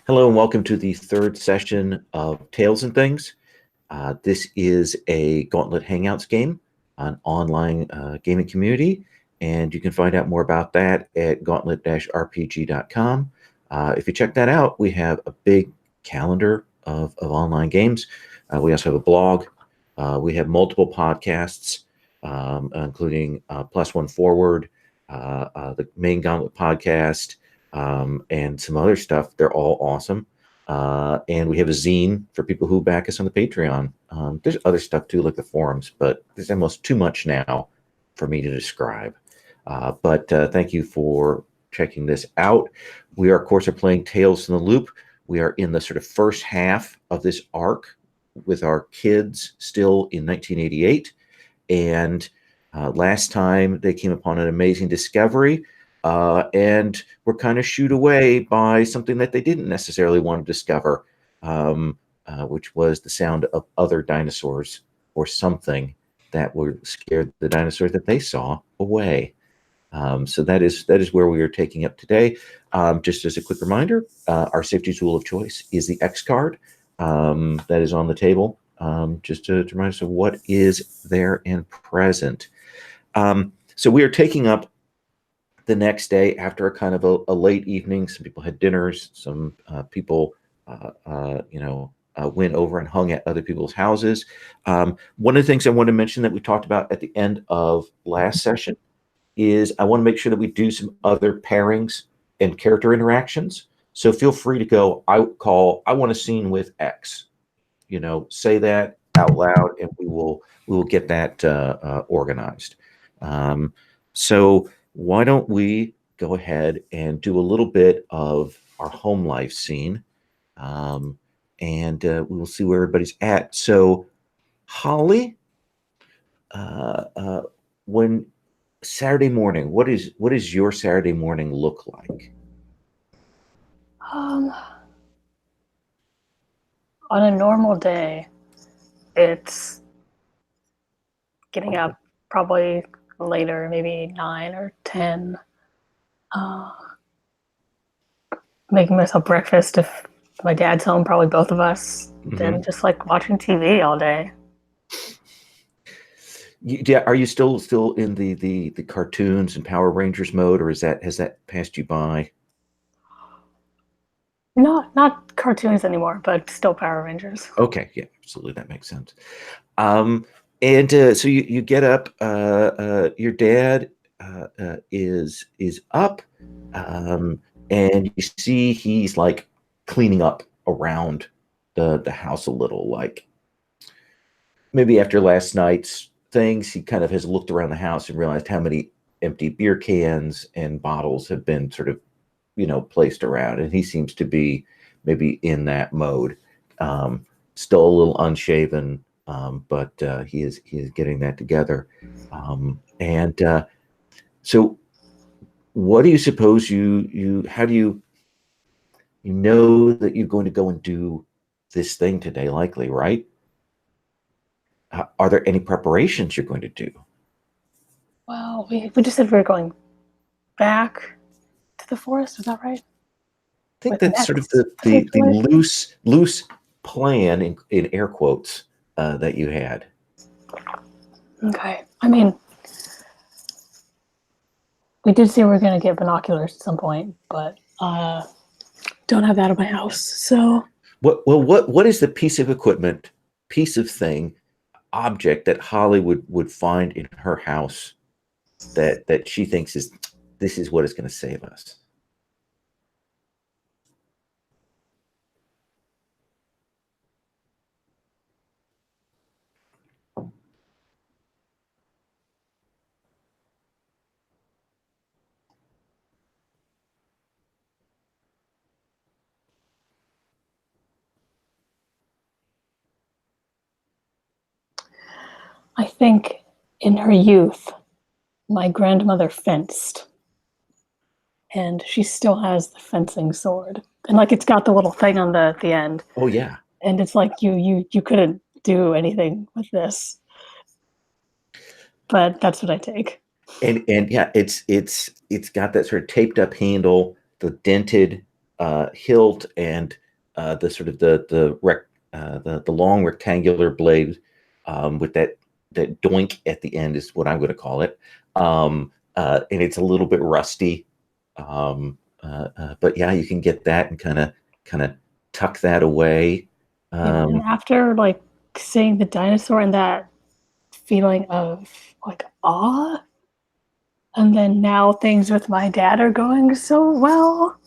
Hello and welcome to the third session of Tales and Things. This is a Gauntlet Hangouts game, an online gaming community, and you can find out more about that at gauntlet-rpg.com. If you check that out, we have a big calendar of online games. We also have a blog. We have multiple podcasts, including Plus One Forward, the main Gauntlet podcast, and some other stuff. They're all awesome. And we have a zine for people who back us on the Patreon. There's other stuff too, like the forums, but there's almost too much now for me to describe. But thank you for checking this out. We are, of course, playing Tales from the Loop. We are in the sort of first half of this arc with our kids still in 1988. And last time they came upon an amazing discovery, and were kind of shooed away by something that they didn't necessarily want to discover, which was the sound of other dinosaurs or something that were scared the dinosaurs that they saw away. So that is where we are taking up today. Just as a quick reminder, our safety tool of choice is the X card that is on the table, just to remind us of what is there and present. So we are taking up the next day after a kind of a late evening. Some people had dinners. Some people, went over and hung at other people's houses. One of the things I want to mention that we talked about at the end of last session is I want to make sure that we do some other pairings and character interactions. So feel free to go, I want a scene with X. Say that out loud, and we will get that organized. So why don't we go ahead and do a little bit of our home life scene, and we'll see where everybody's at. So, Holly, when Saturday morning, what is your Saturday morning look like? On a normal day, it's getting up probably later, maybe 9 or 10, making myself breakfast if my dad's home, probably both of us, then just like watching TV all day. Are you still in the cartoons and Power Rangers mode, or has that passed you by? Not cartoons anymore, but still Power Rangers. Okay, yeah, absolutely, that makes sense. And so you get up. Your dad is up, and you see he's like cleaning up around the house a little. Like maybe after last night's things, he kind of has looked around the house and realized how many empty beer cans and bottles have been sort of placed around, and he seems to be maybe in that mode. Still a little unshaven, but he is getting that together. So what do you suppose how do you know that you're going to go and do this thing today, likely, right? Are there any preparations you're going to do? Well, we just said we were going back to the forest. Is that right? I think that's sort of the loose plan in air quotes that you had. Okay. I mean, we did say we were going to get binoculars at some point, but don't have that at my house. So what is the piece of equipment, piece of thing, object that Holly would find in her house that she thinks this is what is going to save us? I think in her youth, my grandmother fenced, and she still has the fencing sword, and like it's got the little thing on the end. Oh yeah, and it's like you couldn't do anything with this, but that's what I take. And yeah, it's got that sort of taped up handle, the dented hilt and the sort of the long rectangular blade with that doink at the end is what I'm going to call it. And it's a little bit rusty. But yeah, you can get that and kind of tuck that away. And after like seeing the dinosaur and that feeling of like awe, and then now things with my dad are going so well,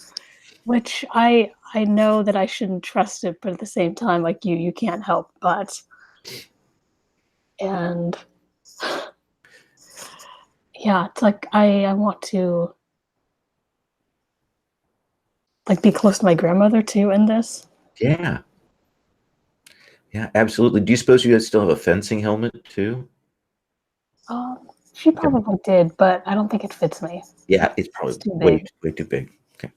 which I know that I shouldn't trust it, but at the same time, like you can't help but. And yeah, it's like I want to like be close to my grandmother too in this. Yeah, yeah, absolutely. Do you suppose you guys still have a fencing helmet too? She Okay. probably did, but I don't think it fits me. Yeah, it's It's probably too way big. way too big. Okay.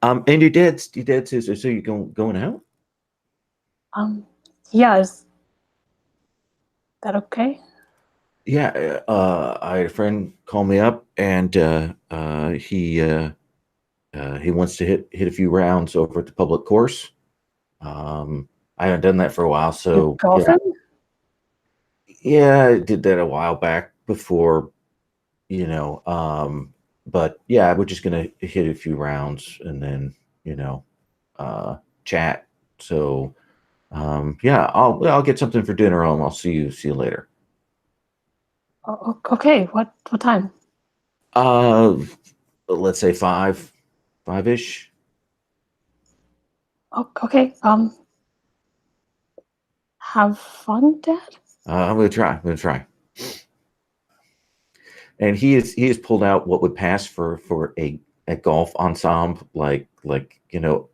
And your dad says, so you're going out? Um, yeah, is that okay? Yeah, I had a friend call me up, and he wants to hit a few rounds over at the public course. I haven't done that for a while, You so yeah, golfing? yeah, I did that a while back before, but yeah, we're just gonna hit a few rounds and then you know, chat. So yeah, I'll get something for dinner home. I'll see you later. Okay. What time? Uh, let's say five ish. Okay. Have fun, Dad. I'm gonna try. I'm gonna try. And he has pulled out what would pass for a golf ensemble, like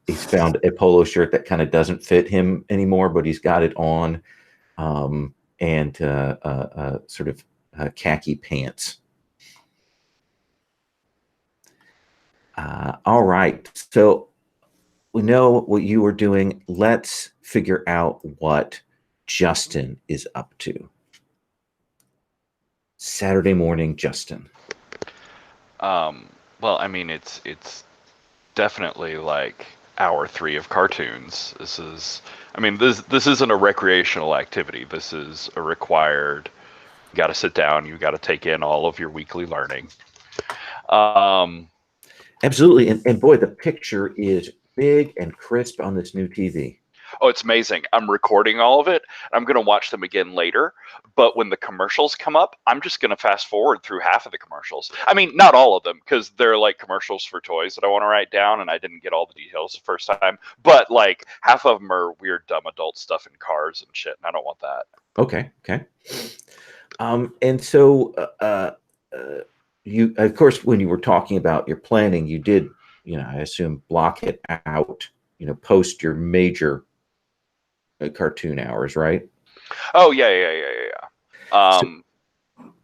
he's found a polo shirt that kind of doesn't fit him anymore, but he's got it on, and sort of khaki pants. All right, so we know what you were doing. Let's figure out what Justin is up to. Saturday morning, Justin. Um, well, I mean, it's definitely like hour three of cartoons. I mean, this isn't a recreational activity. This is a required. You got to sit down. You got to take in all of your weekly learning. Um, Absolutely. And boy, the picture is big and crisp on this new TV. oh, it's amazing. I'm recording all of it. I'm going to watch them again later. But when the commercials come up, I'm just going to fast forward through half of the commercials. I mean, not all of them, because they're like commercials for toys that I want to write down, and I didn't get all the details the first time. But like half of them are weird, dumb adult stuff in cars and shit, and I don't want that. Okay. Okay. And so you, of course, when you were talking about your planning, you did, I assume block it out, post your major cartoon hours, right? Oh yeah. So,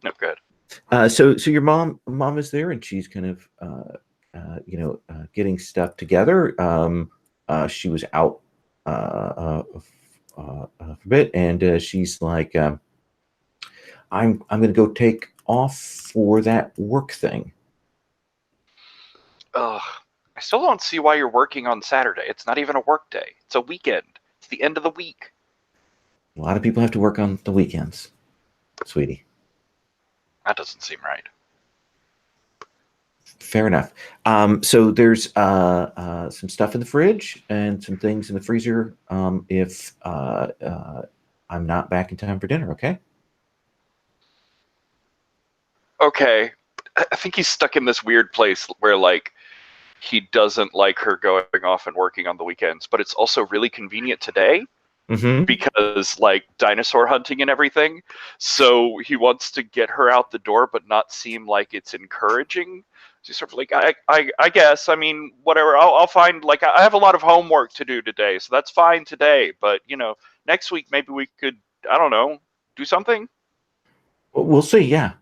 No good. so your mom is there, and she's kind of, getting stuff together. She was out for a bit, and she's like, I'm going to go take off for that work thing. Ugh. I still don't see why you're working on Saturday. It's not even a work day. It's a weekend. It's the end of the week. A lot of people have to work on the weekends, sweetie. That doesn't seem right. Fair enough. So there's some stuff in the fridge and some things in the freezer. If I'm not back in time for dinner, okay? Okay. I think he's stuck in this weird place where like he doesn't like her going off and working on the weekends, but it's also really convenient today Mm-hmm. because like dinosaur hunting and everything. So he wants to get her out the door, but not seem like it's encouraging. So he's sort of like, I guess, I mean, whatever. I'll find like I have a lot of homework to do today, so that's fine today. But next week maybe we could, I don't know, do something. We'll see. Yeah,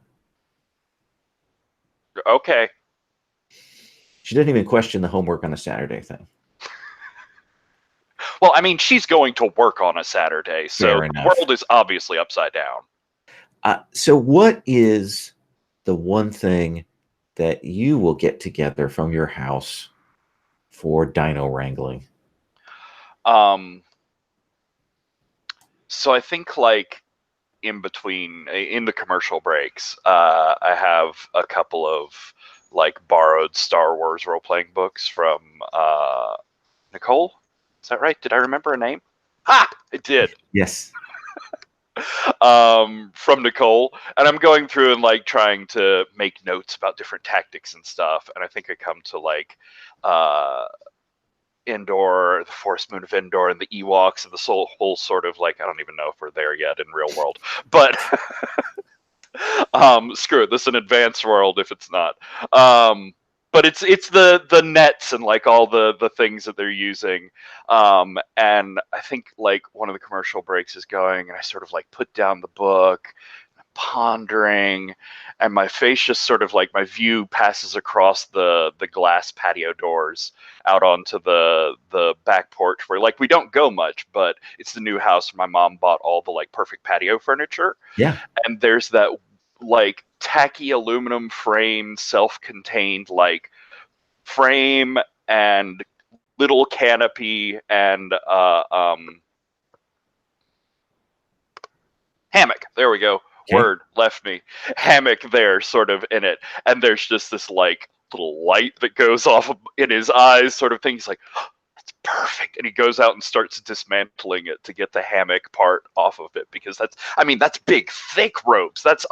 Okay. she didn't even question the homework on a Saturday thing. Well, I mean, she's going to work on a Saturday, so Fair the enough. world is obviously upside down. So what is the one thing that you will get together from your house for dino wrangling? So I think like in the commercial breaks, I have a couple of like borrowed Star Wars role-playing books from Nicole. Is that right? Did I remember a name? Ha! I did. Yes. From Nicole, and I'm going through and like trying to make notes about different tactics and stuff, and I think I come to like Endor, the Forest Moon of Endor, and the Ewoks, and the whole sort of like, I don't even know if we're there yet in real world, but screw it, this is an advanced world if it's not. But it's the nets and like all the things that they're using. And I think like one of the commercial breaks is going, and I sort of like put down the book, pondering, and my face just sort of like, my view passes across the glass patio doors out onto the back porch where like we don't go much, but it's the new house. My mom bought all the like perfect patio furniture. Yeah. And there's that like tacky aluminum frame, self-contained like frame and little canopy and hammock. There we go. Okay. Word left me. Hammock there, sort of in it, and there's just this like little light that goes off in his eyes, sort of thing. He's like, oh, "That's perfect," and he goes out and starts dismantling it to get the hammock part off of it, because that's big, thick ropes. That's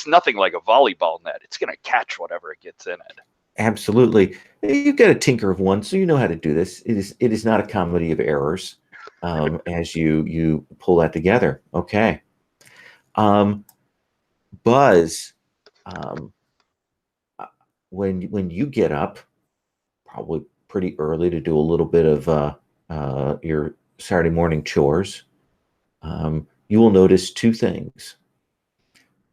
nothing like a volleyball net. It's gonna catch whatever it gets in it. Absolutely. You've got a tinker of one, so you know how to do this. It is not a comedy of errors as you pull that together. Okay. Buzz, when you get up, probably pretty early to do a little bit of your Saturday morning chores, you will notice two things.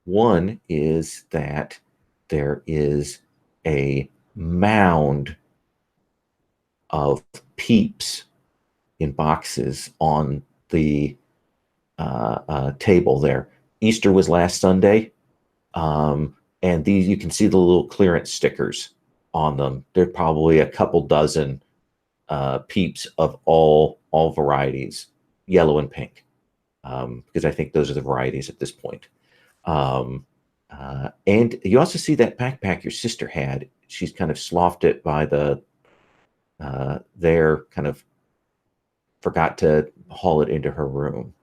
One is that there is a mound of Peeps in boxes on the table there. Easter was last Sunday, and these, you can see the little clearance stickers on them. There are probably a couple dozen Peeps of all varieties, yellow and pink, because I think those are the varieties at this point. And you also see that backpack your sister had. She's kind of sloughed it by there, kind of forgot to haul it into her room.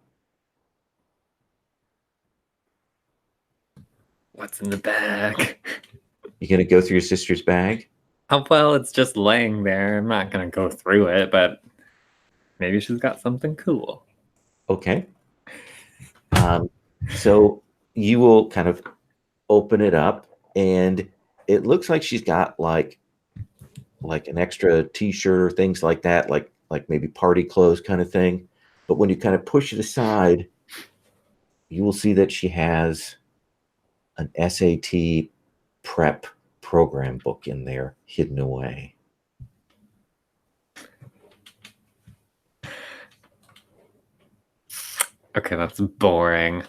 What's in the bag? You gonna go through your sister's bag? Oh, well, it's just laying there. I'm not gonna go through it, but maybe she's got something cool. Okay. So you will kind of open it up, and it looks like she's got like an extra t-shirt or things like that, like maybe party clothes kind of thing. But when you kind of push it aside, you will see that she has an SAT prep program book in there hidden away. Okay, that's boring.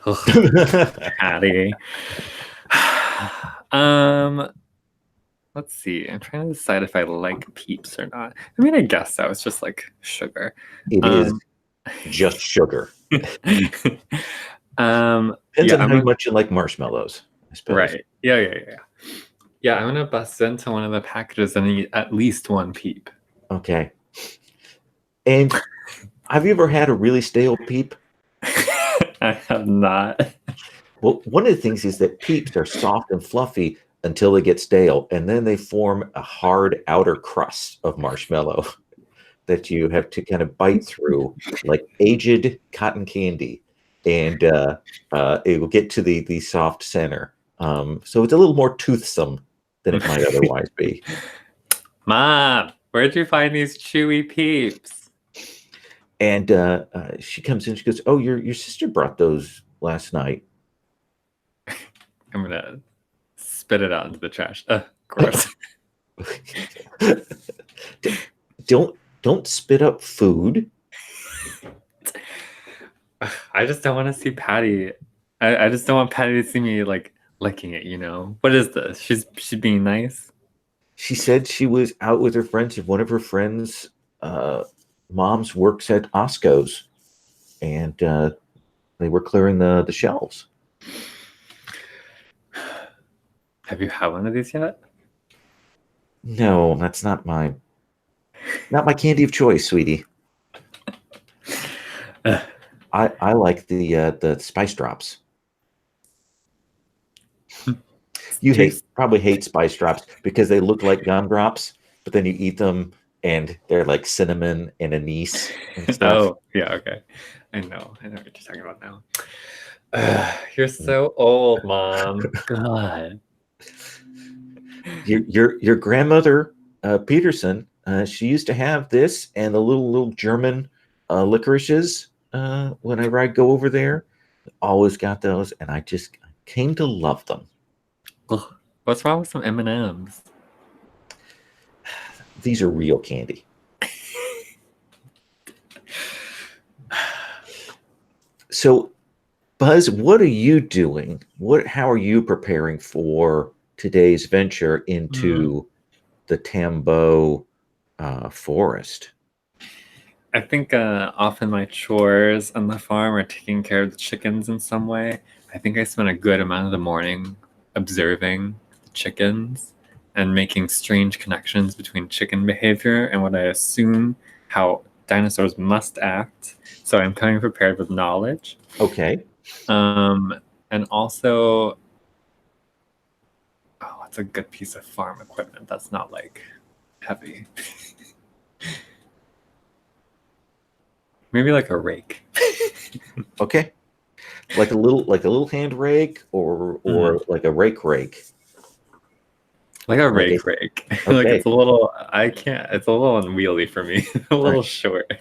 Patty. Let's see. I'm trying to decide if I like Peeps or not. I mean, I guess so. It's just like sugar. It is just sugar. Depends on how much you like marshmallows, I suppose. Right. Yeah. Yeah, I'm gonna bust into one of the packages and eat at least one Peep. Okay. And have you ever had a really stale Peep? I have not. Well, one of the things is that Peeps are soft and fluffy until they get stale, and then they form a hard outer crust of marshmallow that you have to kind of bite through, like aged cotton candy, and it will get to the soft center. So it's a little more toothsome than it might otherwise be. Mom, where'd you find these chewy Peeps? And she comes in, she goes, "Oh, your sister brought those last night." I'm gonna spit it out into the trash. Gross. Don't spit up food. I just don't want to see Patty. I just don't want Patty to see me like licking it. You know, what is this? She's being nice. She said she was out with her friends, and one of her friends' moms works at Osco's, and they were clearing the shelves. Have you had one of these yet? No, that's not my candy of choice, sweetie. I like the spice drops. You probably hate spice drops because they look like gumdrops, but then you eat them and they're like cinnamon and anise and stuff. Oh, yeah, okay. I know what you're talking about now. You're so old, Mom. God. Your grandmother Peterson, she used to have this and the little German licorices. Whenever I go over there, always got those, and I just came to love them. Ugh. What's wrong with some M&Ms? These are real candy. So, Buzz, what are you doing? How are you preparing for today's venture into the Tambo forest? I think often my chores on the farm are taking care of the chickens in some way. I think I spent a good amount of the morning observing the chickens and making strange connections between chicken behavior and what I assume how dinosaurs must act. So I'm coming prepared with knowledge. Okay. And also, it's a good piece of farm equipment that's not like heavy. Maybe like a rake. Okay. Like a little hand rake or like a rake. Like a rake. Okay. Like it's a little unwieldy for me. A little short.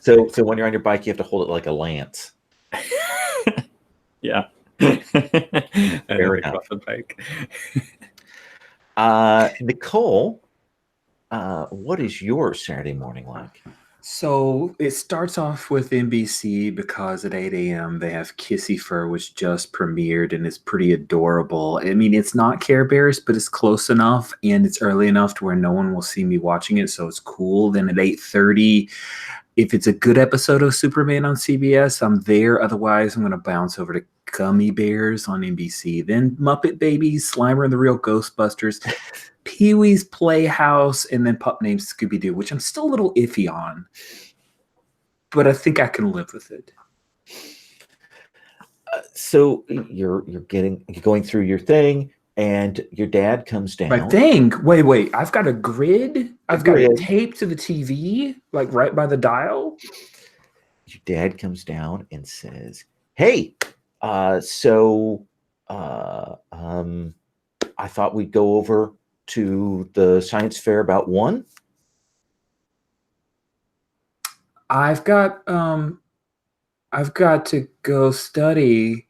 So when you're on your bike, you have to hold it like a lance. Yeah. Fair enough. The bike. Nicole, what is your Saturday morning like? So it starts off with NBC because at 8 a.m. they have Kissy Fur, which just premiered and is pretty adorable. I mean, it's not Care Bears, but it's close enough and it's early enough to where no one will see me watching it, so it's cool. Then at 8:30, if it's a good episode of Superman on CBS, I'm there. Otherwise, I'm going to bounce over to Gummy Bears on NBC. Then Muppet Babies, Slimer and the Real Ghostbusters, Pee-wee's Playhouse, and then Pup Named Scooby-Doo, which I'm still a little iffy on. But I think I can live with it. So you're going through your thing, and your dad comes down. My thing? Wait. I've got a grid. I've got it taped to the TV, like right by the dial. Your dad comes down and says, "Hey, I thought we'd go over to the science fair about 1." I've got to go study.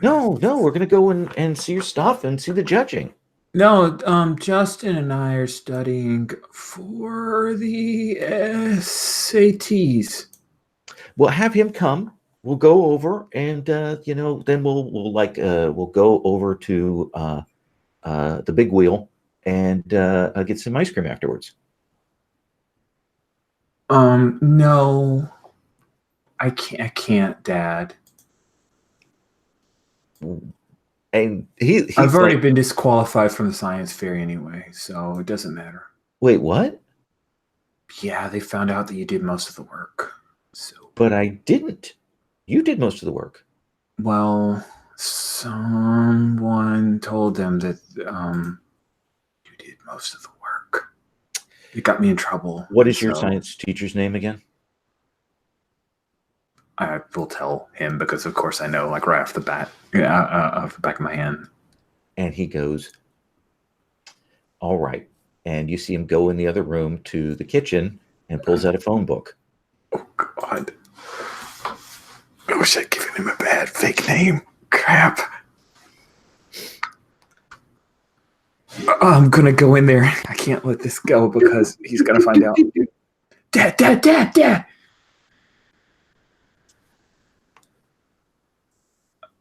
No, we're gonna go and see your stuff and see the judging. No, Justin and I are studying for the SATs. We'll have him come. We'll go over and then we'll go over to the big wheel and get some ice cream afterwards. No, I can't, Dad. And he's I've already been disqualified from the science fair anyway, so it doesn't matter. Wait, what? Yeah, they found out that you did most of the work. So, but I didn't. You did most of the work. Well, someone told them that you did most of the work. It got me in trouble. What is your science teacher's name again? I will tell him because, of course, I know, like right off the bat, off the back of my hand. And he goes, "All right." And you see him go in the other room to the kitchen and pulls out a phone book. Oh, God. I wish I'd given him a bad fake name. Crap. I'm going to go in there. I can't let this go because he's going to find out. Dad.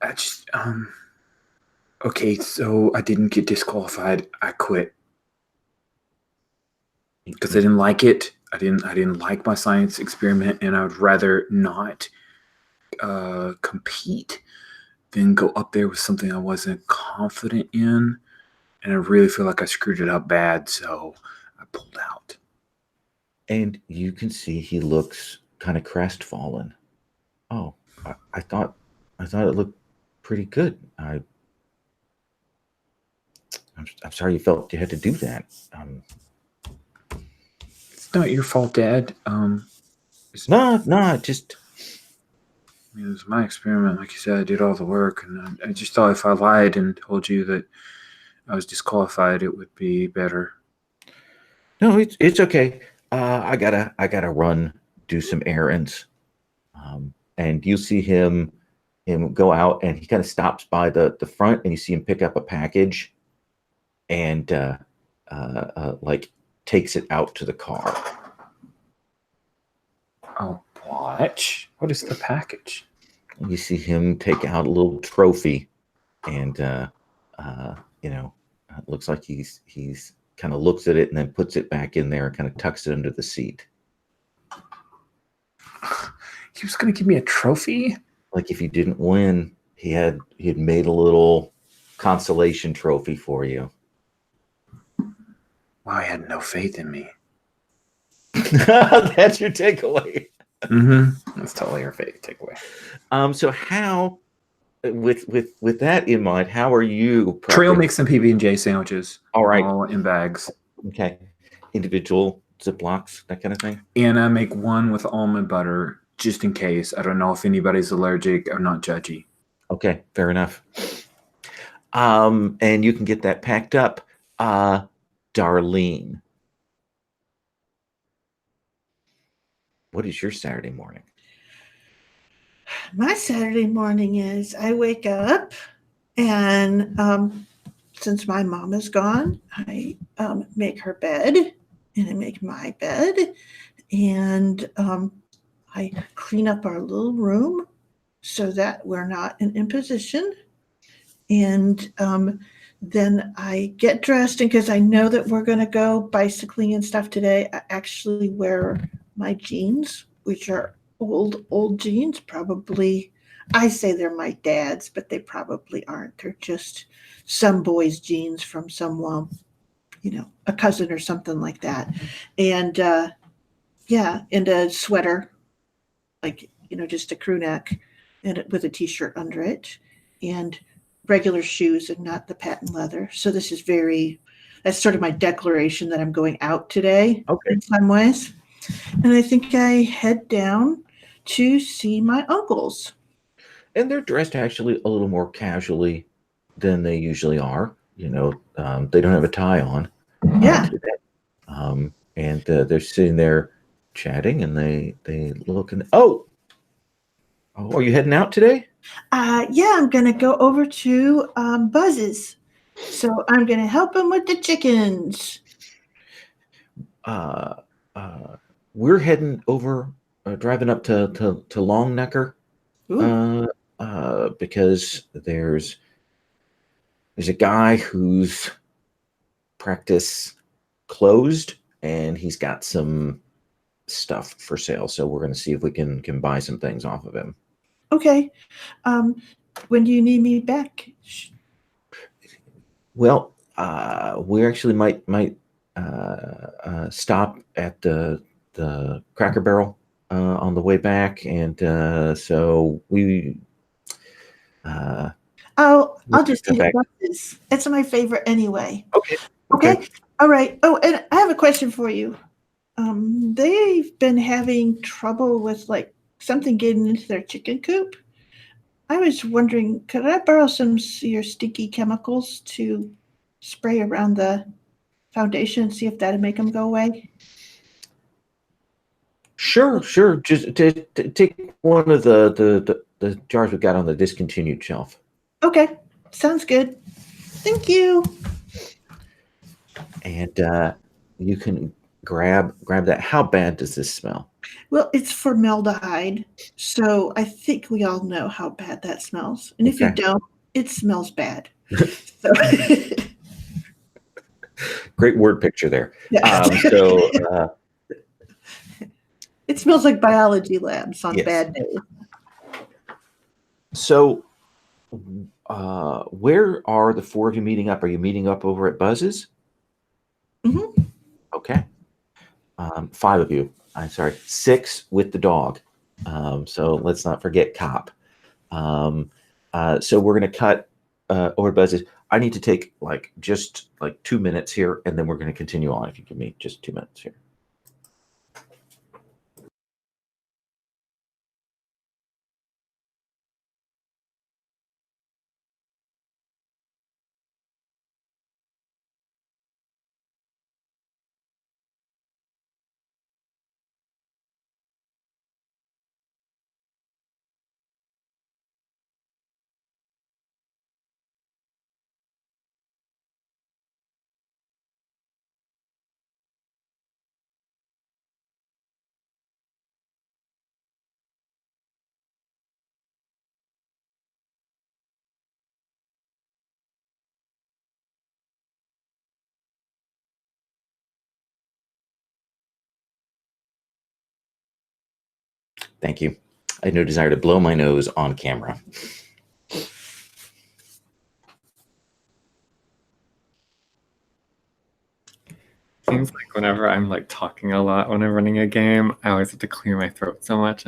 I just, Okay, so I didn't get disqualified. I quit because I didn't like it. I didn't like my science experiment, and I would rather not compete than go up there with something I wasn't confident in. And I really feel like I screwed it up bad, so I pulled out. And you can see he looks kind of crestfallen. Oh, I thought it looked pretty good. I'm sorry you felt you had to do that. It's not your fault, Dad. No, just It was my experiment. Like you said, I did all the work, and I just thought if I lied and told you that I was disqualified, it would be better. no, it's okay. I gotta run, do some errands, and you see him go out, and he kind of stops by the front, and you see him pick up a package, and like takes it out to the car. Oh, what? What is the package? You see him take out a little trophy, and it looks like he's kind of looks at it and then puts it back in there and kind of tucks it under the seat. He was going to give me a trophy? Like if you didn't win, he had made a little consolation trophy for you. Wow, he had no faith in me. That's your takeaway. Mm-hmm. That's totally your takeaway. So how, with that in mind, how are you? Trail mix some PB&J sandwiches. All right. All in bags. Okay. Individual Ziplocs, that kind of thing. And I make one with almond butter just in case. I don't know if anybody's allergic. I'm not judgy. Okay, fair enough. And you can get that packed up. Darlene, what is your Saturday morning? My Saturday morning is I wake up and since my mom is gone, I make her bed and I make my bed and I clean up our little room so that we're not in imposition. And then I get dressed, and because I know that we're going to go bicycling and stuff today, I actually wear my jeans, which are old jeans. Probably, I say they're my dad's, but they probably aren't. They're just some boy's jeans from someone, a cousin or something like that. And and a sweater, like, just a crew neck and with a t-shirt under it. And regular shoes and not the patent leather. So this is that's sort of my declaration that I'm going out today. Okay. In some ways. And I think I head down to see my uncles. And they're dressed actually a little more casually than they usually are. They don't have a tie on. Yeah. And they're sitting there chatting, and they look and oh, are you heading out today? I'm going to go over to Buzz's. So I'm going to help him with the chickens. We're heading over, driving up to Long Necker, because there's a guy whose practice closed, and he's got some stuff for sale. So we're going to see if we can buy some things off of him. Okay. When do you need me back? Well, we actually might stop at the Cracker Barrel on the way back, and so we. I'll just eat Buzz's. It's my favorite anyway. Okay. All right. Oh, and I have a question for you. They've been having trouble with something getting into their chicken coop. I was wondering, could I borrow some of your sticky chemicals to spray around the foundation and see if that'd make them go away? Sure. Just take one of the jars we got on the discontinued shelf. Okay, sounds good. Thank you. And you can grab that. How bad does this smell? Well, it's formaldehyde, so I think we all know how bad that smells. And if you don't, it smells bad. So, Great word picture there. yeah. It smells like biology labs on Yes. bad days. So, where are the four of you meeting up? Are you meeting up over at Buzz's? Mm-hmm. Okay. Five of you. I'm sorry, six with the dog. So let's not forget Cop. So we're going to cut over Buzz's. I need to take just 2 minutes here, and then we're going to continue on. If you give me just 2 minutes here. Thank you. I had no desire to blow my nose on camera. Seems like whenever I'm like talking a lot when I'm running a game, I always have to clear my throat so much.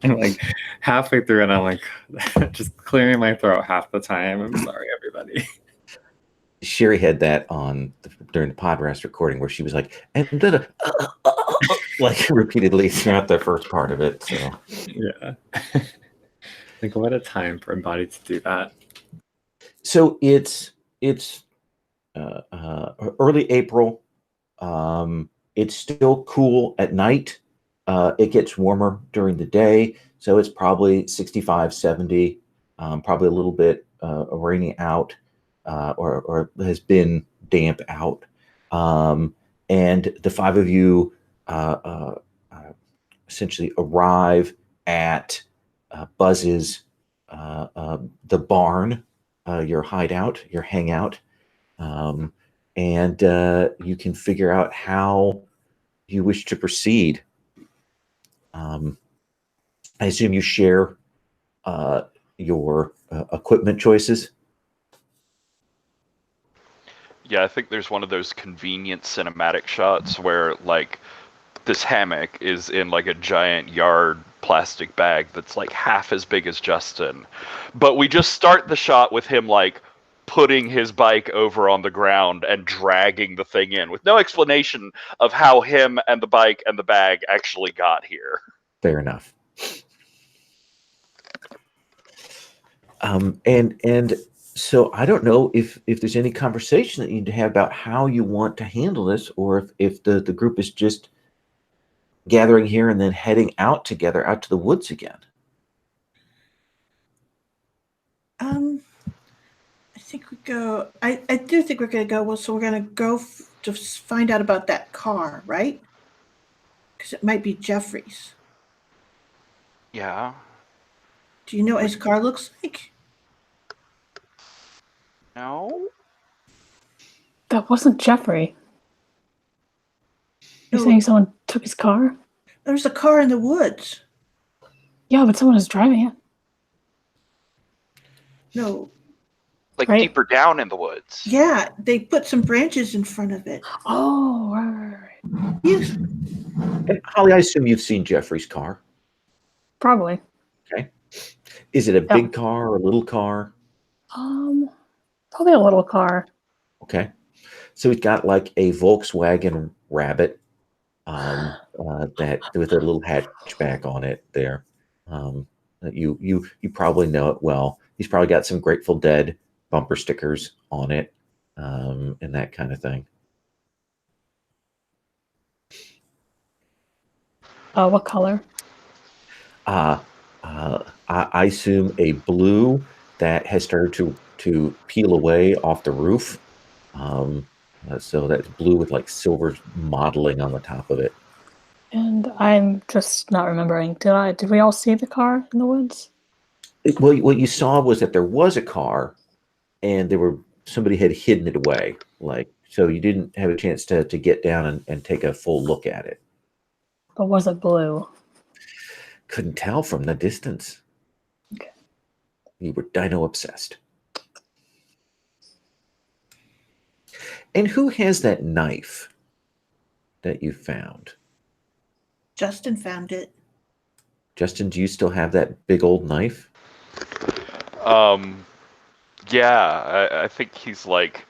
I'm like halfway through and I'm like just clearing my throat half the time. I'm sorry, everybody. Sherry had that on during the podcast recording where she was like, and like repeatedly throughout the first part of it. So Yeah. Like what a time for a body to do that. So it's early April. It's still cool at night. It gets warmer during the day, so it's probably 65, 70, probably a little bit rainy out, or has been damp out. And the five of you essentially arrive at Buzz's, the barn, your hideout, your hangout. And you can figure out how you wish to proceed. I assume you share your equipment choices. Yeah, I think there's one of those convenient cinematic shots where like this hammock is in like a giant yard plastic bag that's like half as big as Justin. But we just start the shot with him like putting his bike over on the ground and dragging the thing in with no explanation of how him and the bike and the bag actually got here. Fair enough. And so I don't know if there's any conversation that you need to have about how you want to handle this, or if the group is just gathering here and then heading out together out to the woods again. I think we go. I do think we're going to go. Well, so we're going to go to find out about that car, right? Because it might be Jeffrey's. Yeah. Do you know what his car looks like? No. That wasn't Jeffrey. You're No. saying someone took his car? There's a car in the woods. Yeah, but someone is driving it. No. Like Right. deeper down in the woods. Yeah, they put some branches in front of it. Oh, right. Yes. And Holly, I assume you've seen Jeffrey's car. Probably. Okay. Is it a Yeah. big car or a little car? Probably a little car. Okay. So he's got like a Volkswagen Rabbit that with a little hatchback on it there. You probably know it well. He's probably got some Grateful Dead bumper stickers on it, and that kind of thing. What color? I assume a blue that has started to peel away off the roof. So that's blue with like silver modeling on the top of it. And I'm just not remembering. Did we all see the car in the woods? Well, what you saw was that there was a car, and somebody had hidden it away, like, so you didn't have a chance to get down and take a full look at it. But was it blue? Couldn't tell from the distance. Okay. You were dino obsessed. And who has that knife that you found? Justin found it. Justin, do you still have that big old knife? Yeah, I think he's like,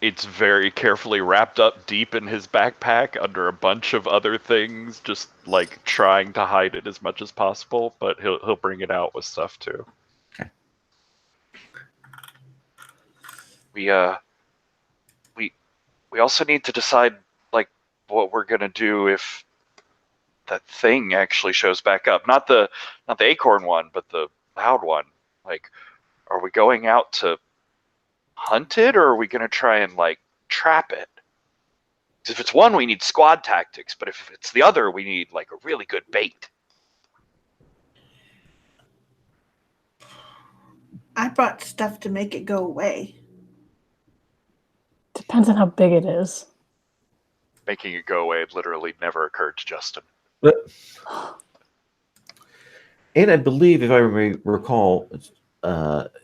it's very carefully wrapped up deep in his backpack under a bunch of other things, just like trying to hide it as much as possible, but he'll bring it out with stuff too. Okay. We also need to decide like what we're gonna do if that thing actually shows back up. Not the acorn one, but the loud one. Like, are we going out to hunt it, or are we gonna try and like trap it? 'Cause if it's one, we need squad tactics, but if it's the other, we need like a really good bait. I brought stuff to make it go away. Depends on how big it is. Making it go away literally never occurred to Justin. But, and I believe, if I recall,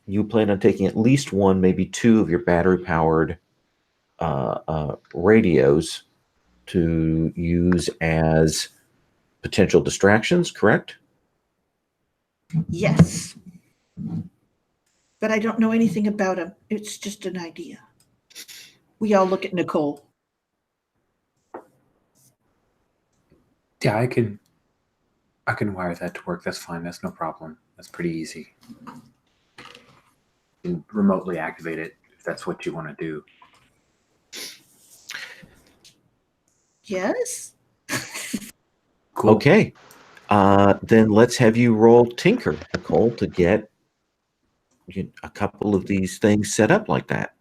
you plan on taking at least one, maybe two of your battery-powered radios to use as potential distractions, correct? Yes. But I don't know anything about them. It's just an idea. We all look at Nicole. Yeah, I can wire that to work. That's fine. That's no problem. That's pretty easy. You can remotely activate it if that's what you want to do. Yes? Cool. Okay. Then let's have you roll Tinker, Nicole, to get a couple of these things set up like that.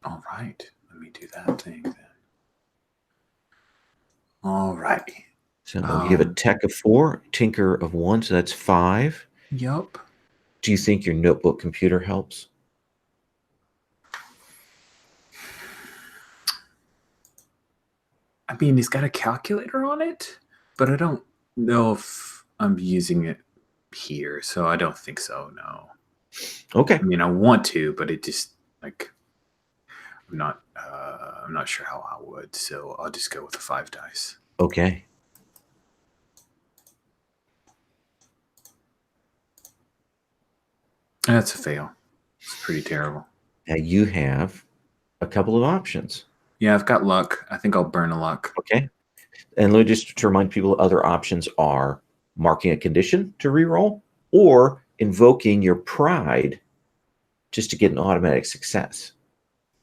All right. Let me do that thing then. All right. So you have a tech of 4, Tinker of 1, so that's 5. Yup. Do you think your notebook computer helps? I mean, it's got a calculator on it, but I don't know if I'm using it here, so I don't think so. No. Okay. I mean, I want to, but it just like I'm not sure how I would. So I'll just go with the 5 dice. Okay. That's a fail. It's pretty terrible. Now you have a couple of options. Yeah, I've got luck. I think I'll burn a luck. Okay. And let me just to remind people, other options are marking a condition to reroll or invoking your pride just to get an automatic success.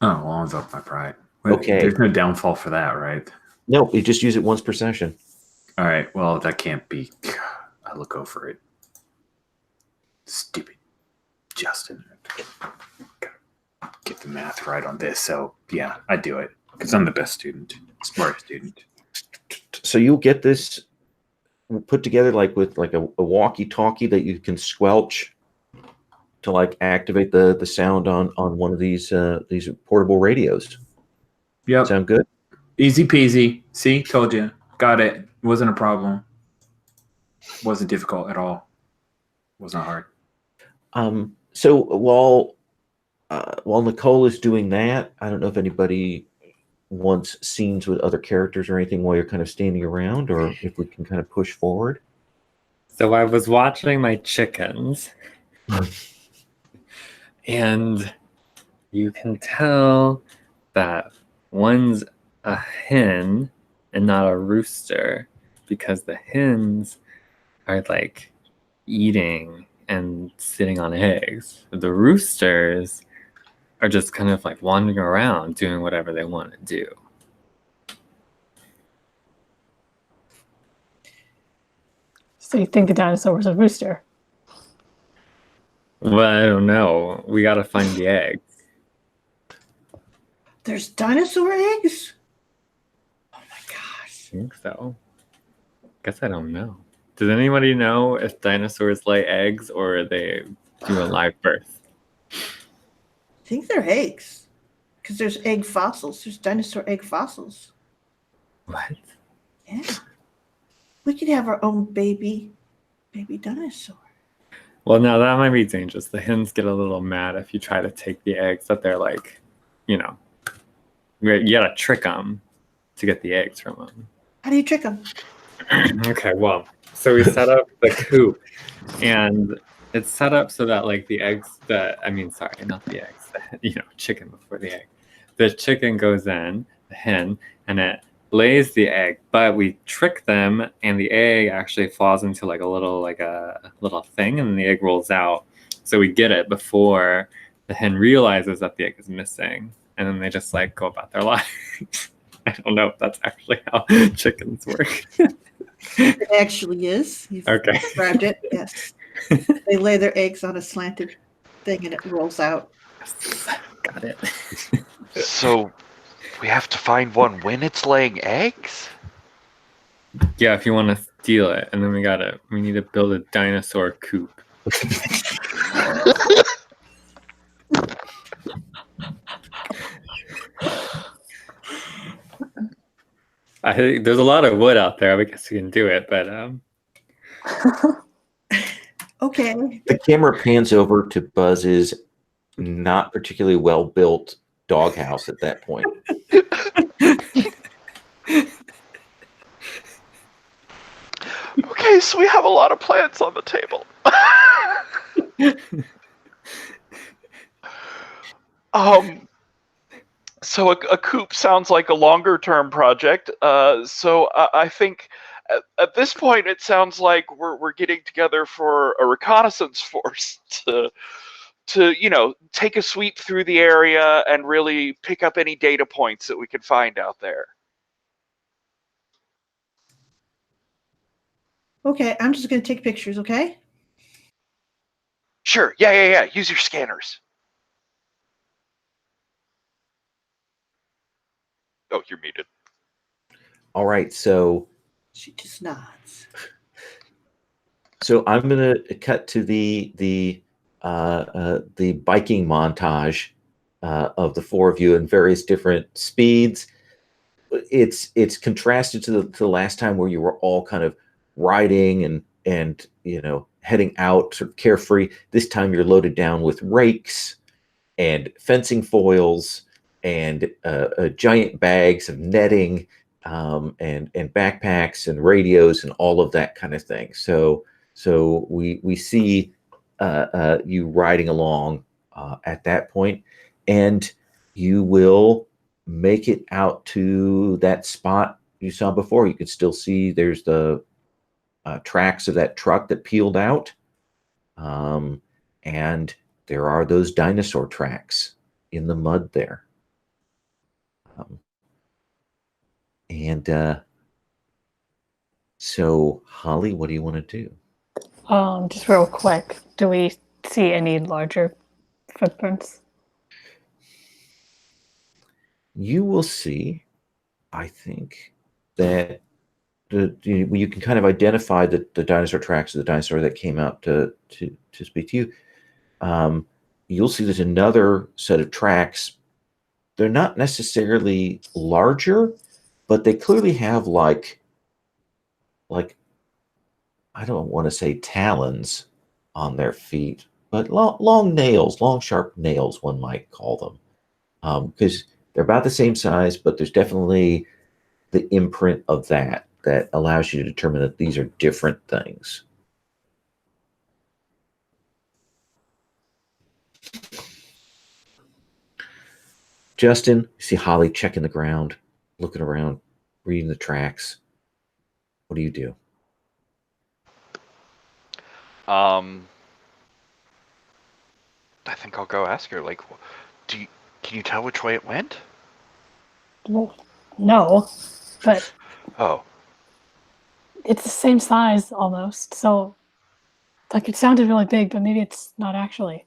Oh, well, I'll invoke my pride. Wait, Okay. There's no downfall for that, right? No, you just use it once per session. All right. Well, that can't be. I'll go for it. Stupid Justin. Gotta get the math right on this. So, yeah, I do it because I'm the best student, smart student. So you'll get this put together like with like a walkie-talkie that you can squelch to like activate the sound on one of these portable radios. Yep. Sound good? Easy peasy. See, told you. Got it. Wasn't a problem. Wasn't difficult at all. Wasn't hard. So while Nicole is doing that, I don't know if anybody wants scenes with other characters or anything while you're kind of standing around, or if we can kind of push forward. So I was watching my chickens, and you can tell that one's a hen and not a rooster because the hens are like eating and sitting on eggs. The roosters are just kind of like wandering around doing whatever they want to do. So you think the dinosaur was a rooster? Well, I don't know. We gotta find the egg. There's dinosaur eggs? Oh my gosh. I think so. Guess I don't know. Does anybody know if dinosaurs lay eggs or they do a live birth? think they're eggs. Because there's egg fossils. There's dinosaur egg fossils. What? Yeah. We could have our own baby dinosaur. Well, now that might be dangerous. The hens get a little mad if you try to take the eggs that they're like, you gotta trick them to get the eggs from them. How do you trick them? Okay, well, so we set up the coop, and it's set up so that like the eggs not the eggs, chicken before the egg. The chicken goes in, the hen, and it lays the egg, but we trick them, and the egg actually falls into like a little thing, and then the egg rolls out. So we get it before the hen realizes that the egg is missing, and then they just like go about their lives. I don't know if that's actually how chickens work. It actually is. You've Okay. described it, yes. They lay their eggs on a slanted thing and it rolls out. Got it. So we have to find one when it's laying eggs? Yeah, if you want to steal it, and then we need to build a dinosaur coop. I think there's a lot of wood out there. I guess we can do it, but Okay. The camera pans over to Buzz's not particularly well-built doghouse at that point. Okay, so we have a lot of plans on the table. So a coop sounds like a longer term project. So I think at this point it sounds like we're getting together for a reconnaissance force to take a sweep through the area and really pick up any data points that we can find out there. Okay, I'm just going to take pictures, okay? Sure. Yeah. Use your scanners. Oh, you're muted. All right, so She just nods. So I'm going to cut to the biking montage of the four of you in various different speeds. It's contrasted to the last time where you were all kind of riding and heading out sort of carefree. This time you're loaded down with rakes and fencing foils and giant bags of netting and backpacks and radios and all of that kind of thing. So we see you riding along at that point, and you will make it out to that spot you saw before. You can still see there's the tracks of that truck that peeled out, and there are those dinosaur tracks in the mud there. So Holly, what do you want to do? Just real quick, do we see any larger footprints? You will see, I think, that you can kind of identify the dinosaur tracks of the dinosaur that came out to speak to you. You'll see there's another set of tracks. They're not necessarily larger, but they clearly have like I don't want to say talons on their feet, but long nails, long sharp nails, one might call them, because they're about the same size, but there's definitely the imprint of that allows you to determine that these are different things. Justin, you see Holly checking the ground, looking around, reading the tracks. What do you do? I think I'll go ask her. Like, can you tell which way it went? Well, no, but Oh, it's the same size almost. So, like, it sounded really big, but maybe it's not actually.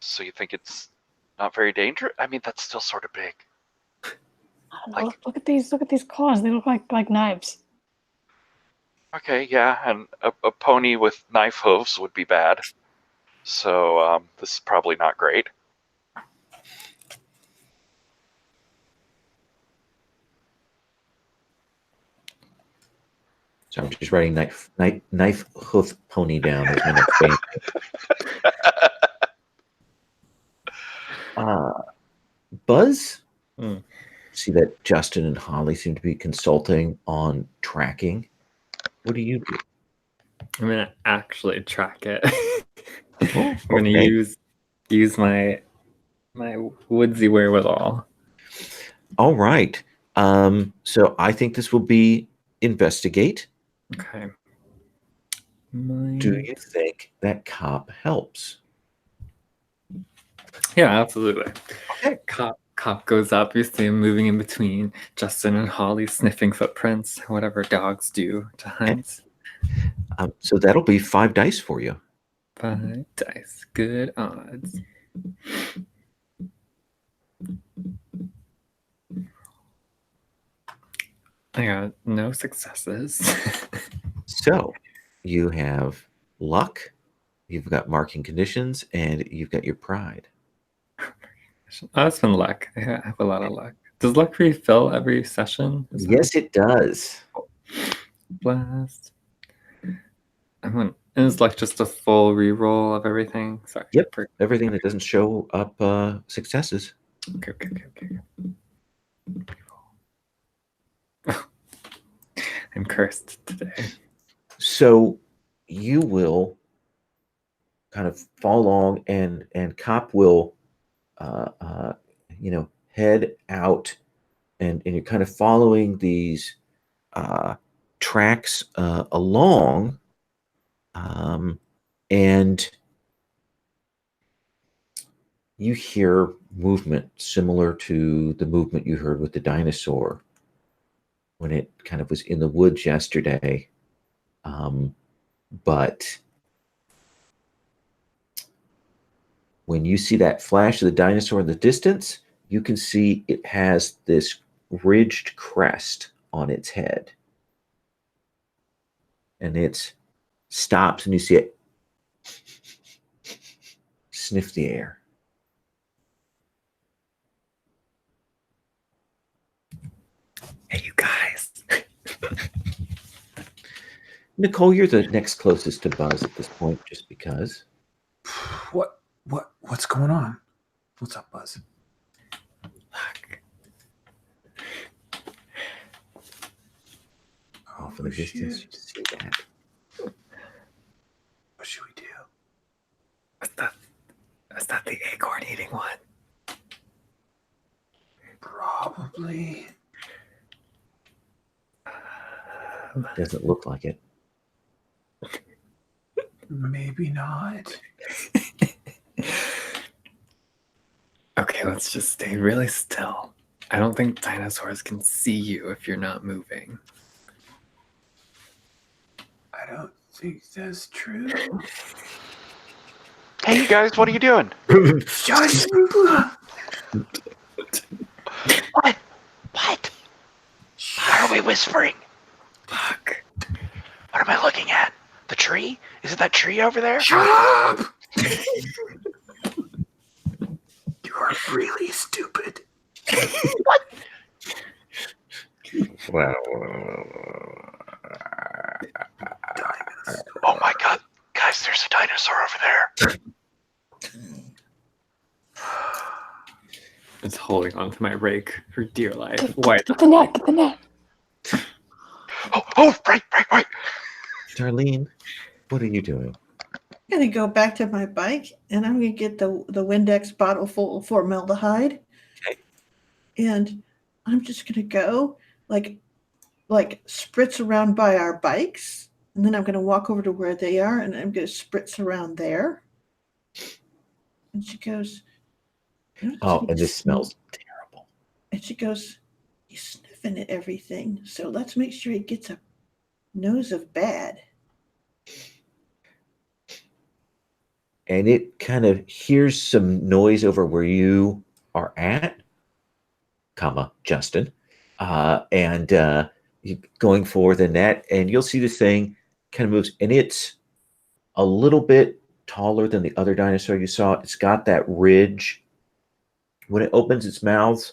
so you think it's not very dangerous? I mean, that's still sort of big. I don't know. Look at these claws. They look like knives. Okay, yeah, and a pony with knife hooves would be bad. So this is probably not great. So I'm just writing knife hoof pony down as my next band. Buzz? Hmm. See that Justin and Holly seem to be consulting on tracking. What do you do? I'm gonna actually track it. Oh, I'm gonna okay. use my woodsy wherewithal. All right. So I think this will be investigate. Okay. Do you think that cop helps? Yeah, absolutely. Okay. Cop goes up. You see him moving in between Justin and Holly, sniffing footprints, whatever dogs do to hunt. So that'll be 5 dice for you. 5 dice. Good odds. I got no successes. So you have luck, you've got marking conditions, and you've got your pride. That's been luck. I have a lot of luck. Does luck refill every session? Yes, it does. Blast. Is luck just a full reroll of everything? Sorry. Yep. Everything that doesn't show up successes. Okay. I'm cursed today. So you will kind of follow along, and cop will head out, and you're kind of following these tracks along, and you hear movement similar to the movement you heard with the dinosaur when it kind of was in the woods yesterday. But when you see that flash of the dinosaur in the distance, you can see it has this ridged crest on its head. And it stops, and you see it sniff the air. Hey, you guys. Nicole, you're the next closest to Buzz at this point, just because. What's going on? What's up, Buzz? Look. Oh, for the distance, you see that. What should we do? Is that the acorn eating one? Probably. Doesn't look like it. Maybe not. Okay, let's just stay really still. I don't think dinosaurs can see you if you're not moving. I don't think that's true. Hey, you guys, what are you doing? Just What? What? Why are we whispering? Look. What am I looking at? The tree? Is it that tree over there? shut up! You are really stupid. Well, Oh my god. Guys, there's a dinosaur over there. It's holding onto my rake for dear life. Why? Get the net. Get the net. Oh, right. Darlene, what are you doing? I'm gonna go back to my bike, and I'm gonna get the Windex bottle full of formaldehyde. Okay. And I'm just gonna go like spritz around by our bikes, and then I'm gonna walk over to where they are, and I'm gonna spritz around there. And she goes, Oh, and this smells terrible. And she goes, he's sniffing at everything, so let's make sure he gets a nose of bad. And it kind of hears some noise over where you are at, Justin, and you're going for the net, and you'll see this thing kind of moves, and it's a little bit taller than the other dinosaur you saw. It's got that ridge. When it opens its mouth,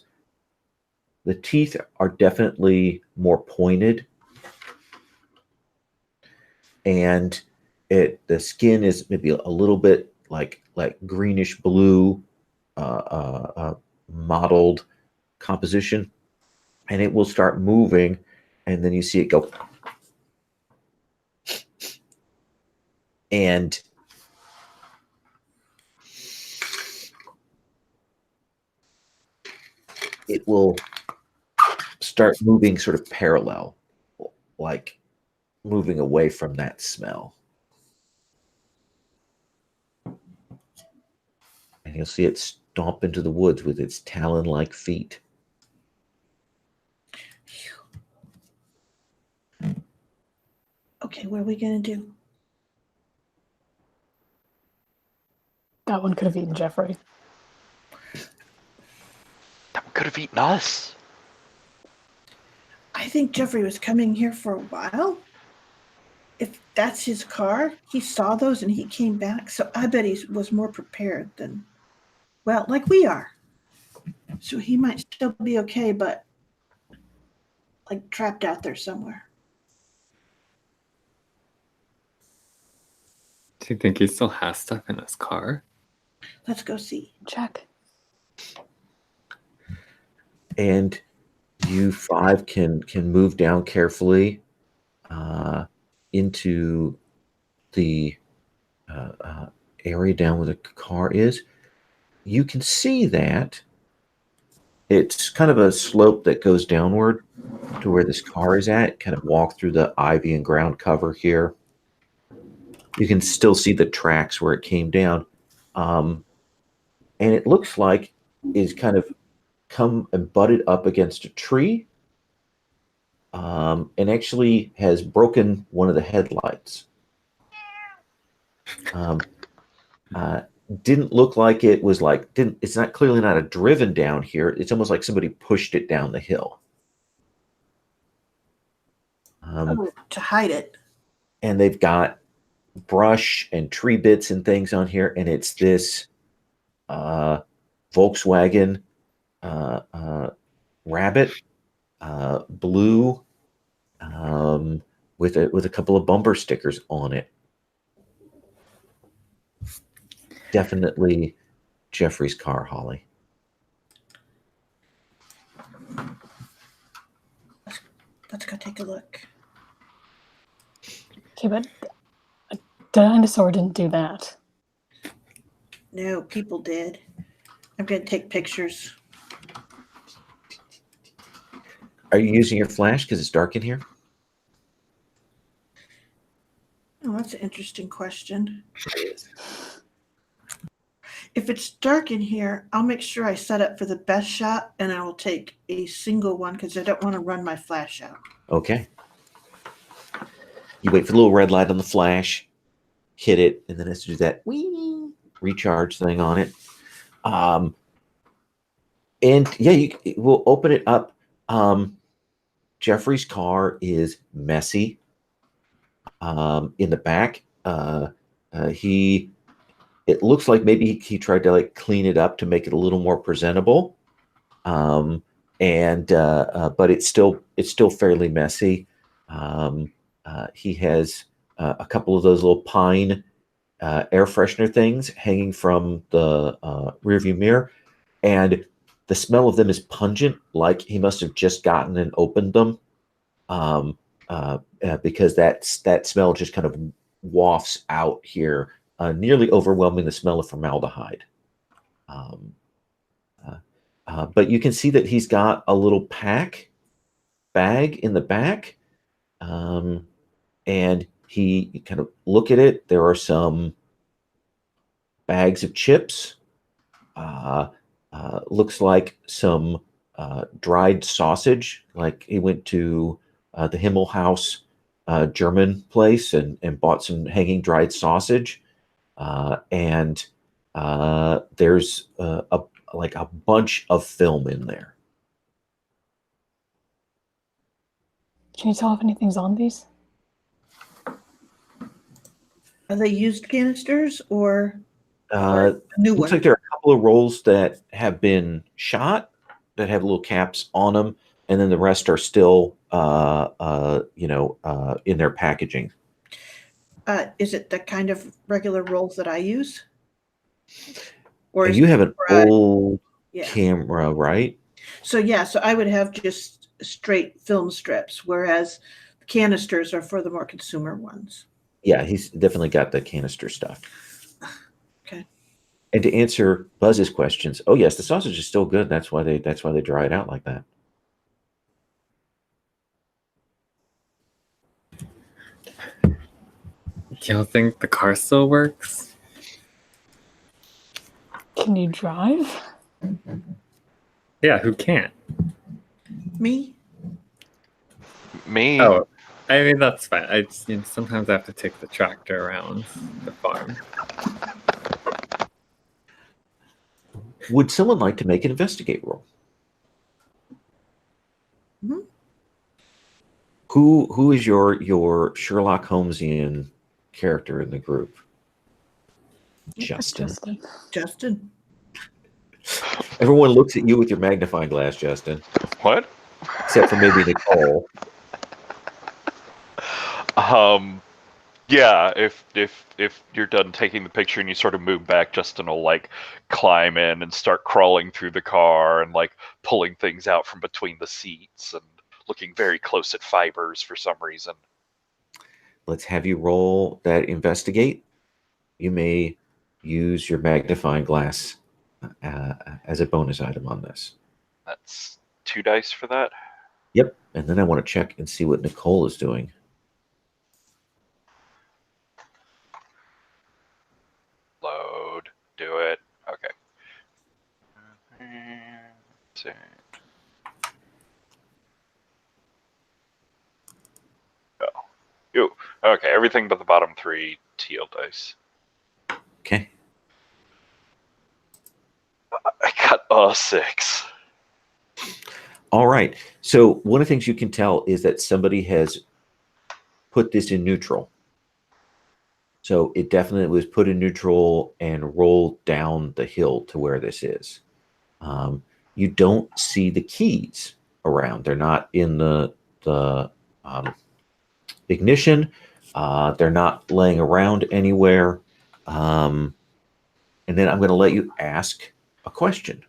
the teeth are definitely more pointed, and the skin is maybe a little bit like greenish blue, mottled composition, and it will start moving, and then you see it go, and it will start moving sort of parallel, like moving away from that smell. And you'll see it stomp into the woods with its talon-like feet. Okay, what are we going to do? That one could have eaten Jeffrey. That one could have eaten us. I think Jeffrey was coming here for a while. If that's his car, he saw those and he came back. So I bet he was more prepared than, well, like we are. So he might still be okay, but like trapped out there somewhere. Do you think he still has stuff in his car? Let's go see. Check. And you five can move down carefully into the area down where the car is. You can see that it's kind of a slope that goes downward to where this car is at. Kind of walk through the ivy and ground cover here. You can still see the tracks where it came down. And it looks like it's kind of come and butted up against a tree, and actually has broken one of the headlights. Didn't look like it was like, it's not clearly not a driven down here. It's almost like somebody pushed it down the hill. To hide it. And they've got brush and tree bits and things on here, and it's this Volkswagen Rabbit, blue, with a couple of bumper stickers on it. Definitely Jeffrey's car, Holly. Let's go take a look. Okay, but a dinosaur didn't do that. No, people did. I'm going to take pictures. Are you using your flash because it's dark in here? Oh, that's an interesting question. If it's dark in here, I'll make sure I set up for the best shot, and I will take a single one because I don't want to run my flash out. Okay. You wait for the little red light on the flash, hit it, and then it has to do that wee recharge thing on it. And yeah, we'll open it up. Jeffrey's car is messy. In the back, it looks like maybe he tried to like clean it up to make it a little more presentable. But it's still fairly messy. He has a couple of those little pine air freshener things hanging from the rearview mirror, and the smell of them is pungent, like he must have just gotten and opened them, because that smell just kind of wafts out here, nearly overwhelming the smell of formaldehyde. But you can see that he's got a little bag in the back, and you kind of look at it. There are some bags of chips. Looks like some dried sausage. Like he went to the Himmelhaus German place and bought some hanging dried sausage. And there's a bunch of film in there. Can you tell if anything's on these? Are they used canisters or Uh, a new looks one? like there are a couple of rolls that have been shot that have little caps on them, and then the rest are still, in their packaging. Is it the kind of regular rolls that I use? Or is You have an it old yeah. camera, right? So I would have just straight film strips, whereas canisters are for the more consumer ones. Yeah, he's definitely got the canister stuff. Okay. And to answer Buzz's questions, oh yes, the sausage is still good. That's why they dry it out like that. Do y'all think the car still works? Can you drive? Yeah, who can't? Me? Me? Oh, I mean that's fine. I just, sometimes I have to take the tractor around the farm. Would someone like to make an investigate roll? Mhm. Who is your Sherlock Holmesian character in the group? Justin. Justin. Everyone looks at you with your magnifying glass, Justin, What? except for maybe Nicole. Yeah, if you're done taking the picture and you sort of move back, Justin will like climb in and start crawling through the car and like pulling things out from between the seats and looking very close at fibers for some reason. Let's have you roll that investigate. You may use your magnifying glass as a bonus item on this. That's 2 dice for that. Yep. And then I want to check and see what Nicole is doing. Load. Do it. Okay. See. Oh. Ew. Okay, everything but the bottom 3 teal dice. Okay. I got a 6. All right. So one of the things you can tell is that somebody has put this in neutral. So it definitely was put in neutral and rolled down the hill to where this is. You don't see the keys around. They're not in the ignition. They're not laying around anywhere. And then I'm going to let you ask a question.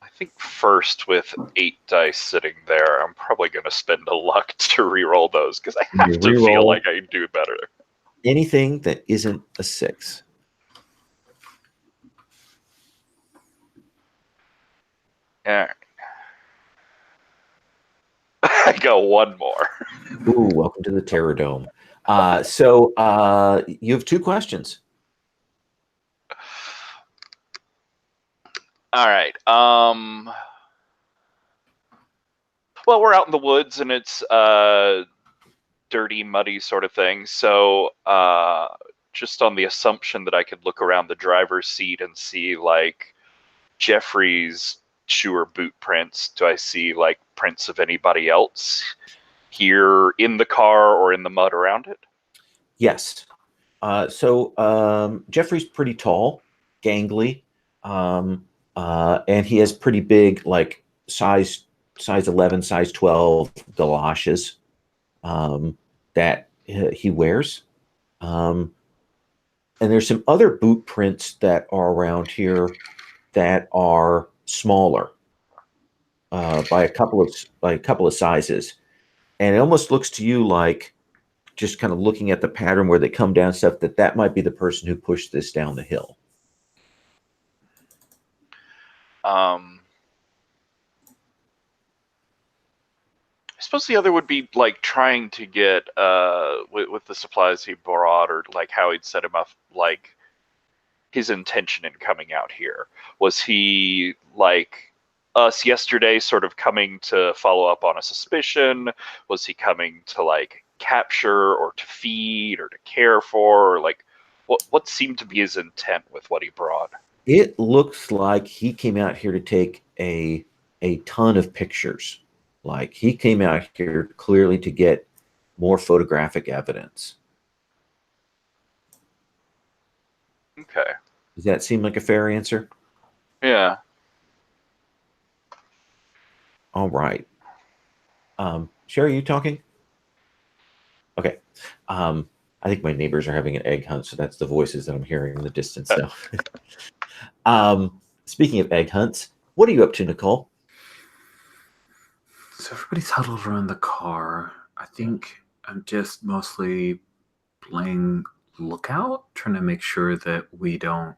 I think first with 8 dice sitting there, I'm probably going to spend a luck to re-roll those because I have to feel Re-roll like I do better. anything that isn't a 6. Yeah. I got one more. Ooh, welcome to the Terror Dome. So you have 2 questions. All right. Well, we're out in the woods and it's dirty, muddy sort of thing. So just on the assumption that I could look around the driver's seat and see like Jeffrey's shoe or boot prints, do I see like prints of anybody else here in the car or in the mud around it? Yes. So Jeffrey's pretty tall, gangly, and he has pretty big, like size 11, size 12 galoshes that he wears. And there's some other boot prints that are around here that are smaller by a couple of sizes, and it almost looks to you like, just kind of looking at the pattern where they come down stuff, that might be the person who pushed this down the hill. I suppose the other would be like trying to get with the supplies he brought, or like how he'd set him up, like his intention in coming out here. Was he like us yesterday, sort of coming to follow up on a suspicion? Was he coming to like capture or to feed or to care for, or like what seemed to be his intent with what he brought? It looks like he came out here to take a ton of pictures. Like he came out here clearly to get more photographic evidence. Okay. Does that seem like a fair answer? Yeah. All right. Sherry, are you talking? Okay. I think my neighbors are having an egg hunt, so that's the voices that I'm hearing in the distance now. Speaking of egg hunts, what are you up to, Nicole? So everybody's huddled around the car. I think I'm just mostly playing lookout, trying to make sure that we don't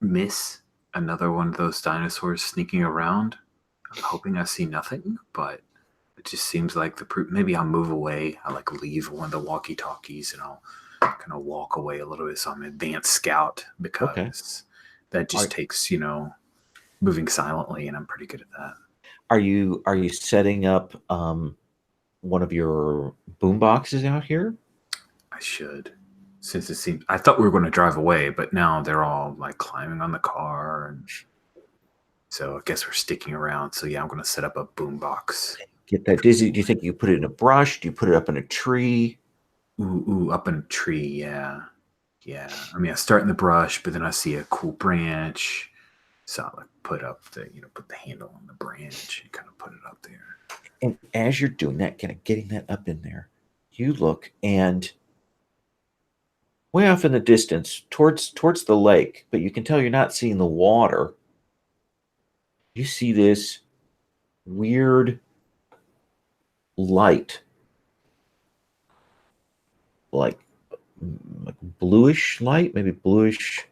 miss another one of those dinosaurs sneaking around. I'm hoping I see nothing, but it just seems like maybe I'll move away. I like leave one of the walkie-talkies and I'll kind of walk away a little bit. So I'm an advanced scout because that just takes, moving silently, and I'm pretty good at that. Are you setting up one of your boom boxes out here? I should. Since it seems I thought we were going to drive away, but now they're all like climbing on the car, and so I guess we're sticking around. So yeah, I'm going to set up a boom box. Get that dizzy. Do you think you put it in a brush? Do you put it up in a tree? Ooh, up in a tree, yeah. I mean, I start in the brush, but then I see a cool branch, so I like put the handle on the branch and kind of put it up there. And as you're doing that, kind of getting that up in there, you look, and way off in the distance, towards the lake, but you can tell you're not seeing the water. You see this weird light, like bluish light, maybe bluish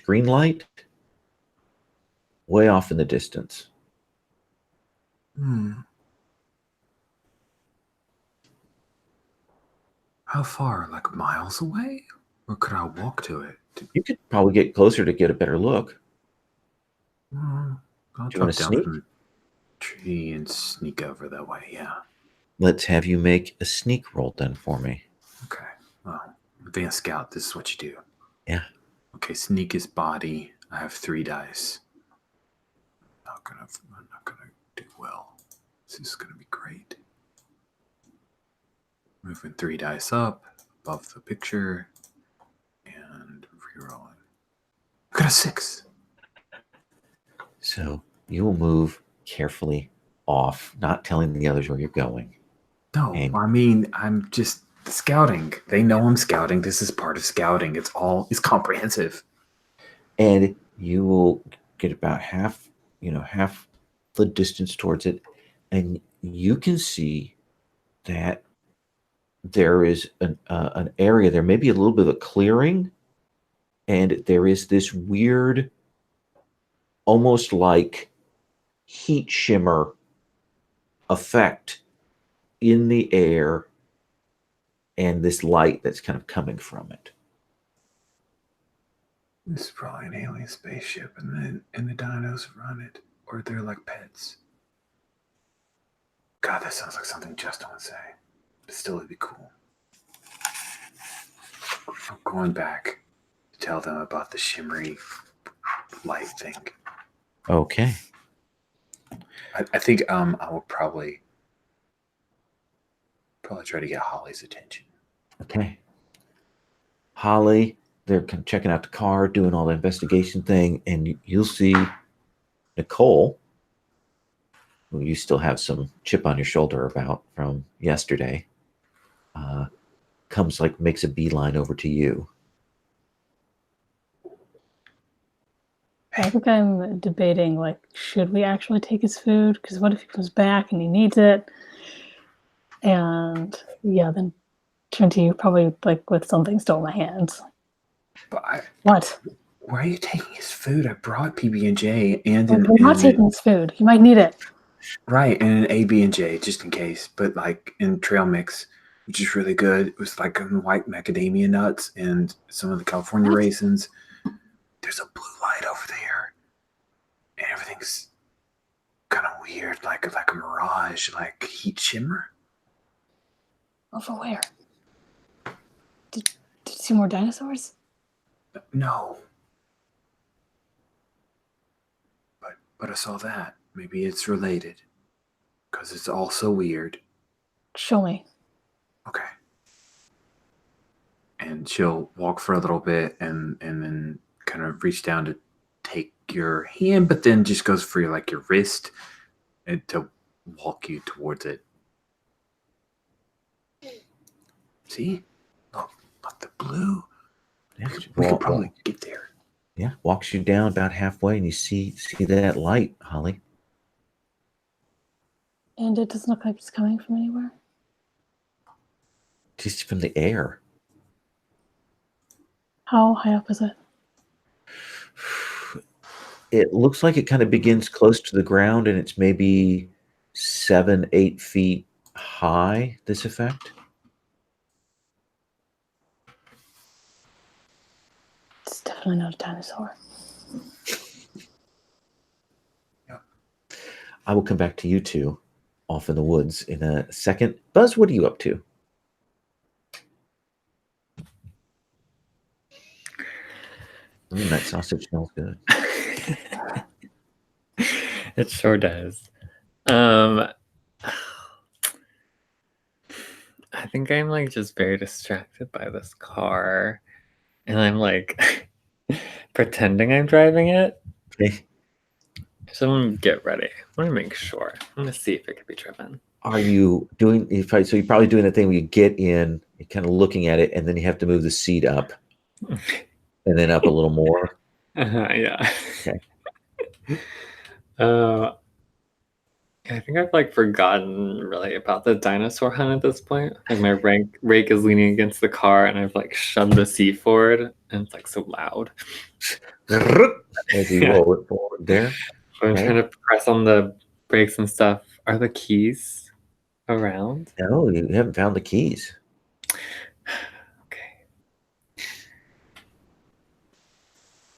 green light, way off in the distance. How far? Like miles away? Or could I walk to it? You could probably get closer to get a better look. I'll Do you want drop to down sneak? from the tree and sneak over that way, yeah. Let's have you make a sneak roll then for me. Okay. Well, advanced scout, this is what you do. Yeah. Okay, sneak is body. I have 3 dice. I'm not gonna do well. This is gonna be great. Moving 3 dice up above the picture and rerolling. I got a 6. So you will move carefully off, not telling the others where you're going. No, And I mean, I'm just scouting. They know I'm scouting. This is part of scouting. It's comprehensive. and you will get about half the distance towards it, and you can see that there is an area there, maybe a little bit of a clearing, and there is this weird, almost like heat shimmer effect in the air, and this light that's kind of coming from it. This is probably an alien spaceship, and the dinos run it, or they're like pets. God, that sounds like something Justin would say. But still, it'd be cool. I'm going back to tell them about the shimmery light thing. Okay. I think I will probably try to get Holly's attention. Okay. Holly, they're kind of checking out the car, doing all the investigation thing, and you'll see Nicole, who you still have some chip on your shoulder about from yesterday, makes a beeline over to you. I think I'm debating, like, should we actually take his food? Because what if he comes back and he needs it? And yeah, then turn to you probably like with something still in my hands. But What? why are you taking his food? I brought PB&J and We're not taking his food. He might need it. Right, and an AB&J just in case, but like in trail mix, which is really good. It was like white macadamia nuts and some of the California raisins. There's a blue light over there, and everything's kind of weird, like a mirage, like heat shimmer. Over where? Did you see more dinosaurs? No, but I saw that. Maybe it's related, because it's all so weird. Show me. Okay. And she'll walk for a little bit and then kind of reach down to take your hand, but then just goes for your wrist and to walk you towards it. See? Look, the blue. Yeah, We could probably get there. Yeah, walks you down about halfway, and you see that light, Holly. And it doesn't look like it's coming from anywhere. Just from the air. How high up is it? It looks like it kind of begins close to the ground, and it's maybe 7-8 feet high, this effect. It's definitely not a dinosaur. I will come back to you two off in the woods in a second. Buzz, what are you up to? That sausage smells good. It sure does. I think I'm like just very distracted by this car, and I'm like pretending I'm driving it. Okay. So I'm gonna get ready. I want to make sure. I'm gonna see if it can be driven. Are you doing? So you're probably doing the thing where you get in, you're kind of looking at it, and then you have to move the seat up, and then up a little more. Yeah. Okay. I think I've like forgotten really about the dinosaur hunt at this point. Like my rake is leaning against the car, and I've like shoved the seat forward, and it's like so loud. As you roll it forward there. So I'm trying to press on the brakes and stuff. Are the keys around? No, you haven't found the keys. Okay.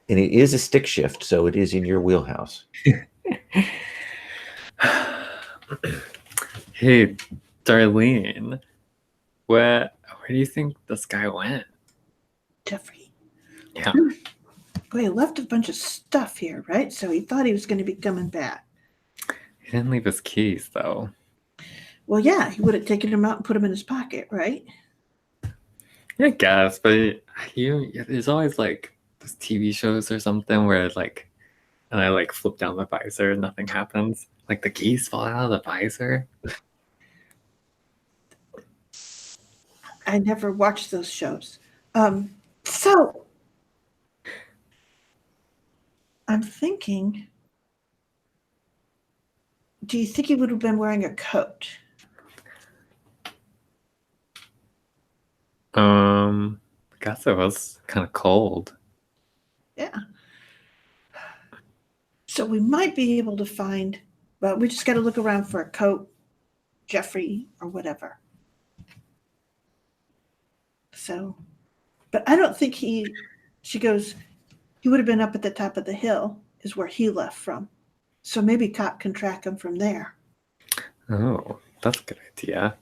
And it is a stick shift, so it is in your wheelhouse. Hey, Darlene, where do you think this guy went? Jeffrey. Yeah. Well, he left a bunch of stuff here, right? So he thought he was going to be coming back. He didn't leave his keys, though. Well, yeah, he would have taken them out and put them in his pocket, right? Yeah, I guess, but there's always like those TV shows or something where like, and I like flip down the visor and nothing happens. Like the keys fall out of the visor. I never watched those shows. So I'm thinking, do you think he would have been wearing a coat? I guess it was kind of cold. Yeah. So we might be able to find, but we just got to look around for a coat, Jeffrey, or whatever. So, but I don't think she goes, he would have been up at the top of the hill is where he left from. So maybe Cop can track him from there. Oh, that's a good idea.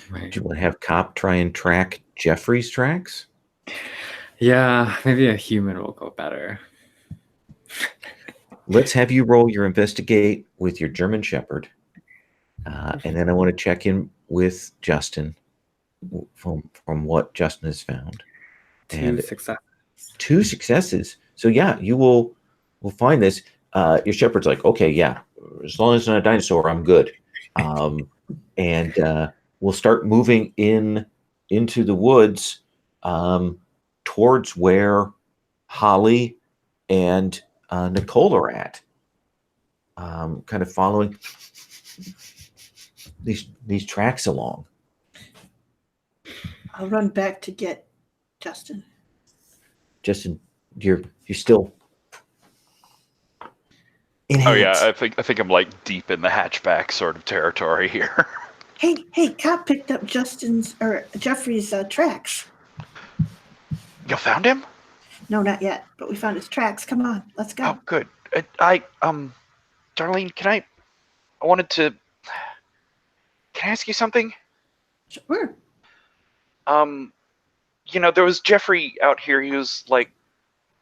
Right. Do you want to have Cop try and track Jeffrey's tracks? Yeah, maybe a human will go better. Let's have you roll your investigate with your German Shepherd. And then I want to check in with Justin from what Justin has found. Two successes. 2 successes. So yeah, we'll find this. Your shepherd's like, okay, yeah, as long as it's not a dinosaur, I'm good. And we'll start moving into the woods towards where Holly and Nicole are at. Kind of following these tracks along. I'll run back to get Justin. Justin, you're still. Oh yeah, I think I'm like deep in the hatchback sort of territory here. Hey, Cop picked up Jeffrey's tracks. You found him? No, not yet, but we found his tracks. Come on, let's go. Oh, good. Darlene, can I ask you something? Sure. There was Jeffrey out here. He was like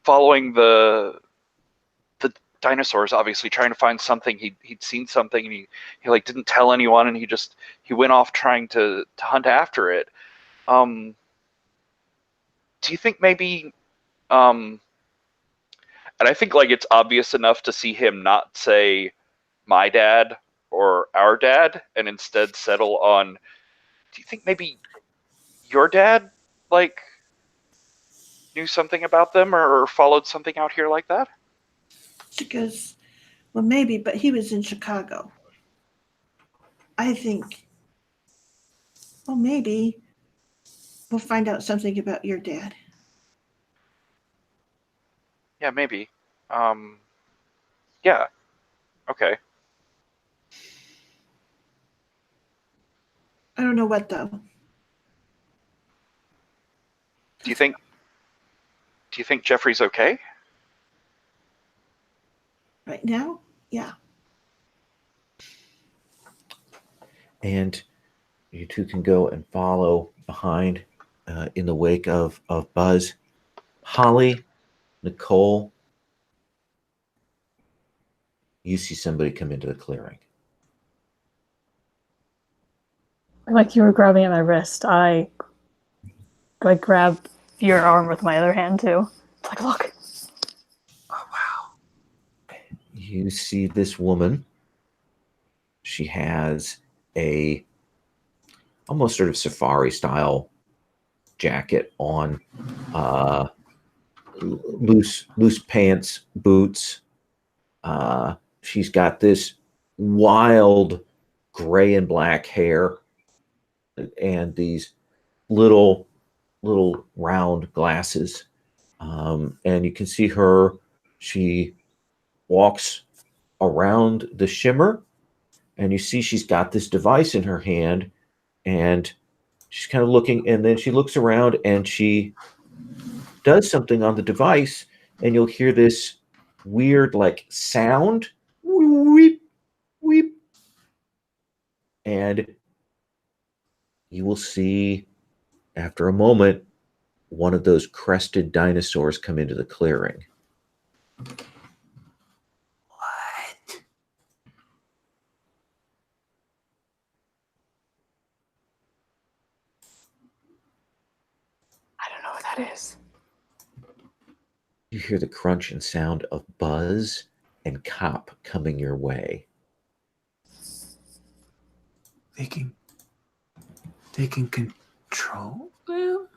following the dinosaurs, obviously trying to find something. He'd seen something, and he like didn't tell anyone, and he went off trying to hunt after it. Do you think maybe and I think like it's obvious enough to see him not say my dad or our dad and instead settle on, do you think maybe your dad like knew something about them or followed something out here like that? She goes, well, maybe, but he was in Chicago. I think, well, maybe we'll find out something about your dad. Yeah, maybe. Yeah. Okay. I don't know what, though. Do you think Jeffrey's okay? Right now? Yeah. And you two can go and follow behind in the wake of Buzz. Holly, Nicole, you see somebody come into the clearing. Like you were grabbing at my wrist, I like grab your arm with my other hand too. It's like, look. Oh wow. You see this woman. She has a almost sort of safari style jacket on, loose pants, boots. She's got this wild gray and black hair and these little round glasses. And you can see her. She walks around the shimmer, and you see she's got this device in her hand, and she's kind of looking, and then she looks around and she does something on the device, and you'll hear this weird like sound, weep, weep, and you will see after a moment one of those crested dinosaurs come into the clearing. What? I don't know what that is. You hear the crunch and sound of Buzz and Cop coming your way. They can control them?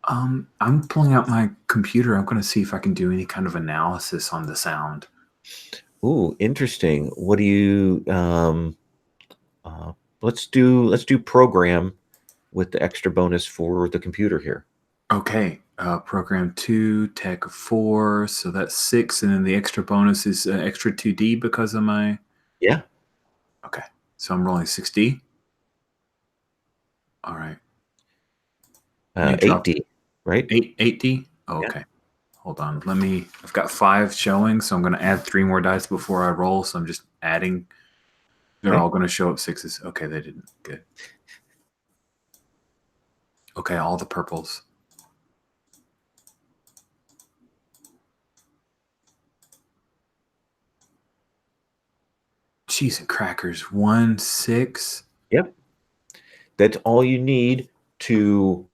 I'm pulling out my computer. I'm going to see if I can do any kind of analysis on the sound. Ooh, interesting. What do you let's do program with the extra bonus for the computer here. Okay, program 2, tech 4, so that's 6, and then the extra bonus is extra 2D because of my... Yeah. Okay, so I'm rolling 6D. All right. 8D, right? 8D? Oh, Yeah. okay. Hold on. I've got 5 showing, so I'm going to add 3 more dice before I roll, so I'm just adding. They're Okay. all going to show up 6s. Okay, they didn't. Good. Okay, all the purples. Cheese and crackers. 1, 6. Yep. That's all you need to,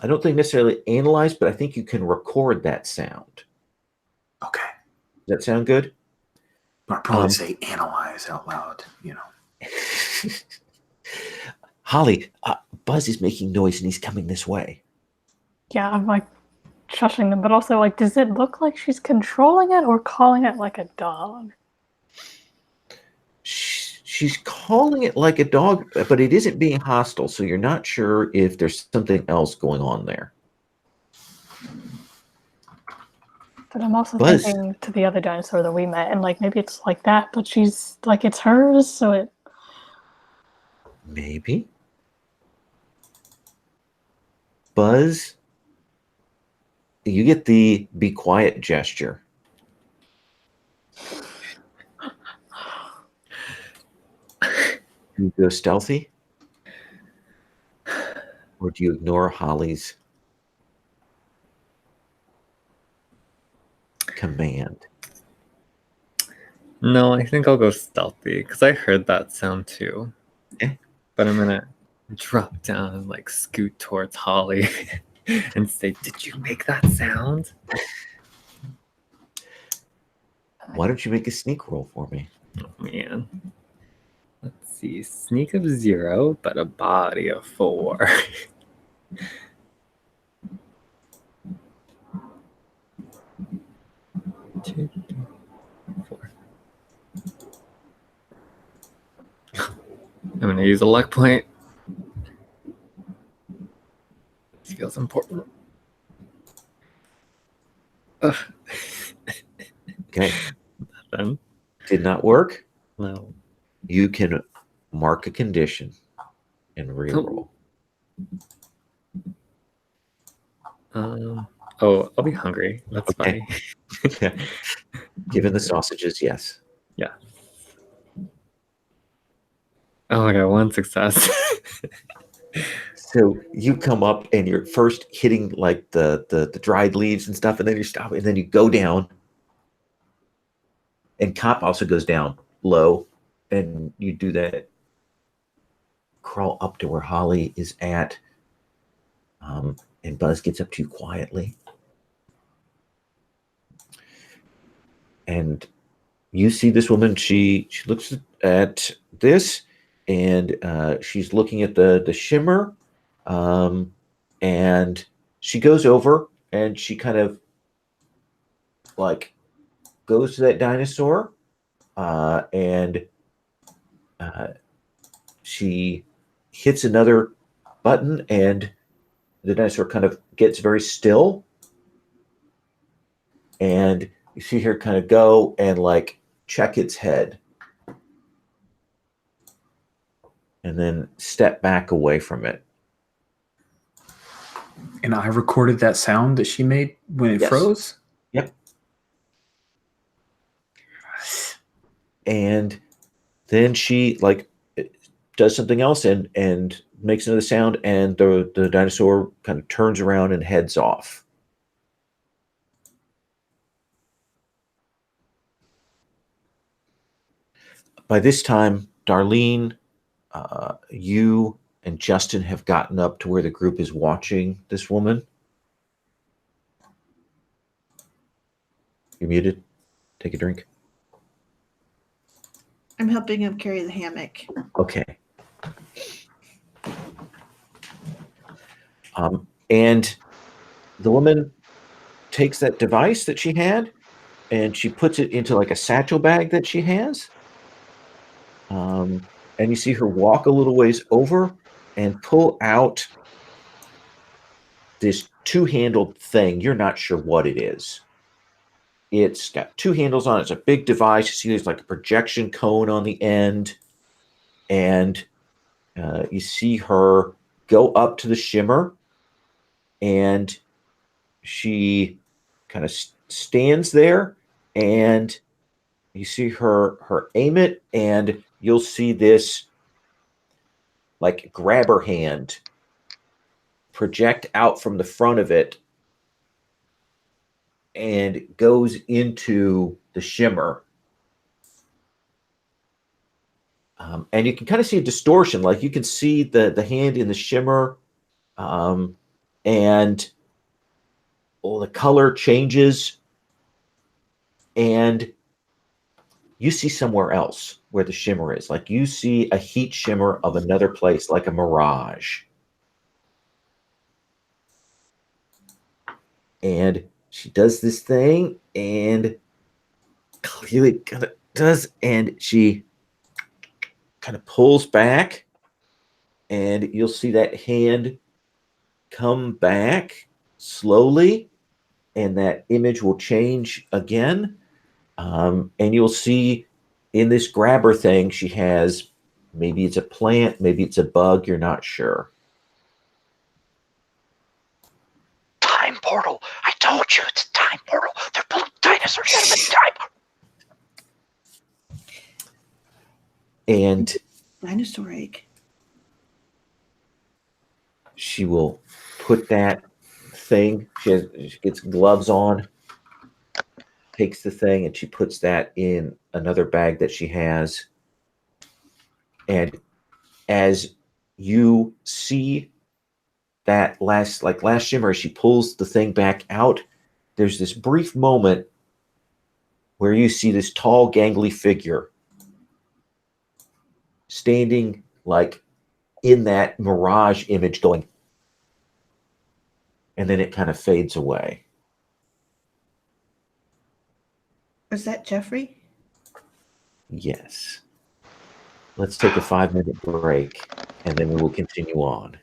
I don't think necessarily analyze, but I think you can record that sound. Okay. Does that sound good? I'd probably say analyze out loud, you know. Holly, Buzz is making noise and he's coming this way. Yeah, I'm like shushing them, but also like, does it look like she's controlling it or calling it like a dog? She's calling it like a dog, but it isn't being hostile, so you're not sure if there's something else going on there. But I'm also Buzz. thinking to the other dinosaur that we met, and like maybe it's like that, but she's like it's hers, so it. Maybe. Buzz, you get the be quiet gesture. You go stealthy? Or do you ignore Holly's? command? No, I think I'll go stealthy because I heard that sound too. Okay. But I'm gonna drop down and like scoot towards Holly and say, "Did you make that sound?" Why don't you make a sneak roll for me? Oh man. Let's see. Sneak of 0, but a body of 4. Two, 3, 4. I'm gonna use a luck point. This feels important. Ugh. Okay. Nothing. Did not work. No. You can mark a condition and reroll. Oh, I'll be hungry. That's Okay. funny. Given the sausages, yes. Yeah. Oh, I got 1 success. So you come up and you're first hitting like the dried leaves and stuff, and then you stop, and then you go down. And Cop also goes down low, and you do that. Crawl up to where Holly is at, and Buzz gets up to you quietly. And you see this woman. She looks at this, and she's looking at the shimmer, and she goes over and she kind of like goes to that dinosaur, and she hits another button, and the dinosaur kind of gets very still, and you see her kind of go and like check its head and then step back away from it. And I recorded that sound that she made when it Yes. froze. Yep. And then she like does something else and makes another sound, and the dinosaur kind of turns around and heads off. By this time, Darlene, you and Justin have gotten up to where the group is watching this woman. You're muted. Take a drink. I'm helping him carry the hammock. Okay. And the woman takes that device that she had and she puts it into like a satchel bag that she has. And you see her walk a little ways over and pull out this two-handled thing. You're not sure what it is. It's got two handles on it. It's a big device. You see there's like a projection cone on the end. And you see her go up to the shimmer, and she kind of stands there, and you see her aim it, and you'll see this like grabber hand project out from the front of it and goes into the shimmer. And you can kind of see a distortion. Like you can see the hand in the shimmer, and the color changes, and you see somewhere else where the shimmer is. Like you see a heat shimmer of another place, like a mirage. And she does this thing, and clearly kind of does, and she kind of pulls back, and you'll see that hand come back slowly, and that image will change again. And you'll see in this grabber thing, she has, maybe it's a plant, maybe it's a bug, you're not sure. Time portal. I told you it's a time portal. They're pulling dinosaurs out of a time portal. And Dinosaur egg. she will put that thing, she gets gloves on, takes the thing and she puts that in another bag that she has. And as you see that last shimmer, she pulls the thing back out. There's this brief moment where you see this tall, gangly figure standing like in that mirage image going, and then it kind of fades away. Was that Jeffrey? Yes. Let's take a 5-minute break, and then we will continue on.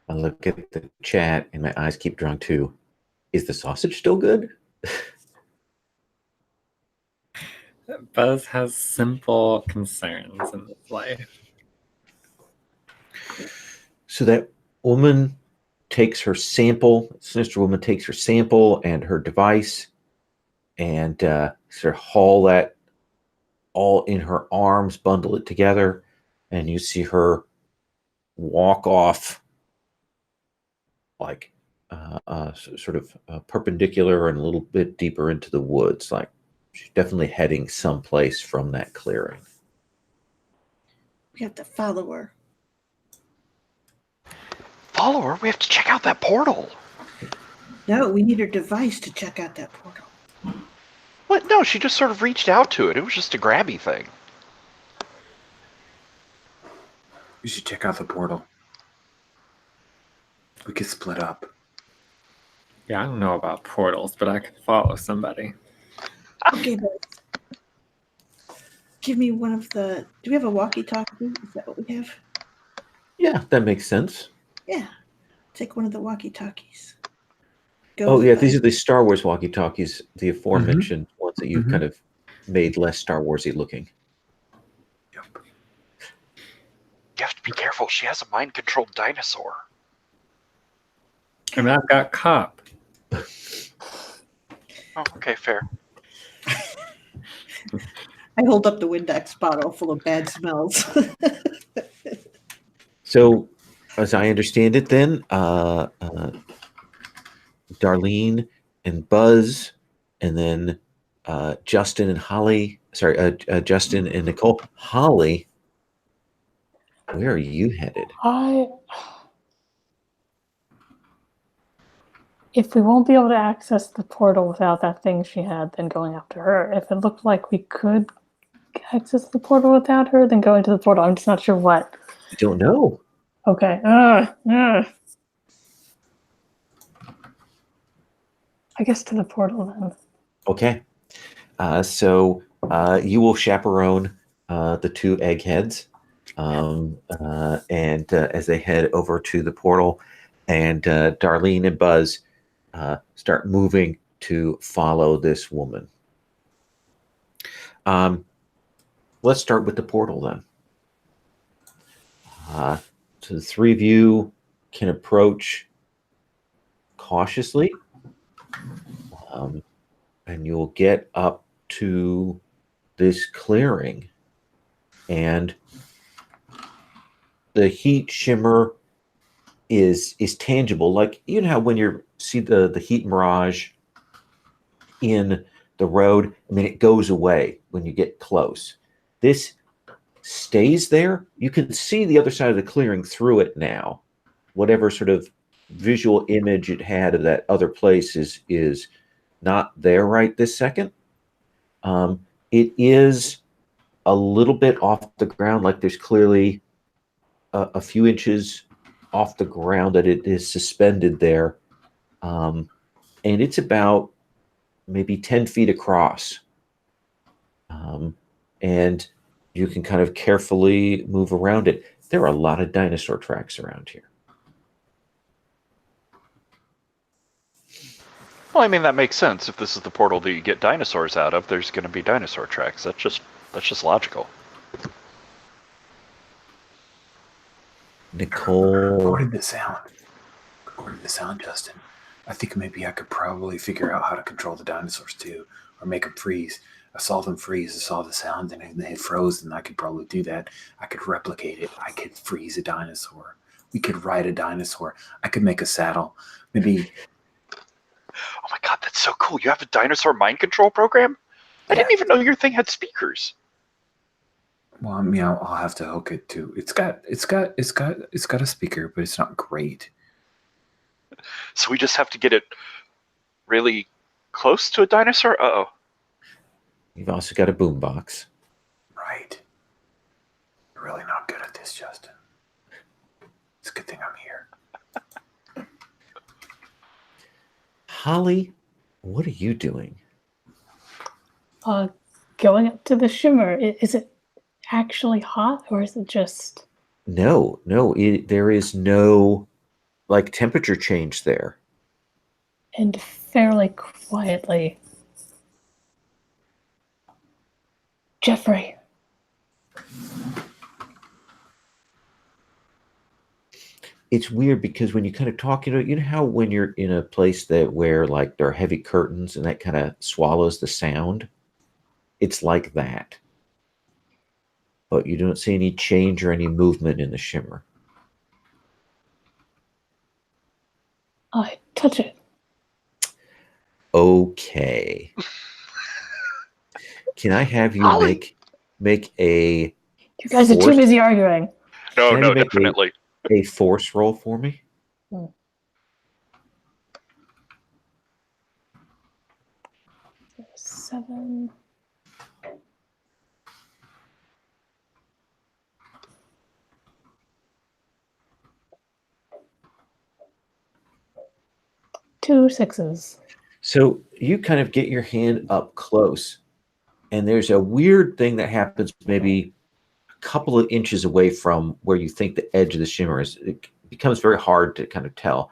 I look at the chat and my eyes keep drawing to, is the sausage still good? Buzz has simple concerns in his life. So that woman takes her sample, sinister woman takes her sample and her device and sort of haul that all in her arms, bundle it together, and you see her walk off like sort of perpendicular and a little bit deeper into the woods. Like she's definitely heading someplace from that clearing. We have to follow her. Follow her? We have to check out that portal. No, we need her device to check out that portal. What? No, she just sort of reached out to it. It was just a grabby thing. You should check out the portal. We could split up. Yeah, I don't know about portals, but I can follow somebody. Okay, but give me one of the. Do we have a walkie-talkie? Is that what we have? Yeah, that makes sense. Yeah. Take one of the walkie-talkies. Oh, yeah, these are. are the Star Wars walkie-talkies, the aforementioned ones that you've kind of made less Star Warsy looking. Yep. You have to be careful. She has a mind-controlled dinosaur. I mean, I've got cop. Oh, okay, fair. I hold up the Windex bottle full of bad smells. So, as I understand it, then Darlene and Buzz, and then Justin and Holly. Sorry, Justin and Nicole. Holly, where are you headed? If we won't be able to access the portal without that thing she had, then going after her. If it looked like we could access the portal without her, then go into the portal. I'm just not sure what. I don't know. Okay. I guess to the portal then. Okay. So you will chaperone the two eggheads, and as they head over to the portal, and Darlene and Buzz start moving to follow this woman. Let's start with the portal then. So the three of you can approach cautiously. And you'll get up to this clearing, and the heat shimmer is tangible. Like, you know how when you see the heat mirage in the road, I mean, it goes away when you get close. This stays there. You can see the other side of the clearing through it now. Whatever sort of visual image it had of that other place is not there right this second. It is a little bit off the ground, like there's clearly a few inches off the ground that it is suspended there. And it's about maybe 10 feet across. And you can kind of carefully move around it. There are a lot of dinosaur tracks around here. Well, I mean, that makes sense. If this is the portal that you get dinosaurs out of, there's going to be dinosaur tracks. That's just logical. Nicole. According to the sound, Justin, I think maybe I could probably figure out how to control the dinosaurs too, or make them freeze. I saw them freeze. I saw the sound, and they froze, and I could probably do that. I could replicate it. I could freeze a dinosaur. We could ride a dinosaur. I could make a saddle. Maybe. Oh my god, that's so cool! You have a dinosaur mind control program? I didn't even know your thing had speakers. Well, I mean, I'll have to hook it to. It's got a speaker, but it's not great. So we just have to get it really close to a dinosaur? Uh-oh. You've also got a boombox. Right. You're really not good at this, Justin. It's a good thing I'm here. Holly, what are you doing? Going up to the shimmer. Is it actually hot, or is it just? No, there is no like temperature change there. And fairly quietly, Jeffrey, It's weird because when you kind of talk, you know how when you're in a place that where like there are heavy curtains and that kind of swallows the sound, it's like that. But you don't see any change or any movement in the shimmer. I touch it. Okay. Can I have you Ollie! make a You guys are too force? busy arguing. No, Can I no, make definitely. a force roll for me? 7. Two 6s. So you kind of get your hand up close, and there's a weird thing that happens maybe a couple of inches away from where you think the edge of the shimmer is. It becomes very hard to kind of tell,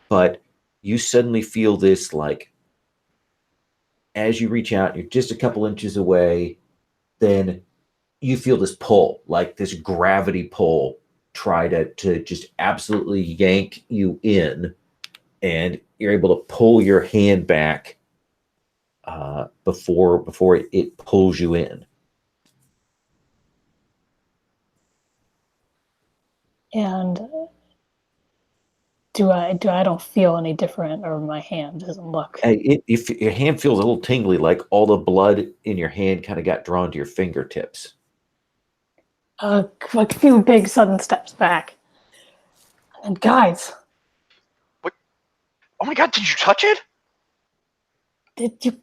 but you suddenly feel this like as you reach out, you're just a couple inches away, then you feel this pull, like this gravity pull, try to just absolutely yank you in, and you're able to pull your hand back before it pulls you in. And I don't feel any different, or my hand doesn't look. If your hand feels a little tingly, like all the blood in your hand kind of got drawn to your fingertips. Like a few big sudden steps back. And guys, What? Oh my god, did you touch it?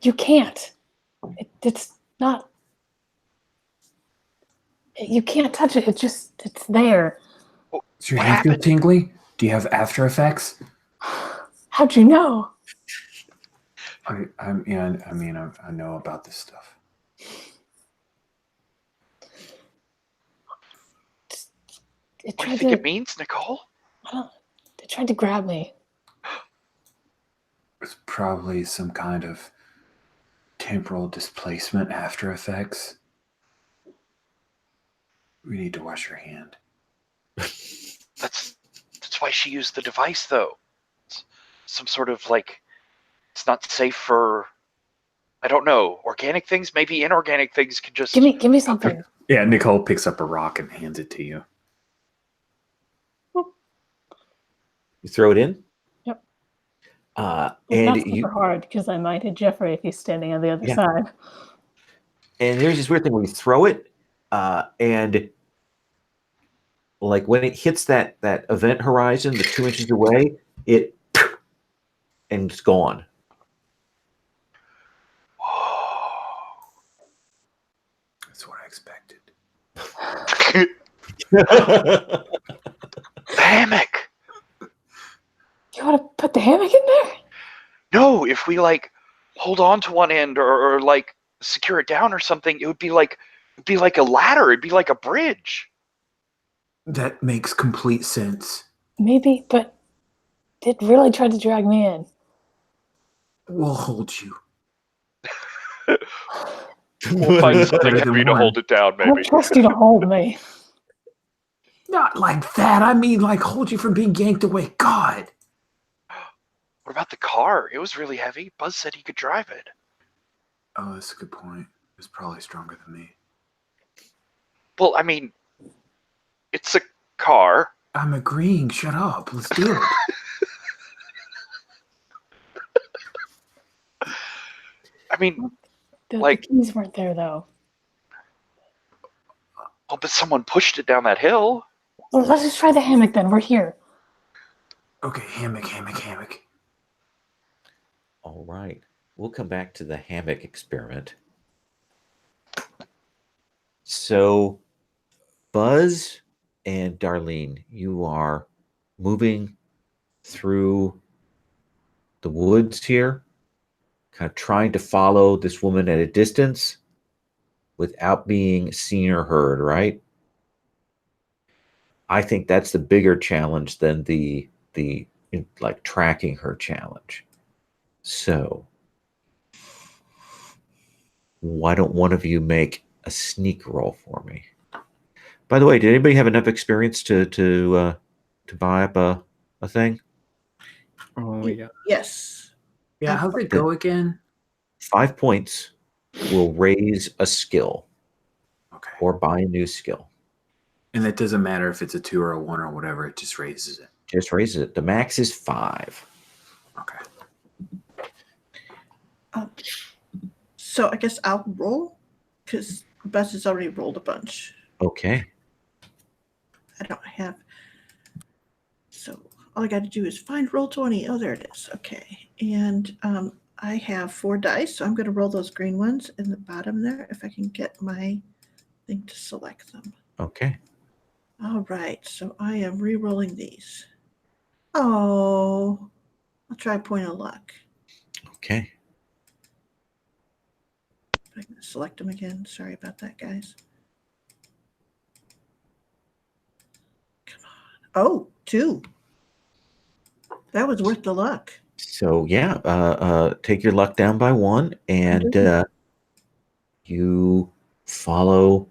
you can't. It's not. You can't touch it. It's there. Does your What hand feel happened? tingly? Do you have After Effects? How'd you know? I know about this stuff. It What do you tried think to. it means, Nicole? It tried to grab me. It's probably some kind of temporal displacement After Effects. We need to wash your hand. That's why she used the device, though. It's some sort of like, it's not safe for, I don't know, organic things. Maybe inorganic things can just. Give me something. Yeah, Nicole picks up a rock and hands it to you. You throw it in. Yep. And Not super hard because I might hit Jeffrey if he's standing on the other side. And there's this weird thing when you throw it, and like when it hits that event horizon, the 2 inches away, and it's gone. That's what I expected. The hammock. You want to put the hammock in there? No, if we like hold on to one end or like secure it down or something, it'd be like a ladder. It'd be like a bridge. That makes complete sense. Maybe, but it really tried to drag me in. We'll hold you. We'll find something Better than heavy to one. hold it down, I don't maybe. trust you to hold me. Not like that. I mean, like, hold you from being yanked away. God. What about the car? It was really heavy. Buzz said he could drive it. Oh, that's a good point. It's probably stronger than me. Well, I mean, it's a car. I'm agreeing. Shut up. Let's do it. I mean, The keys weren't there, though. oh, but someone pushed it down that hill. Well, let's just try the hammock then. We're here. Okay, hammock. All right. We'll come back to the hammock experiment. So, Buzz and Darlene, you are moving through the woods here, kind of trying to follow this woman at a distance without being seen or heard, right? I think that's the bigger challenge than the like tracking her challenge. So why don't one of you make a sneak roll for me? By the way, did anybody have enough experience to buy up a thing? Oh yeah. Yes. Yeah, how'd it go again? 5 points will raise a skill Okay. or buy a new skill. And it doesn't matter if it's a 2 or a 1 or whatever, it just raises it. Just raises it. The max is 5. Okay. So I guess I'll roll because Bess has already rolled a bunch. Okay. I don't have. So all I got to do is find roll 20. Oh, there it is. Okay. And I have 4 dice, so I'm going to roll those green ones in the bottom there if I can get my thing to select them. Okay. All right. So I am re-rolling these. Oh, I'll try point of luck. Okay. I'm going to select them again. Sorry about that, guys. Come on. Oh, 2. That was worth the luck. So yeah, take your luck down by 1, and you follow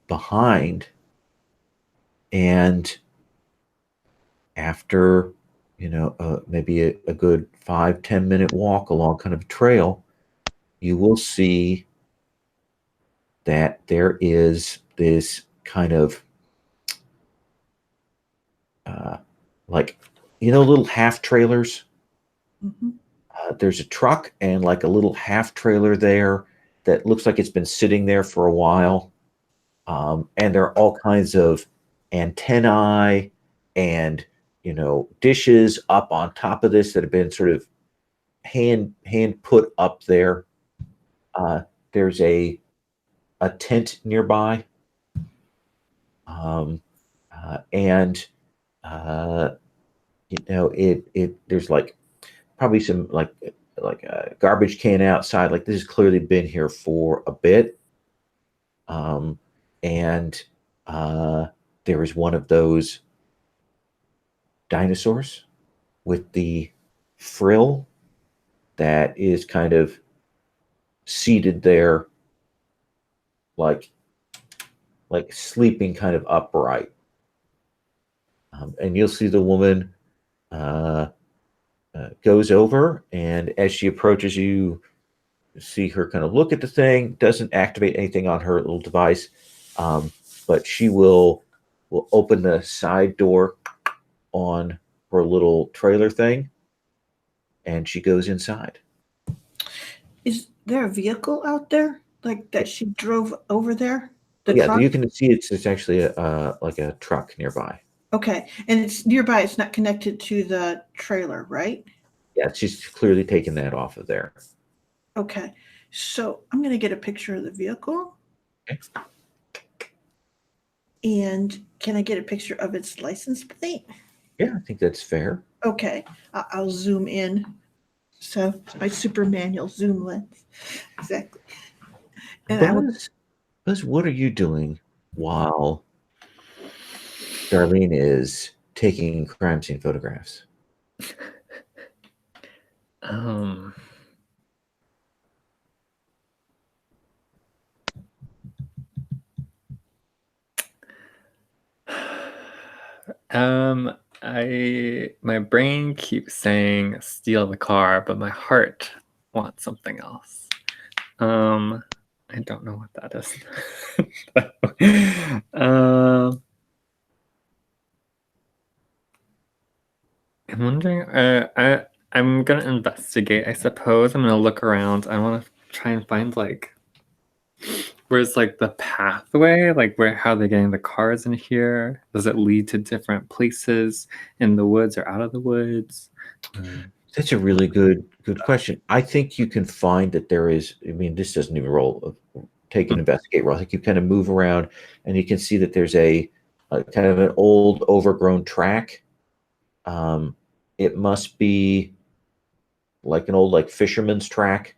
behind, and after maybe a good 5-10 minute walk along kind of a trail, you will see that there is this kind of like little half trailers. Mm-hmm. There's a truck and like a little half trailer there that looks like it's been sitting there for a while. And there are all kinds of antennae and dishes up on top of this that have been sort of hand put up there. There's a tent nearby, and there's like probably some like a garbage can outside. Like this has clearly been here for a bit. And there is one of those dinosaurs with the frill that is kind of seated there, like sleeping kind of upright. And you'll see the woman goes over, and as she approaches you, see her kind of look at the thing, doesn't activate anything on her little device, but she will open the side door on her little trailer thing, and she goes inside. Is there a vehicle out there like that she drove over there? The Yeah, truck? you can see it's actually like a truck nearby. Okay, and it's nearby. It's not connected to the trailer, right? Yeah, she's clearly taken that off of there. Okay, so I'm going to get a picture of the vehicle. Okay. And can I get a picture of its license plate? Yeah, I think that's fair. Okay, I'll zoom in. So my super manual zoom lens. Exactly. And Buzz, what are you doing while Darlene is taking crime scene photographs? My brain keeps saying steal the car, but my heart wants something else. I don't know what that is. I'm wondering. I'm gonna investigate. I suppose I'm gonna look around. I want to try and find like where's like the pathway, like how they're getting the cars in here. Does it lead to different places in the woods or out of the woods? That's a really good question. I think you can find that there is. I mean, this doesn't even roll. Take an investigate roll. I think you kind of move around, and you can see that there's a kind of an old, overgrown track. It must be like an old fisherman's track,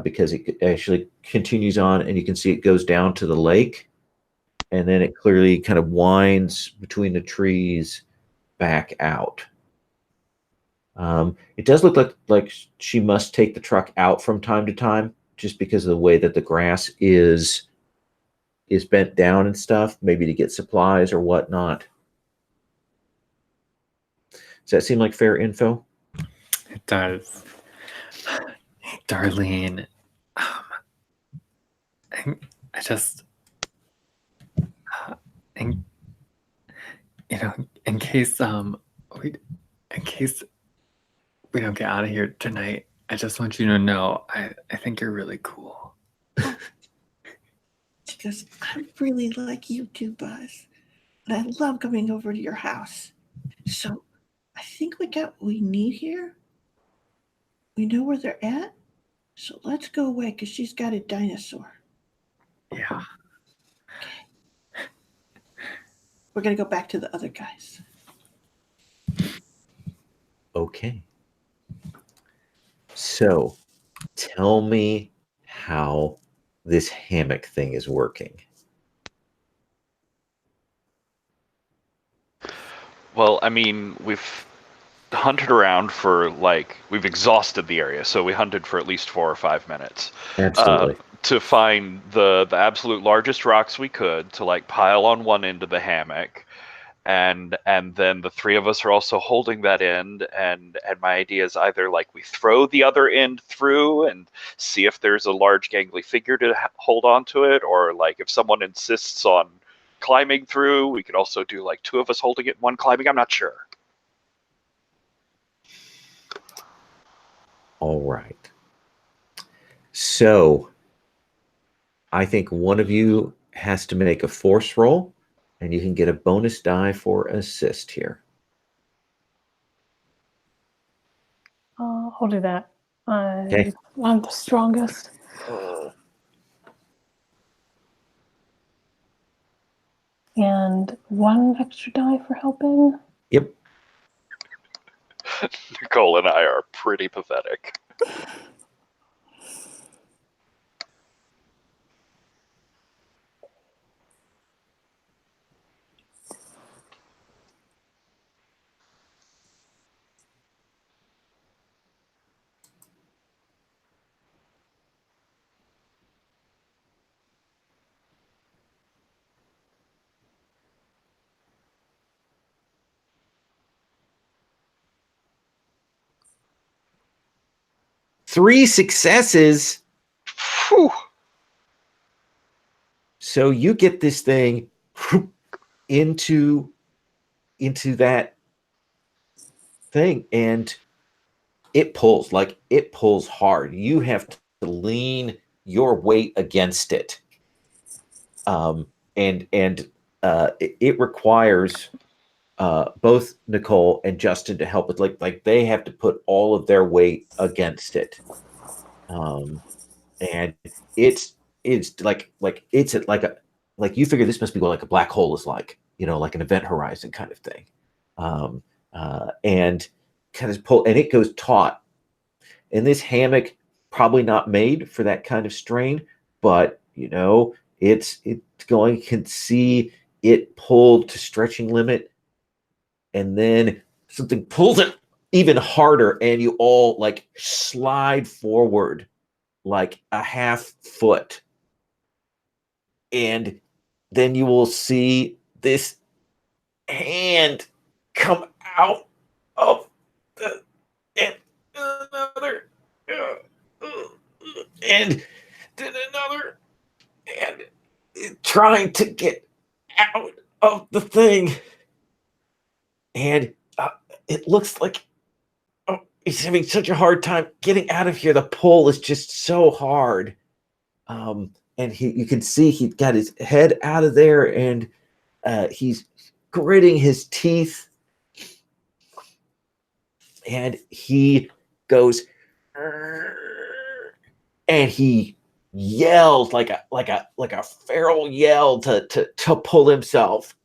because it actually continues on, and you can see it goes down to the lake, and then it clearly kind of winds between the trees back out. It does look like she must take the truck out from time to time, just because of the way that the grass is bent down and stuff, maybe to get supplies or whatnot. Does that seem like fair info? It does. Darlene, I just, in, in case in case we don't get out of here tonight, I just want you to know I think you're really cool. She goes, I really like you too, Buzz. And I love coming over to your house. So I think we got what we need here. We know where they're at. So let's go away because she's got a dinosaur. Yeah. We're going to go back to the other guys. Okay. So tell me how this hammock thing is working. Well, I mean, we've hunted around for we've exhausted the area, so we hunted for at least 4 or 5 minutes. Absolutely. To find the absolute largest rocks we could to pile on one end of the hammock, and then the 3 of us are also holding that end, and my idea is either we throw the other end through and see if there's a large gangly figure to hold on to it, or if someone insists on climbing through, we could also do 2 of us holding it, 1 climbing. I'm not sure. All right. So I think one of you has to make a force roll, and you can get a bonus die for assist here. I'll do that. Okay. I'm the strongest. And 1 extra die for helping. Yep. Nicole and I are pretty pathetic. Three successes. Whew. So you get this thing into that thing, and it pulls hard. You have to lean your weight against it, and it requires both Nicole and Justin to help with like they have to put all of their weight against it, and it's like it's like you figure this must be what a black hole is like an event horizon kind of thing, and kind of pull, and it goes taut. And this hammock probably not made for that kind of strain, but it's going, can see it pulled to stretching limit, and then something pulls it even harder, and you all slide forward like a half foot, and then you will see this hand come out of the and another and then another, and trying to get out of the thing, and it looks like he's having such a hard time getting out of here. The pull is just so hard, and you can see he got his head out of there, and he's gritting his teeth, and he goes, and he yells like a feral yell to pull himself,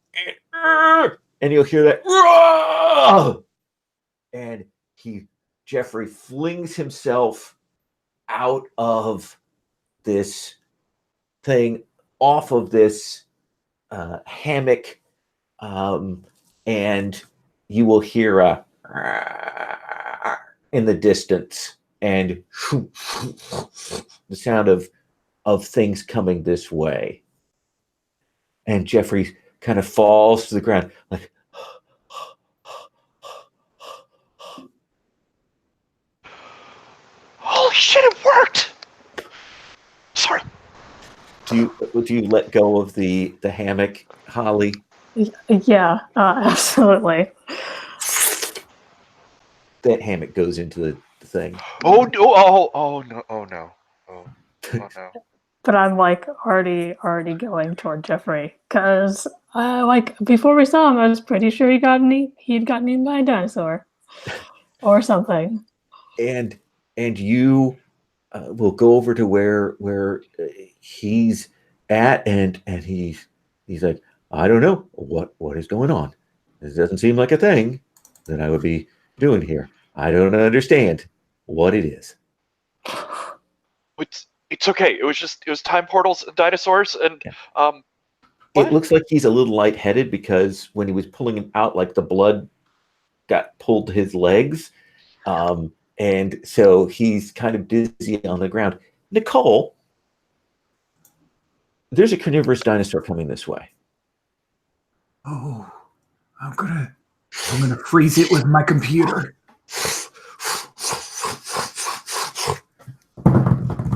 and you'll hear that, and Jeffrey flings himself out of this thing, off of this hammock, and you will hear a in the distance, and the sound of things coming this way. And Jeffrey kind of falls to the ground, like, Holy shit, it worked! Sorry. do you let go of the hammock, Holly? Yeah, absolutely. That hammock goes into the thing. Oh no! Oh no! Oh no! Oh no! But I'm like already going toward Jeffrey because like before we saw him, I was pretty sure he'd gotten eaten by a dinosaur or something. And you will go over to where he's at, and he's like, I don't know what is going on. This doesn't seem like a thing that I would be doing here. I don't understand what it is. It's okay. It was time portals and dinosaurs and It what? looks like he's a little lightheaded because when he was pulling him out, like the blood got pulled to his legs. And so he's kind of dizzy on the ground. Nicole, there's a carnivorous dinosaur coming this way. Oh, I'm gonna freeze it with my computer.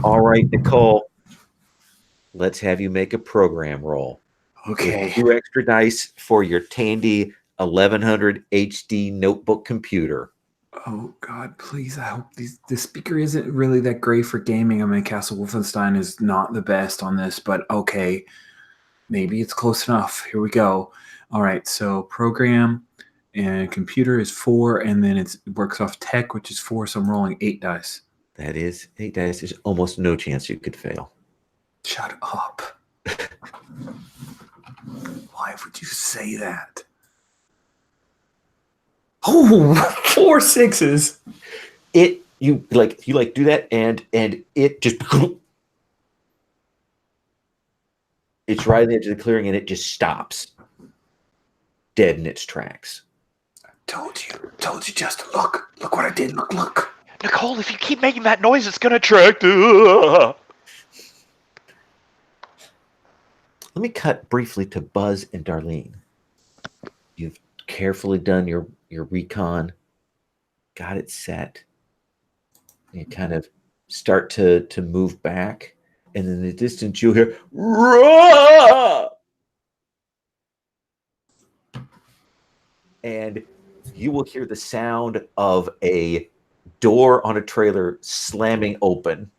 All right, Nicole, let's have you make a program roll. Okay. 2 extra dice for your Tandy 1100 HD notebook computer. Oh God, please! I hope the speaker isn't really that great for gaming. I mean, Castle Wolfenstein is not the best on this, but okay, maybe it's close enough. Here we go. All right, so program and computer is 4, and then it works off tech, which is 4. So I'm rolling 8 dice. That is 8 dice. There's almost no chance you could fail. Shut up! Why would you say that? Oh, 4 6s. You do that, and it just it's right at the edge of the clearing, and it just stops dead in its tracks. Told you, just look what I did. Look. Nicole, if you keep making that noise, it's gonna attract. Let me cut briefly to Buzz and Darlene. You've carefully done your recon, got it set. You kind of start to move back, and in the distance you'll hear "Roar!" And you will hear the sound of a door on a trailer slamming open,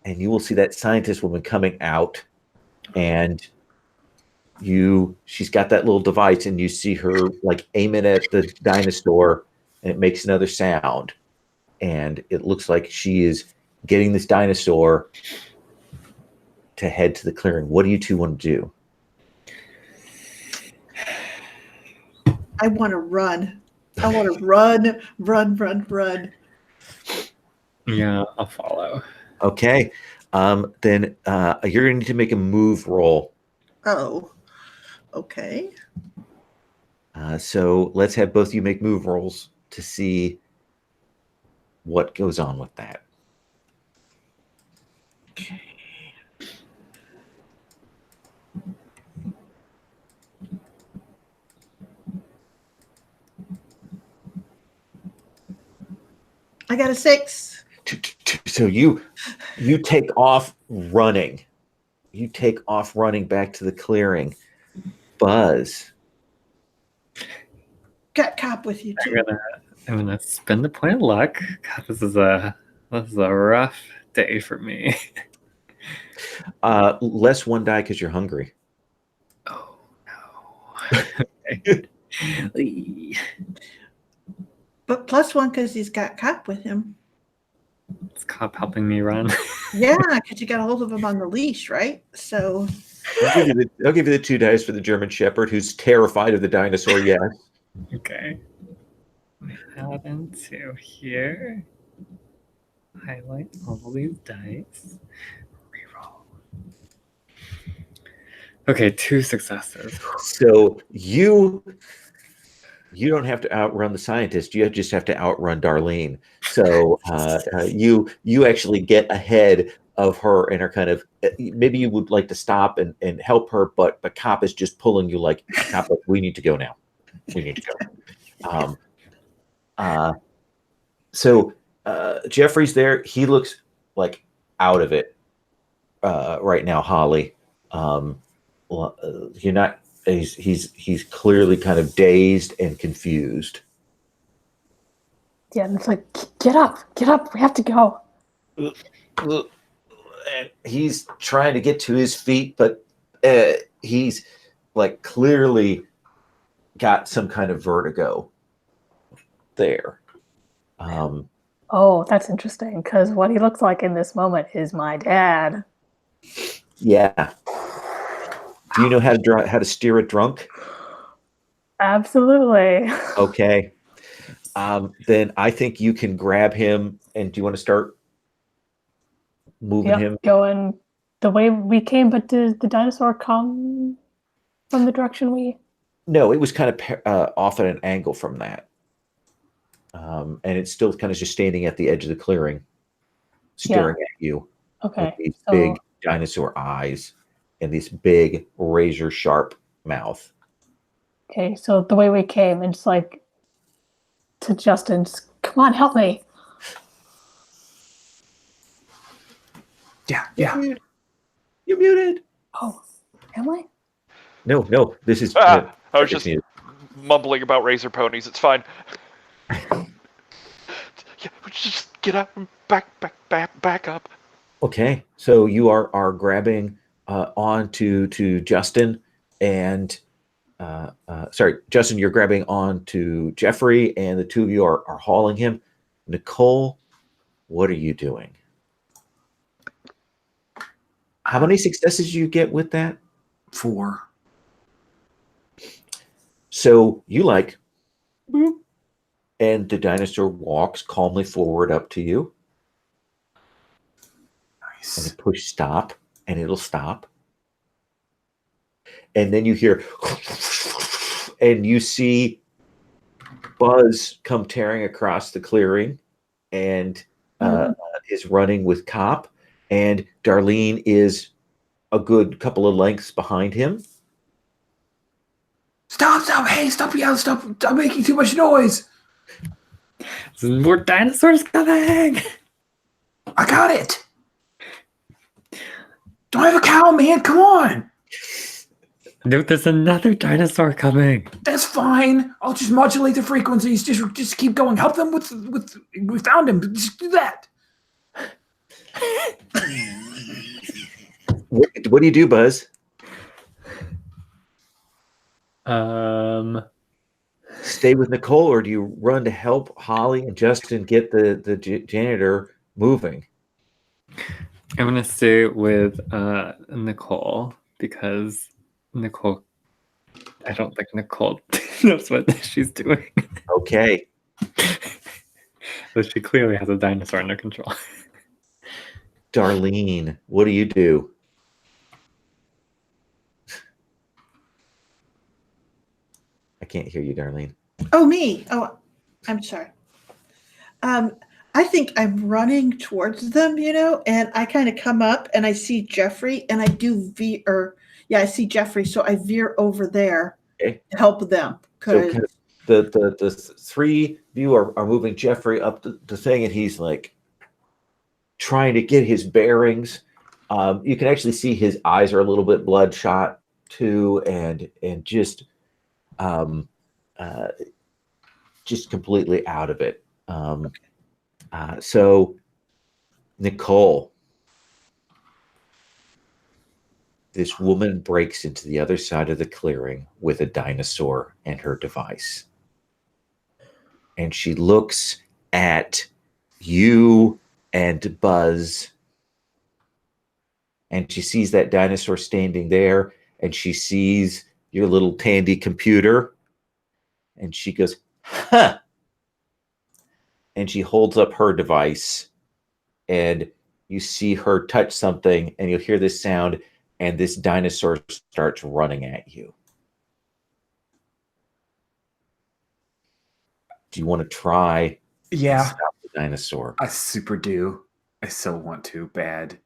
and you will see that scientist woman coming out, and she's got that little device, and you see her like aim it at the dinosaur, and it makes another sound, and it looks like she is getting this dinosaur to head to the clearing. What do you two want to do? I want to run. I want to run. Yeah, I'll follow. Okay. Then you're going to need to make a move roll. Oh, okay. So let's have both of you make move rolls to see what goes on with that. Okay. I got a 6. So you take off running. You take off running back to the clearing. Buzz. Got cop with you too. I'm gonna spend the point of luck. God, this is a rough day for me. Less 1 die because you're hungry. Oh no. Okay. But +1 because he's got cop with him. Is Cop helping me run? Yeah, because you got a hold of him on the leash, right? So I'll give you the 2 dice for the German Shepherd, who's terrified of the dinosaur. Yeah. Okay. We add into here. Highlight all these dice. Reroll. Okay, 2 successes. So you You don't have to outrun the scientist. You just have to outrun Darlene. So you actually get ahead of her and are kind of maybe you would like to stop and help her, but the cop is just pulling you like, cop, we need to go now. We need to go. So Jeffrey's there. He looks like out of it right now, Holly. You're not. He's clearly kind of dazed and confused. Yeah, and it's like, get up, we have to go. And he's trying to get to his feet, but he's like clearly got some kind of vertigo there. Oh, that's interesting, because what he looks like in this moment is my dad. Yeah. Do you know how to steer a drunk? Absolutely. Okay. Then I think you can grab him. And do you want to start moving him? Going the way we came, but did the dinosaur come from the direction we? No, it was kind of off at an angle from that. And it's still kind of just standing at the edge of the clearing, staring at you. Okay. With these big dinosaur eyes and this big razor sharp mouth. Okay, so the way we came, and it's like to Justin's, come on, help me. Yeah. You're muted. Oh, am I? No, this is I was just mumbling about razor ponies. It's fine. Yeah, just get up and back up. Okay, so you are grabbing onto Justin and sorry, Justin, you're grabbing onto Jeffrey, and the two of you are hauling him. Nicole, what are you doing? How many successes did you get with that? 4. So you like, boop, and the dinosaur walks calmly forward up to you. Nice. And you push stop, and it'll stop. And then you hear, and you see Buzz come tearing across the clearing, and is running with Cop, and Darlene is a good couple of lengths behind him. Stop! Hey, stop making too much noise. More dinosaurs coming! I got it. Don't have a cow, man. Come on. Dude, there's another dinosaur coming. That's fine. I'll just modulate the frequencies. Just keep going. Help them with. We found him. Just do that. What do you do, Buzz? Stay with Nicole, or do you run to help Holly and Justin get the janitor moving? I'm gonna stay with Nicole, because Nicole, I don't think Nicole knows what she's doing. Okay. But she clearly has a dinosaur under control. Darlene, what do you do? I can't hear you, Darlene. Oh, me. Oh, I'm sorry. I think I'm running towards them, and I kind of come up and I see Jeffrey, and I do I see Jeffrey, so I veer over there to help them. So the three of you are moving Jeffrey up the thing, and he's like trying to get his bearings. You can actually see his eyes are a little bit bloodshot too, and just completely out of it. So Nicole, this woman breaks into the other side of the clearing with a dinosaur and her device. And she looks at you and Buzz, and she sees that dinosaur standing there, and she sees your little Tandy computer, and she goes, huh. And she holds up her device, and you see her touch something, and you'll hear this sound, and this dinosaur starts running at you. Do you want to try and Yeah, stop the dinosaur? I super do. I so want to bad.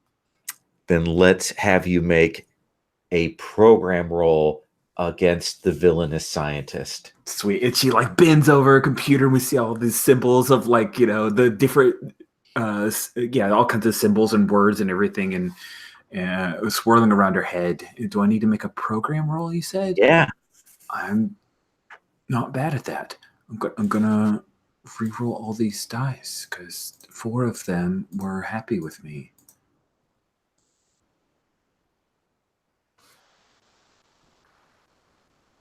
Then let's have you make a program roll against the villainous scientist. Sweet. And she like bends over a computer and we see all these symbols of like, the different all kinds of symbols and words and everything and it was swirling around her head. Do I need to make a program roll, you said? Yeah. I'm not bad at that. I'm gonna re-roll all these dice because 4 of them were happy with me.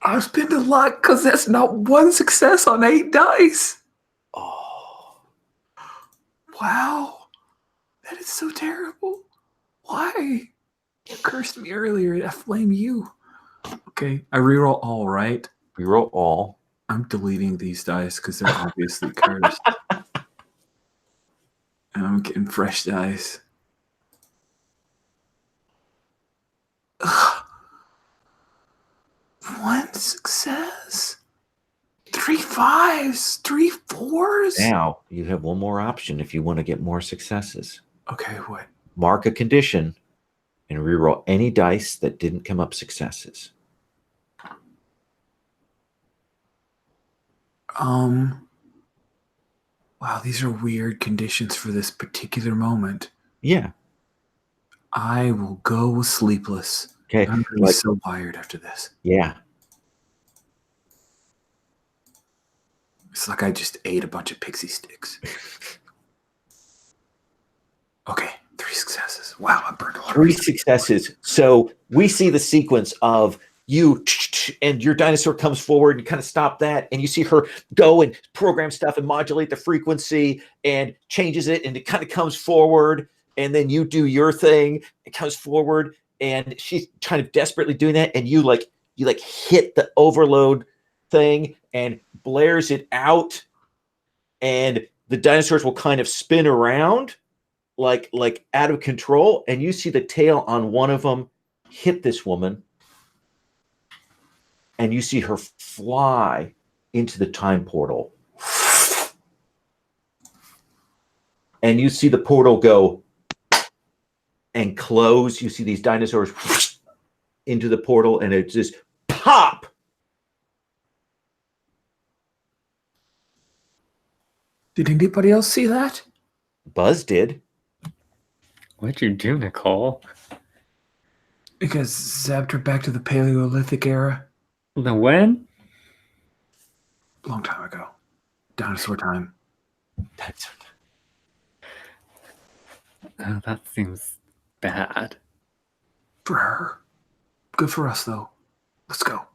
I spent a lot because that's not one success on 8 dice. Oh. Wow. That is so terrible. Why? You cursed me earlier. I blame you. Okay, I reroll all, right? Reroll all. I'm deleting these dice because they're obviously cursed. And I'm getting fresh dice. Ugh. 1 success. 3 5s. 3 4s. Now you have one more option if you want to get more successes. Okay, what? Mark a condition and reroll any dice that didn't come up successes. Wow, these are weird conditions for this particular moment. Yeah. I will go with sleepless. Okay. I'm gonna be so wired after this. Yeah. It's like I just ate a bunch of pixie sticks. Okay, 3 successes. Wow, I burned a lot. 3 successes. So we see the sequence of you and your dinosaur comes forward and kind of stop that, and you see her go and program stuff and modulate the frequency and changes it, and it kind of comes forward, and then you do your thing. It comes forward, and she's kind of desperately doing that, and you hit the overload thing and blares it out, and the dinosaurs will kind of spin around like out of control, and you see the tail on one of them hit this woman, and you see her fly into the time portal, and you see the portal go and close. You see these dinosaurs into the portal, and it just pop. Did anybody else see that? Buzz did. What'd you do, Nicole? Because zapped her back to the Paleolithic era. The when? Long time ago. Dinosaur time. That's Oh, that seems bad. For her. Good for us, though. Let's go.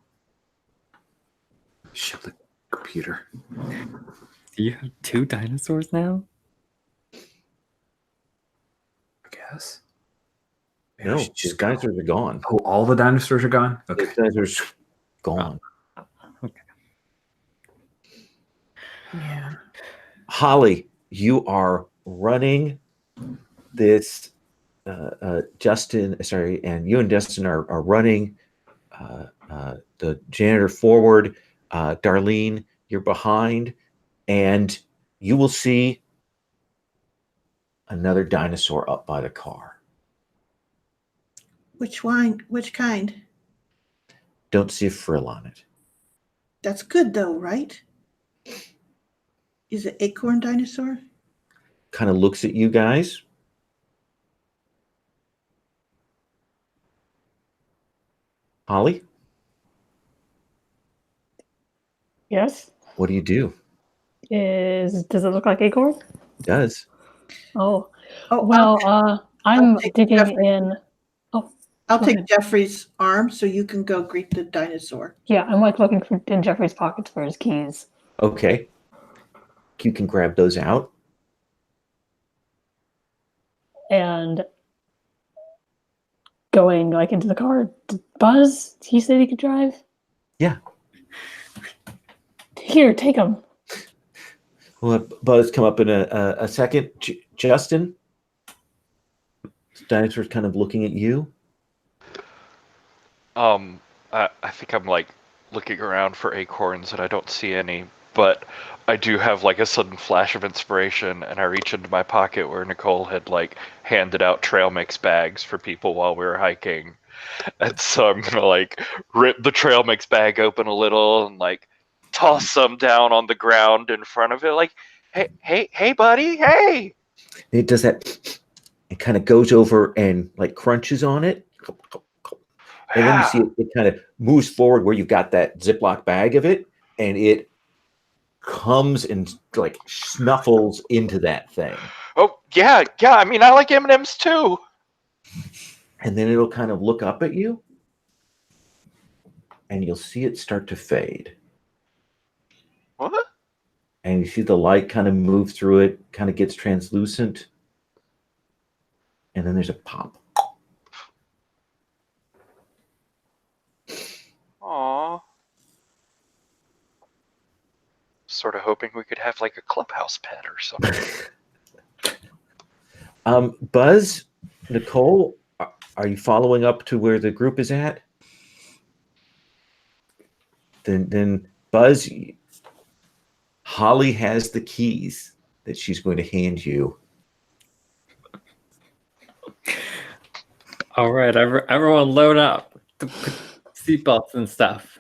Shut the computer. Do you have 2 dinosaurs now? I guess. no, we should these just go. dinosaurs are gone. Oh, all the dinosaurs are gone? Okay. These dinosaurs gone. Okay. Yeah. Holly, you are running this. Justin, sorry, and you and Justin are running the janitor forward. Darlene, you're behind, and you will see another dinosaur up by the car. Which wine? Which kind? Don't see a frill on it. That's good though, right? Is it acorn dinosaur? Kind of looks at you guys. Holly, Yes. what do you do? Does it look like acorn? It does. Oh, Oh, well, I'm take digging Jeffrey. in. I'll take okay. Jeffrey's arm so you can go greet the dinosaur. Yeah, I'm like looking in Jeffrey's pockets for his keys. Okay. You can grab those out. And going like into the car. Buzz, he said he could drive? Yeah. Here, take him. We'll have Buzz come up in a second. Justin, dinosaur's kind of looking at you. I think I'm like looking around for acorns and I don't see any, but I do have like a sudden flash of inspiration, and I reach into my pocket where Nicole had like handed out trail mix bags for people while we were hiking. And so I'm gonna like rip the trail mix bag open a little and like toss some down on the ground in front of it, like, hey, buddy, hey. It does that. It kind of goes over and like crunches on it. And then you see it kind of moves forward where you've got that Ziploc bag of it, and it comes and like snuffles into that thing. Oh yeah. I mean, I like M&Ms too. And then it'll kind of look up at you, and you'll see it start to fade. What? And you see the light kind of move through it, kind of gets translucent, and then there's a pop. Aw. Sort of hoping we could have like a clubhouse pet or something. Buzz, Nicole, are you following up to where the group is at? Then Buzz, Holly has the keys that she's going to hand you. All right, everyone load up. Seatbelts and stuff.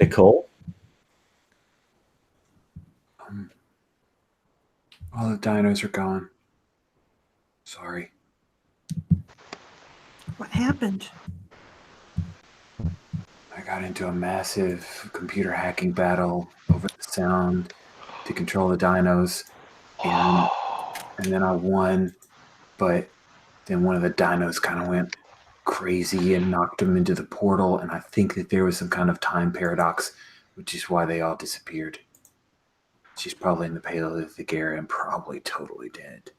Nicole? All the dinos are gone. Sorry. What happened? I got into a massive computer hacking battle over the sound to control the dinos. And then I won, but then one of the dinos kind of went crazy and knocked them into the portal, and I think that there was some kind of time paradox, which is why they all disappeared. She's probably in the Paleolithic era and probably totally dead.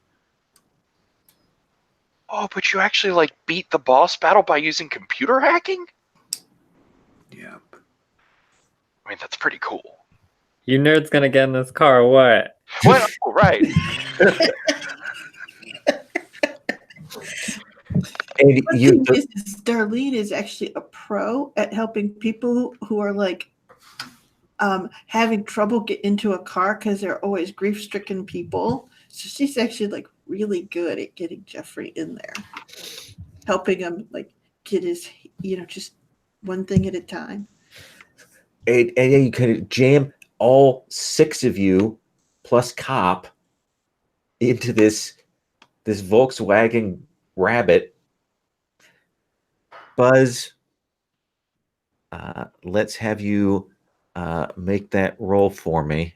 Oh, but you actually like beat the boss battle by using computer hacking? Yep. I mean, that's pretty cool. You nerds gonna get in this car or what? Well, right. And One thing is Darlene is actually a pro at helping people who are like having trouble get into a car because they're always grief-stricken people. So she's actually like really good at getting Jeffrey in there, helping him like get his, just one thing at a time. And you could jam all 6 of you plus Cop into this Volkswagen Rabbit. Buzz, let's have you make that roll for me.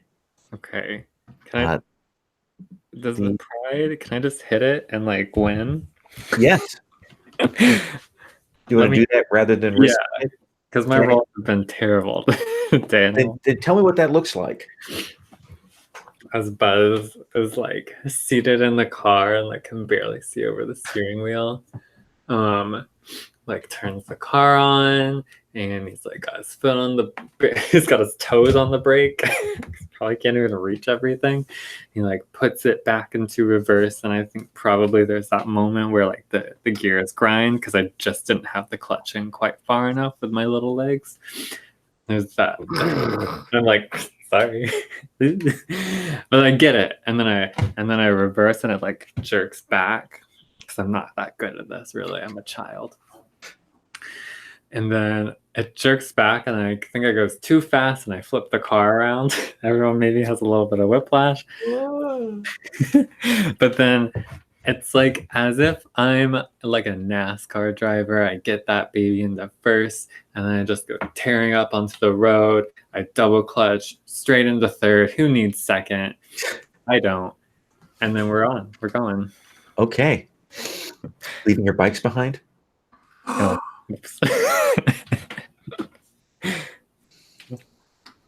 Okay. Does the pride? Can I just hit it and like win? Yes. You want to do that rather than risk it? Because my rolls have been terrible, Daniel. Then tell me what that looks like. As Buzz is like seated in the car and like can barely see over the steering wheel, like turns the car on and he's like got his foot on he's got his toes on the brake. Probably can't even reach everything. He like puts it back into reverse, and I think probably there's that moment where like the gears grind because I just didn't have the clutch in quite far enough with my little legs. There's that. I'm like, sorry. But I get it, and then I reverse and it like jerks back because I'm not that good at this really. I'm a child. And then it jerks back, and I think it goes too fast, and I flip the car around. Everyone maybe has a little bit of whiplash. But then it's like as if I'm like a NASCAR driver. I get that baby into first, and then I just go tearing up onto the road. I double clutch straight into third. Who needs second? I don't. And then we're going. Okay. Leaving your bikes behind? Oh, oops.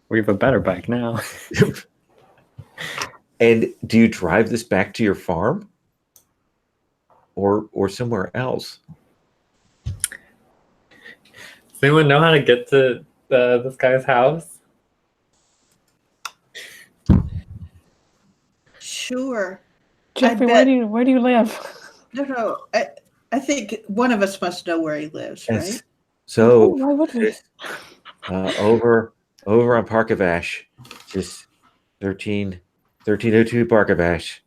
We have a better bike now. And do you drive this back to your farm? Or somewhere else? Does anyone know how to get to this guy's house? Sure. Jeffrey, where do you live? No. I think one of us must know where he lives, right? So Why would we? over on Park of Ash, just 1302 Park of Ash.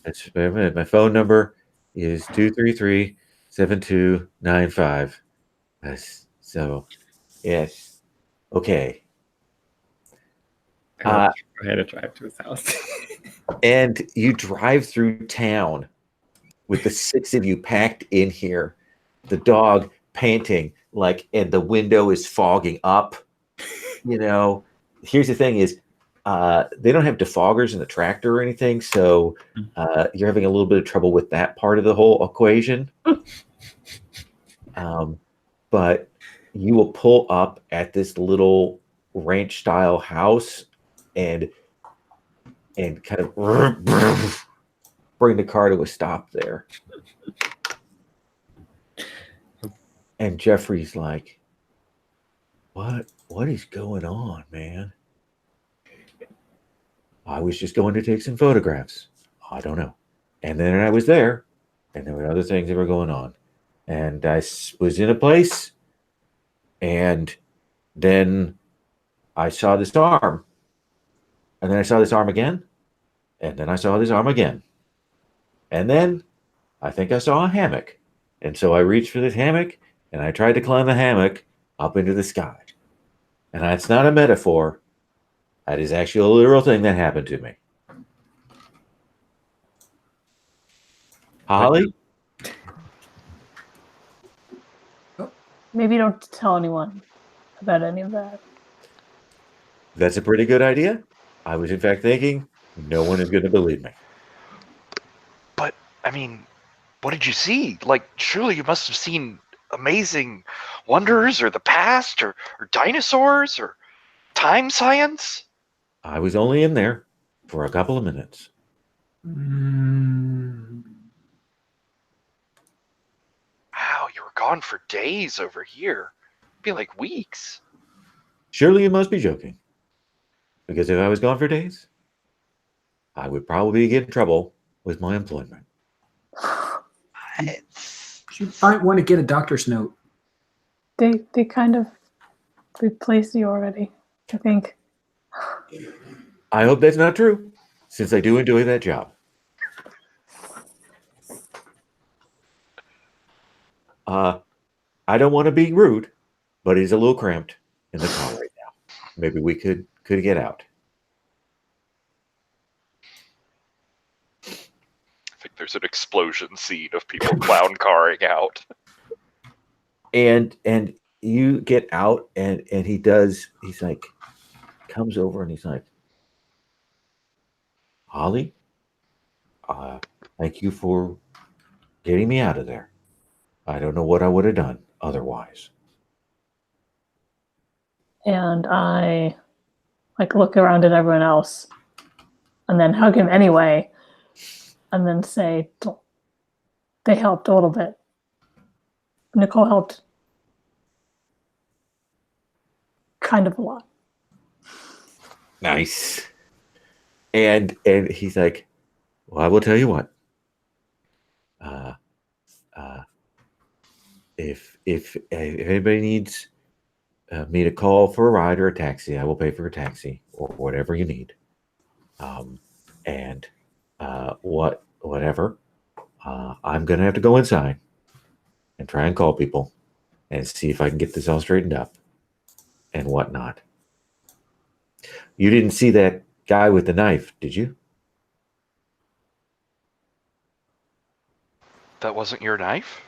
That's my phone number is 233-7295. So yes, okay. I had to drive to his house. And you drive through town with the six of you packed in here, the dog panting and the window is fogging up. Here's the thing is they don't have defoggers in the tractor or anything, so you're having a little bit of trouble with that part of the whole equation. But you will pull up at this little ranch style house and kind of bring the car to a stop there. And Jeffrey's like, what is going on, man? I was just going to take some photographs. I don't know. And then I was there, and there were other things that were going on. And I was in a place, and then I saw this arm. And then I saw this arm again. And then I saw this arm again. And then I think I saw a hammock. And so I reached for this hammock, and I tried to climb the hammock up into the sky. And that's not a metaphor. That is actually a literal thing that happened to me. Holly? Maybe don't tell anyone about any of that. That's a pretty good idea. I was, in fact, thinking no one is going to believe me. But, I mean, what did you see? Like, surely you must have seen amazing wonders or the past or dinosaurs or time science. I was only in there for a couple of minutes. Wow, you were gone for days over here. It'd be like weeks. Surely you must be joking. Because if I was gone for days, I would probably get in trouble with my employment. You might want to get a doctor's note. They kind of replaced you already, I think. I hope that's not true, since I do enjoy that job. I don't want to be rude, but it's a little cramped in the car right now. Maybe we could get out. I think there's an explosion scene of people clown carring out. And you get out, and he's like, comes over and he's like, Holly, thank you for getting me out of there. I don't know what I would have done otherwise. And I look around at everyone else and then hug him anyway and then say they helped a little bit. Nicole helped kind of a lot. Nice. And he's like, well, I will tell you what. If anybody needs me to call for a ride or a taxi, I will pay for a taxi or whatever you need. Whatever. I'm gonna have to go inside and try and call people and see if I can get this all straightened up and whatnot. You didn't see that guy with the knife, did you? That wasn't your knife?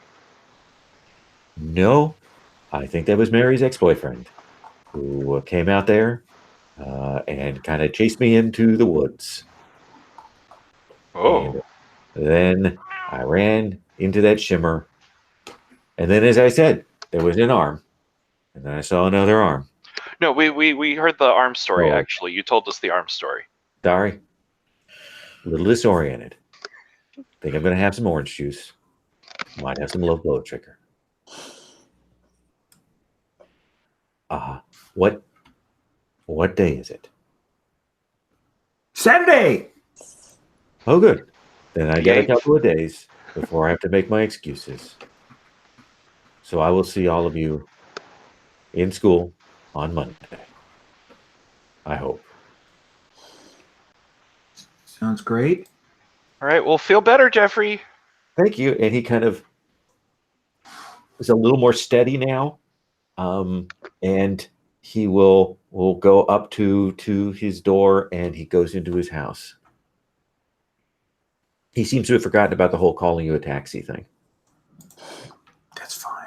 No, I think that was Mary's ex-boyfriend who came out there and kind of chased me into the woods. Oh. And then I ran into that shimmer. And then, as I said, there was an arm. And then I saw another arm. No, we heard the arm story, Oh. actually. You told us the arm story. Sorry. A little disoriented. Think I'm going to have some orange juice. Might have some low blood sugar. What day is it? Saturday! Oh, good. Then I got a Yay. couple of days before I have to make my excuses. So I will see all of you in school on Monday. I hope. Sounds great. All right, well, feel better, Jeffrey. Thank you. And he kind of is a little more steady now. And he will go up to his door, and he goes into his house. He seems to have forgotten about the whole calling you a taxi thing. That's fine.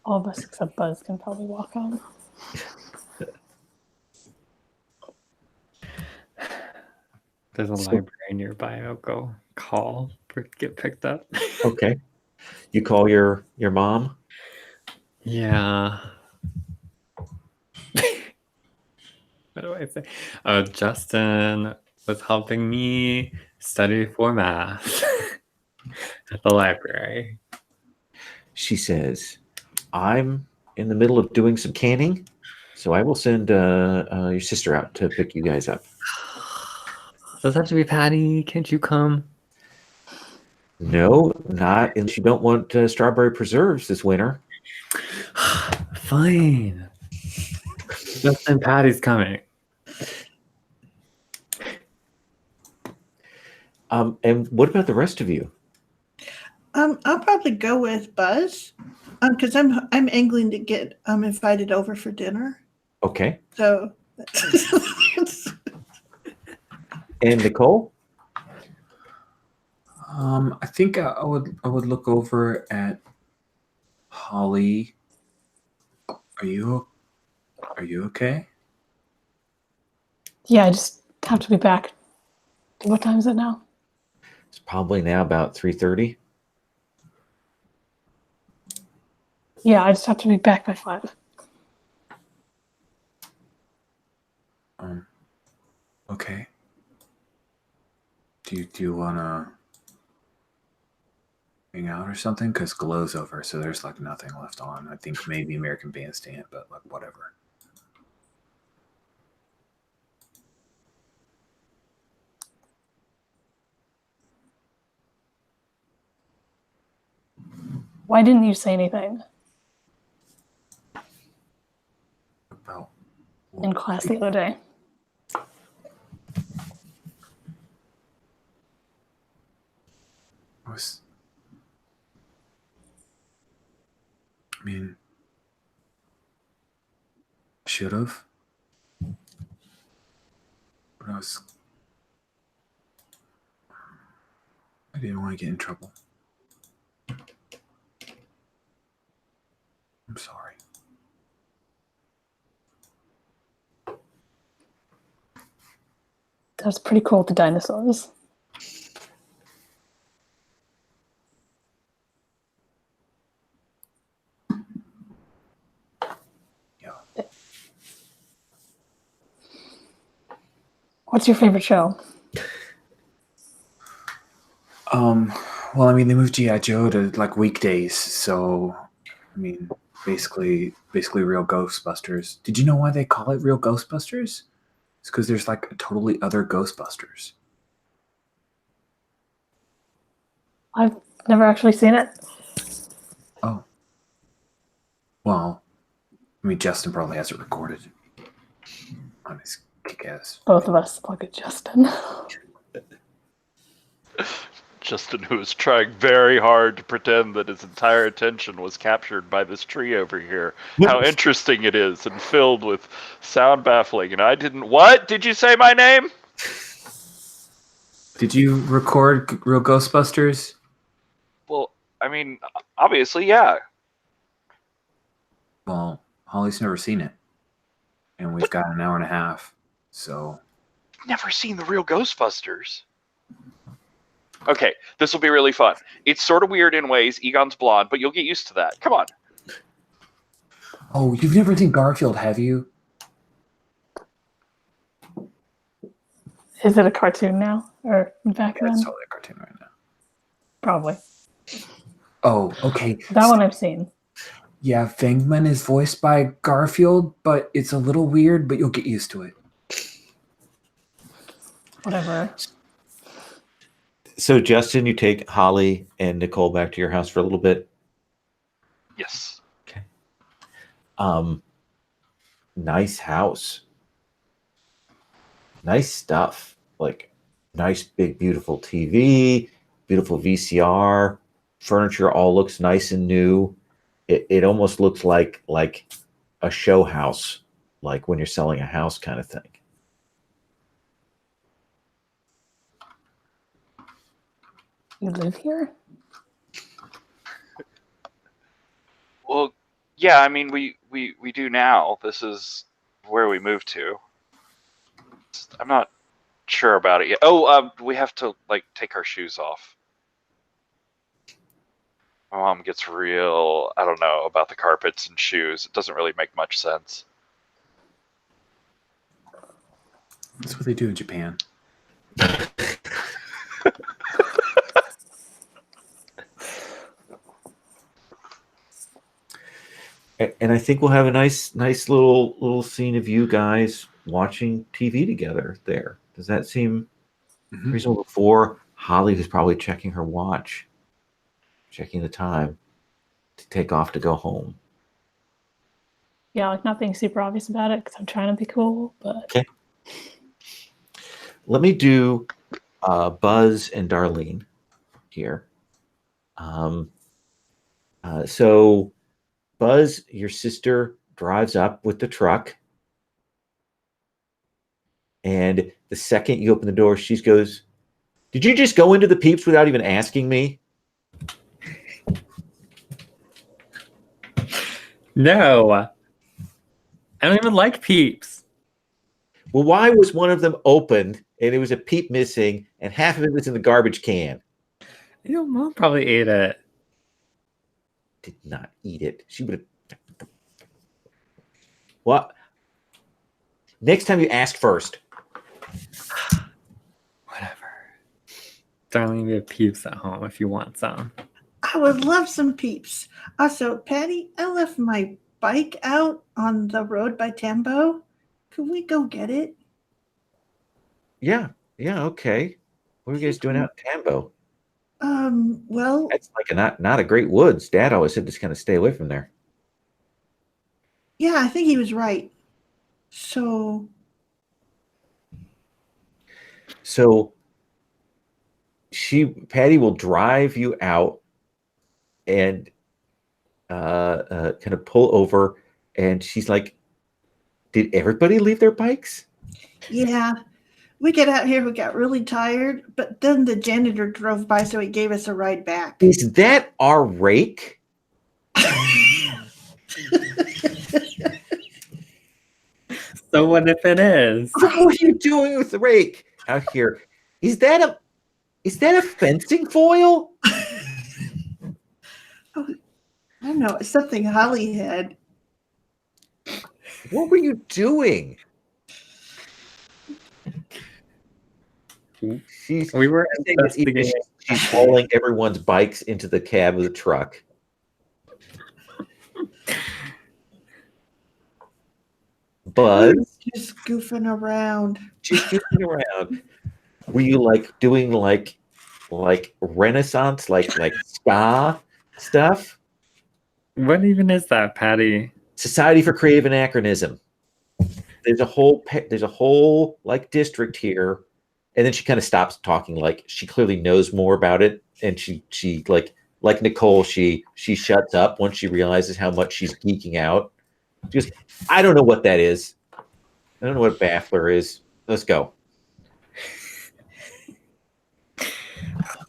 All of us except Buzz can probably walk on. There's a library nearby. I'll go call for get picked up. Okay. You call your mom? Yeah. What do I say? Justin was helping me study for math at the library. She says, I'm in the middle of doing some canning, so I will send your sister out to pick you guys up. Does it have to be Patty? Can't you come? No, not unless you don't want strawberry preserves this winter. Fine. Justin, Patty's coming. And what about the rest of you? I'll probably go with Buzz, because I'm angling to get invited over for dinner. Okay. So, And Nicole? I think I would look over at Holly. Are you okay? Yeah, I just have to be back. What time is it now? It's probably now about 3:30. Yeah, I just have to be back by 5. Okay. Do you wanna hang out or something? Because Glow's over, so there's like nothing left on. I think maybe American Bandstand, but like whatever. Why didn't you say anything About in class the other day? I mean, should have. But I didn't want to get in trouble. I'm sorry. That was pretty cool with the dinosaurs. Yeah. What's your favorite show? Well, I mean, they moved G.I. Joe to like weekdays, so I mean, basically real Ghostbusters. Did you know why they call it real Ghostbusters? It's because there's like a totally other Ghostbusters. I've never actually seen it. Oh. Well, I mean, Justin probably has it recorded on his kick-ass. Both of us. Look at Justin. Justin, who is trying very hard to pretend that his entire attention was captured by this tree over here. How interesting it is and filled with sound baffling. And I didn't. What? Did you say my name? Did you record real Ghostbusters? Well, I mean, obviously, yeah. Well, Holly's never seen it. And we've got an hour and a half, so... Never seen the real Ghostbusters. Okay, this will be really fun. It's sort of weird in ways. Egon's blonde, but you'll get used to that. Come on. Oh, you've never seen Garfield, have you? Is it a cartoon now? Or back Yeah, then? it's totally a cartoon right now. Probably. Oh, okay. That one I've seen. Yeah, Fangman is voiced by Garfield, but it's a little weird, but you'll get used to it. Whatever. So, Justin, you take Holly and Nicole back to your house for a little bit. Yes. Nice house. Nice stuff. Like nice big beautiful TV, beautiful VCR, furniture all looks nice and new. It almost looks like a show house, like when you're selling a house kind of thing. You live here? Well, yeah, I mean, we do now. This is where we moved to. I'm not sure about it yet. Oh, we have to like take our shoes off. My mom gets real, I don't know, about the carpets and shoes. It doesn't really make much sense. That's what they do in Japan. And I think we'll have a nice little scene of you guys watching TV together there. Does that seem reasonable? Before Holly was probably checking her watch, checking the time to take off to go home. Yeah, like not being super obvious about it because I'm trying to be cool, but Okay. Let me do Buzz and Darlene here. So Buzz, your sister drives up with the truck. And the second you open the door, she goes, "Did you just go into the Peeps without even asking me?" No, I don't even like Peeps. Well, why was one of them opened and it was a Peep missing and half of it was in the garbage can? You know, Mom probably ate it. Did not eat it. She would have. What? Next time you ask first. Whatever. Darling, we have Peeps at home if you want some. I would love some Peeps. Also, Patty, I left my bike out on the road by Tambo. Could we go get it? Yeah, okay. What are you guys doing out in Tambo? Well, That's like not a great woods. Dad always said just kind of stay away from there. yeah, I think he was right. So Patty will drive you out and kind of pull over, and she's like, "Did everybody leave their bikes?" yeah, we get out here, we got really tired, but then the janitor drove by, so he gave us a ride back. Is that our rake? So what if it is? What are you doing with the rake out here? Is that a fencing foil? I don't know, it's something Holly had. What were you doing? We were investigating. She's hauling everyone's bikes into the cab of the truck. Buzz, Just goofing around. just goofing around. Were you like doing like Renaissance, like ska stuff? What even is that, Patty? Society for Creative Anachronism. There's a whole like district here, and then she kind of stops talking. Like she clearly knows more about it, and she like Nicole, she shuts up once she realizes how much she's geeking out. She goes, "I don't know what that is. I don't know what a baffler is. Let's go."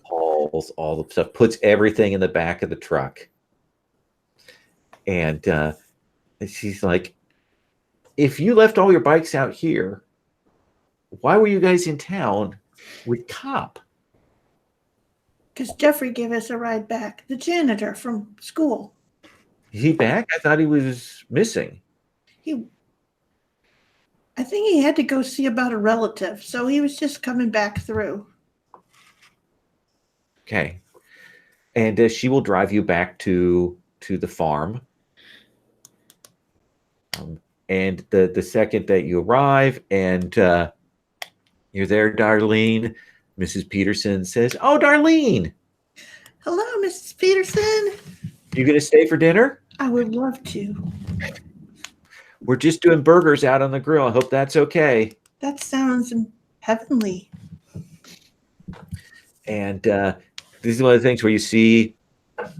Hauls all the stuff, puts everything in the back of the truck, and she's like, "If you left all your bikes out here, why were you guys in town with Cop?" Because Jeffrey gave us a ride back, the janitor from school. Is he back? I thought he was missing. I think he had to go see about a relative, so he was just coming back through. Okay. And she will drive you back to the farm. And the second that you arrive and you're there, Darlene, Mrs. Peterson says, "Oh, Darlene, Hello, Mrs. Peterson. you going to stay for dinner?" I would love to. We're just doing burgers out on the grill. I hope that's okay. That sounds heavenly. And this is one of the things where you see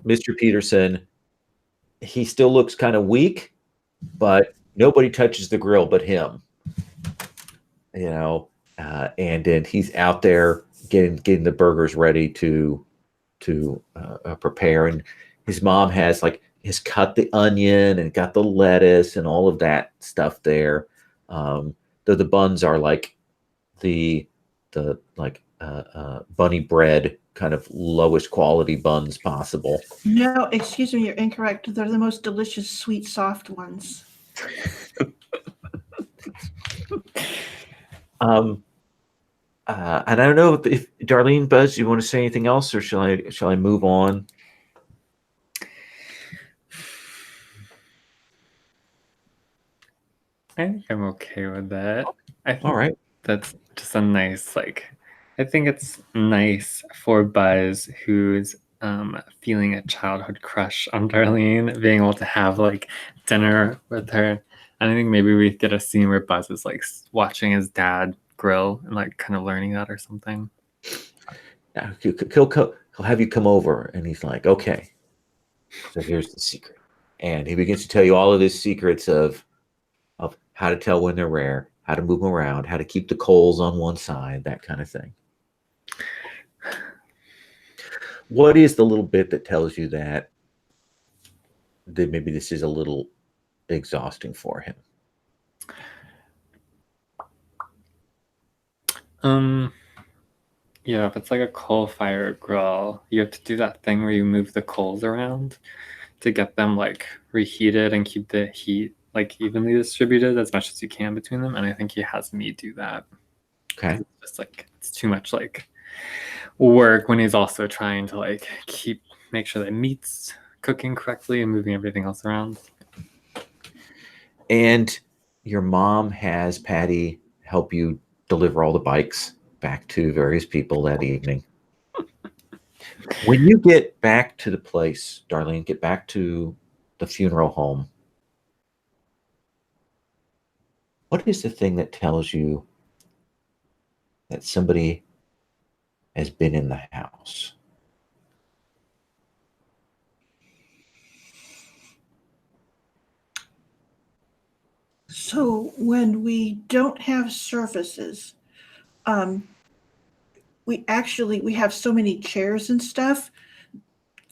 Mr. Peterson. He still looks kind of weak, but nobody touches the grill but him. And then he's out there getting the burgers ready to prepare. And his mom has cut the onion and got the lettuce and all of that stuff there. Though the buns are like the bunny bread kind of lowest quality buns possible. No, excuse me, you're incorrect. They're the most delicious, sweet, soft ones. And I don't know if Darlene, Buzz, you want to say anything else, or shall I move on? I think I'm okay with that. I think All right. that's just a nice, I think it's nice for Buzz, who's feeling a childhood crush on Darlene, being able to have dinner with her. And I think maybe we get a scene where Buzz is watching his dad grill and kind of learning that or something. He'll have you come over, and he's like, okay, so here's the secret. And he begins to tell you all of his secrets of how to tell when they're rare, how to move them around, how to keep the coals on one side, that kind of thing. What is the little bit that tells you that maybe this is a little exhausting for him? Yeah, if it's like a coal-fired grill, you have to do that thing where you move the coals around to get them reheated and keep the heat evenly distributed as much as you can between them. And I think he has me do that. Okay. It's just it's too much work when he's also trying to make sure that meat's cooking correctly and moving everything else around. And your mom has Patty help you deliver all the bikes back to various people that evening. When you get back to the place, Darlene, get back to the funeral home, what is the thing that tells you that somebody has been in the house? So when we don't have surfaces, we have so many chairs and stuff,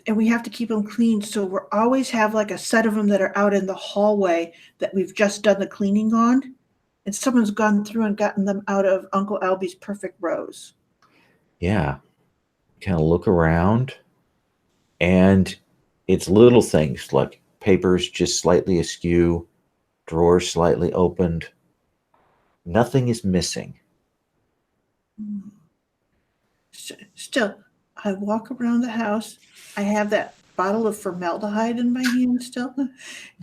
and we have to keep them clean. So we always have a set of them that are out in the hallway that we've just done the cleaning on, and someone's gone through and gotten them out of Uncle Albie's perfect rows. Yeah. Kind of look around, and it's little things like papers just slightly askew, drawers slightly opened. Nothing is missing. Still, I walk around the house. I have that bottle of formaldehyde in my hand still, and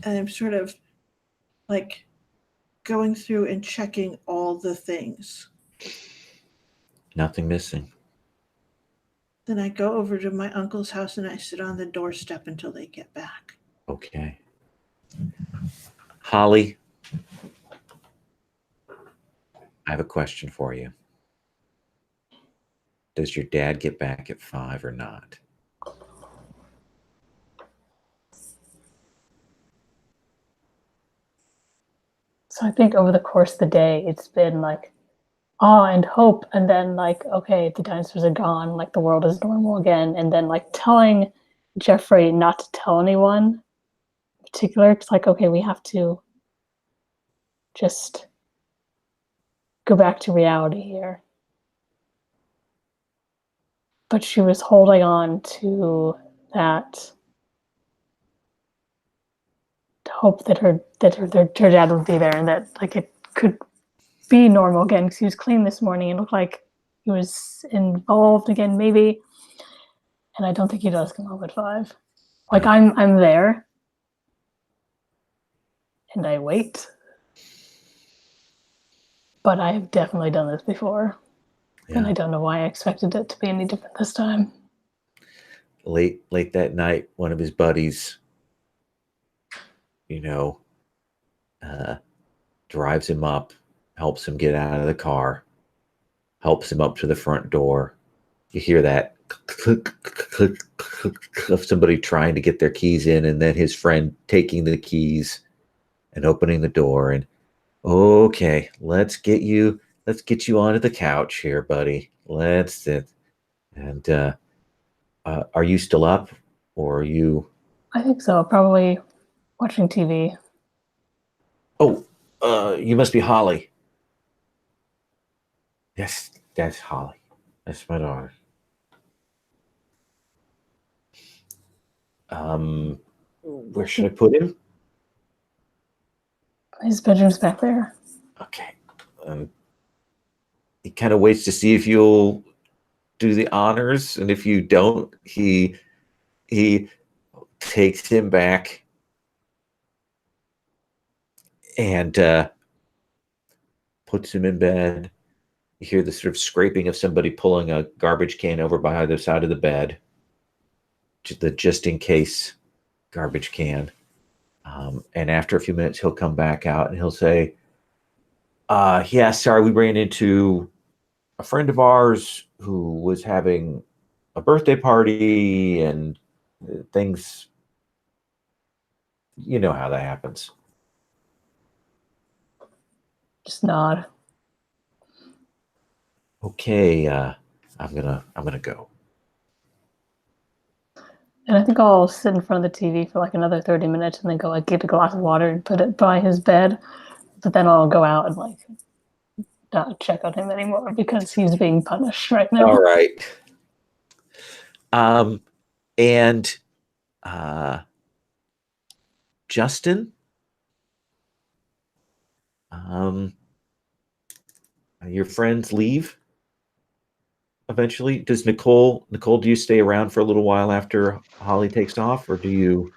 I'm sort of going through and checking all the things. Nothing missing. Then I go over to my uncle's house and I sit on the doorstep until they get back. Okay. Holly, I have a question for you. Does your dad get back at 5 or not? So I think over the course of the day, it's been awe and hope, and then okay, the dinosaurs are gone, the world is normal again, and then telling Jeffrey not to tell anyone in particular. It's okay, we have to just go back to reality here. But she was holding on to that hope that her dad would be there, and that it could be normal again, because he was clean this morning and looked like he was involved again, maybe. And I don't think he does come home at 5. I'm there and I wait, but I have definitely done this before. Yeah. And I don't know why I expected it to be any different this time. Late that night, one of his buddies you know, drives him up, helps him get out of the car, helps him up to the front door. You hear that click, click, click of somebody trying to get their keys in, and then his friend taking the keys and opening the door. And okay, let's get you onto the couch here, buddy. Let's sit. And are you still up, or are you? I think so. Probably watching TV. Oh, you must be Holly. Yes, that's Holly. That's my daughter. Where should I put him? His bedroom's back there. Okay. He kind of waits to see if you'll do the honors, and if you don't, he takes him back and puts him in bed. You hear the sort of scraping of somebody pulling a garbage can over by the side of the bed, the just in case garbage can. And after a few minutes, he'll come back out and he'll say, yeah, sorry, we ran into a friend of ours who was having a birthday party and things, you know how that happens. Just nod. Okay, I'm gonna go. And I think I'll sit in front of the TV for like another 30 minutes and then go like get a glass of water and put it by his bed. But then I'll go out and like not check on him anymore because he's being punished right now. All right. And Justin, your friends leave eventually. Does Nicole, do you stay around for a little while after Holly takes off, or do you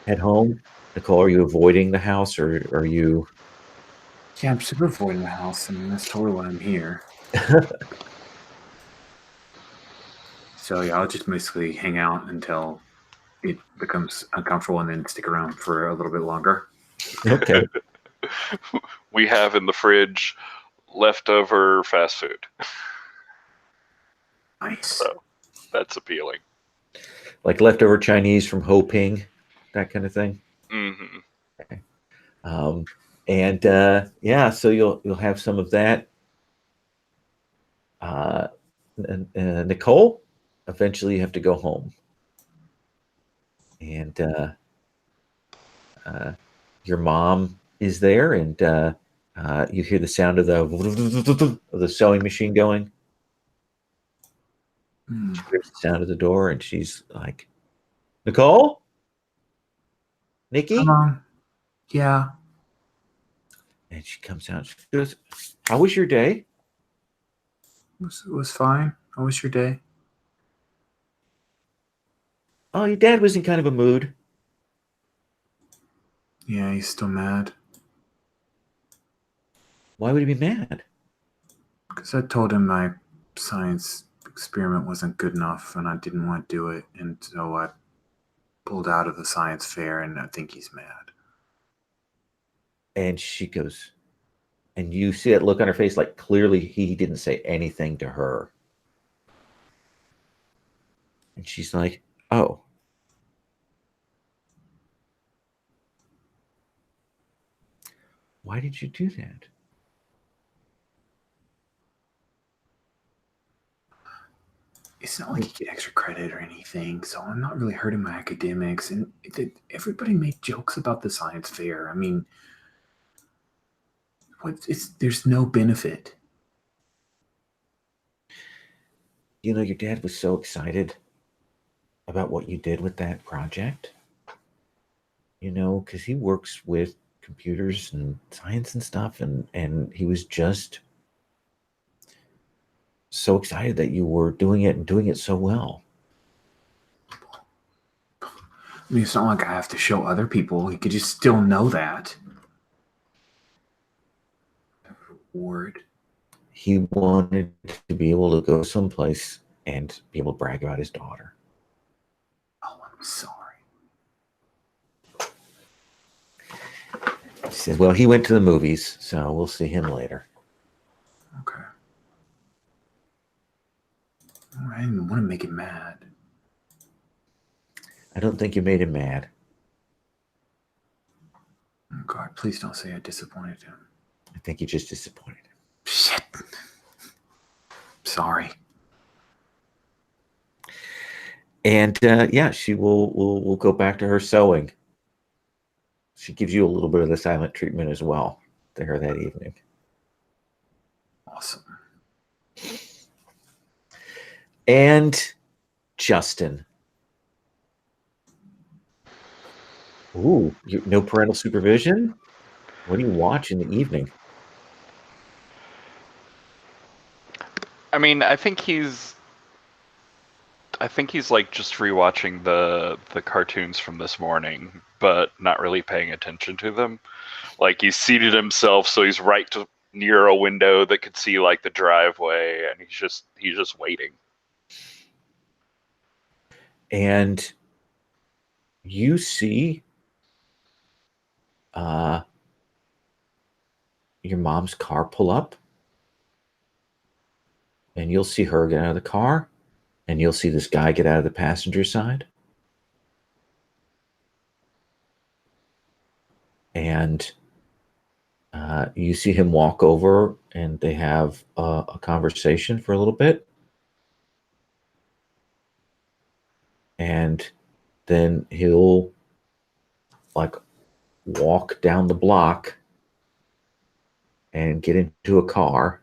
head home? Nicole, are you avoiding the house, or are you? Yeah, I'm super avoiding the house. I mean, that's totally why I'm here. So yeah, I'll just basically hang out until it becomes uncomfortable, and then stick around for a little bit longer. Okay. We have in the fridge leftover fast food. Nice. So that's appealing. Like leftover Chinese from Ho Ping, that kind of thing. Mm-hmm. Okay. And yeah, so you'll have some of that. Nicole, eventually you have to go home, and your mom is there, and you hear the sound of the sewing machine going. She hears the sound of the door, and she's like, "Nicole, Nikki." Yeah. And she comes out. She goes, "How was your day?" It was fine. How was your day? "Oh, your dad was in kind of a mood." Yeah, he's still mad. "Why would he be mad?" Because I told him my science experiment wasn't good enough and I didn't want to do it. And so I pulled out of the science fair, and I think he's mad. And she goes, and you see that look on her face, like clearly he didn't say anything to her. And she's like, "Oh. Why did you do that?" It's not like you get extra credit or anything, so I'm not really hurting my academics. And everybody made jokes about the science fair. I mean, there's no benefit. You know, your dad was so excited about what you did with that project. You know, because he works with computers and science and stuff, and he was just so excited that you were doing it and doing it so well. I mean, it's not like I have to show other people. He could just still know that. Reward. He wanted to be able to go someplace and be able to brag about his daughter. Oh, I'm sorry. She says, well, he went to the movies, so we'll see him later. Okay. Oh, I didn't want to make him mad. I don't think you made him mad. Oh, God, please don't say I disappointed him. I think you just disappointed him. Shit. Sorry. And yeah, she will go back to her sewing. She gives you a little bit of the silent treatment as well there that evening. Awesome. And Justin. Ooh, no parental supervision? What do you watch in the evening? I mean, I think he's like just rewatching the cartoons from this morning, but not really paying attention to them. Like he's seated himself, so he's near a window that could see like the driveway, and he's just waiting. And you see your mom's car pull up, and you'll see her get out of the car, and you'll see this guy get out of the passenger side. And you see him walk over, and they have a conversation for a little bit. And then he'll like walk down the block and get into a car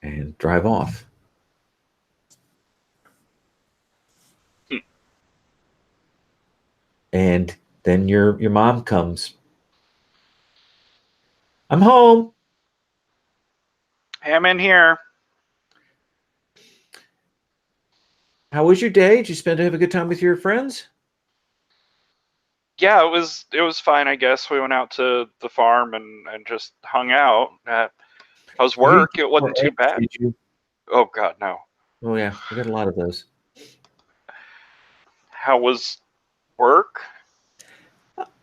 and drive off. And then your mom comes. I'm home. Hey, I'm in here. How was your day? Did you have a good time with your friends? Yeah, it was fine, I guess. We went out to the farm and just hung out. How's work? It wasn't too bad. Did you? Oh God, no. Oh yeah, we got a lot of those. How was work?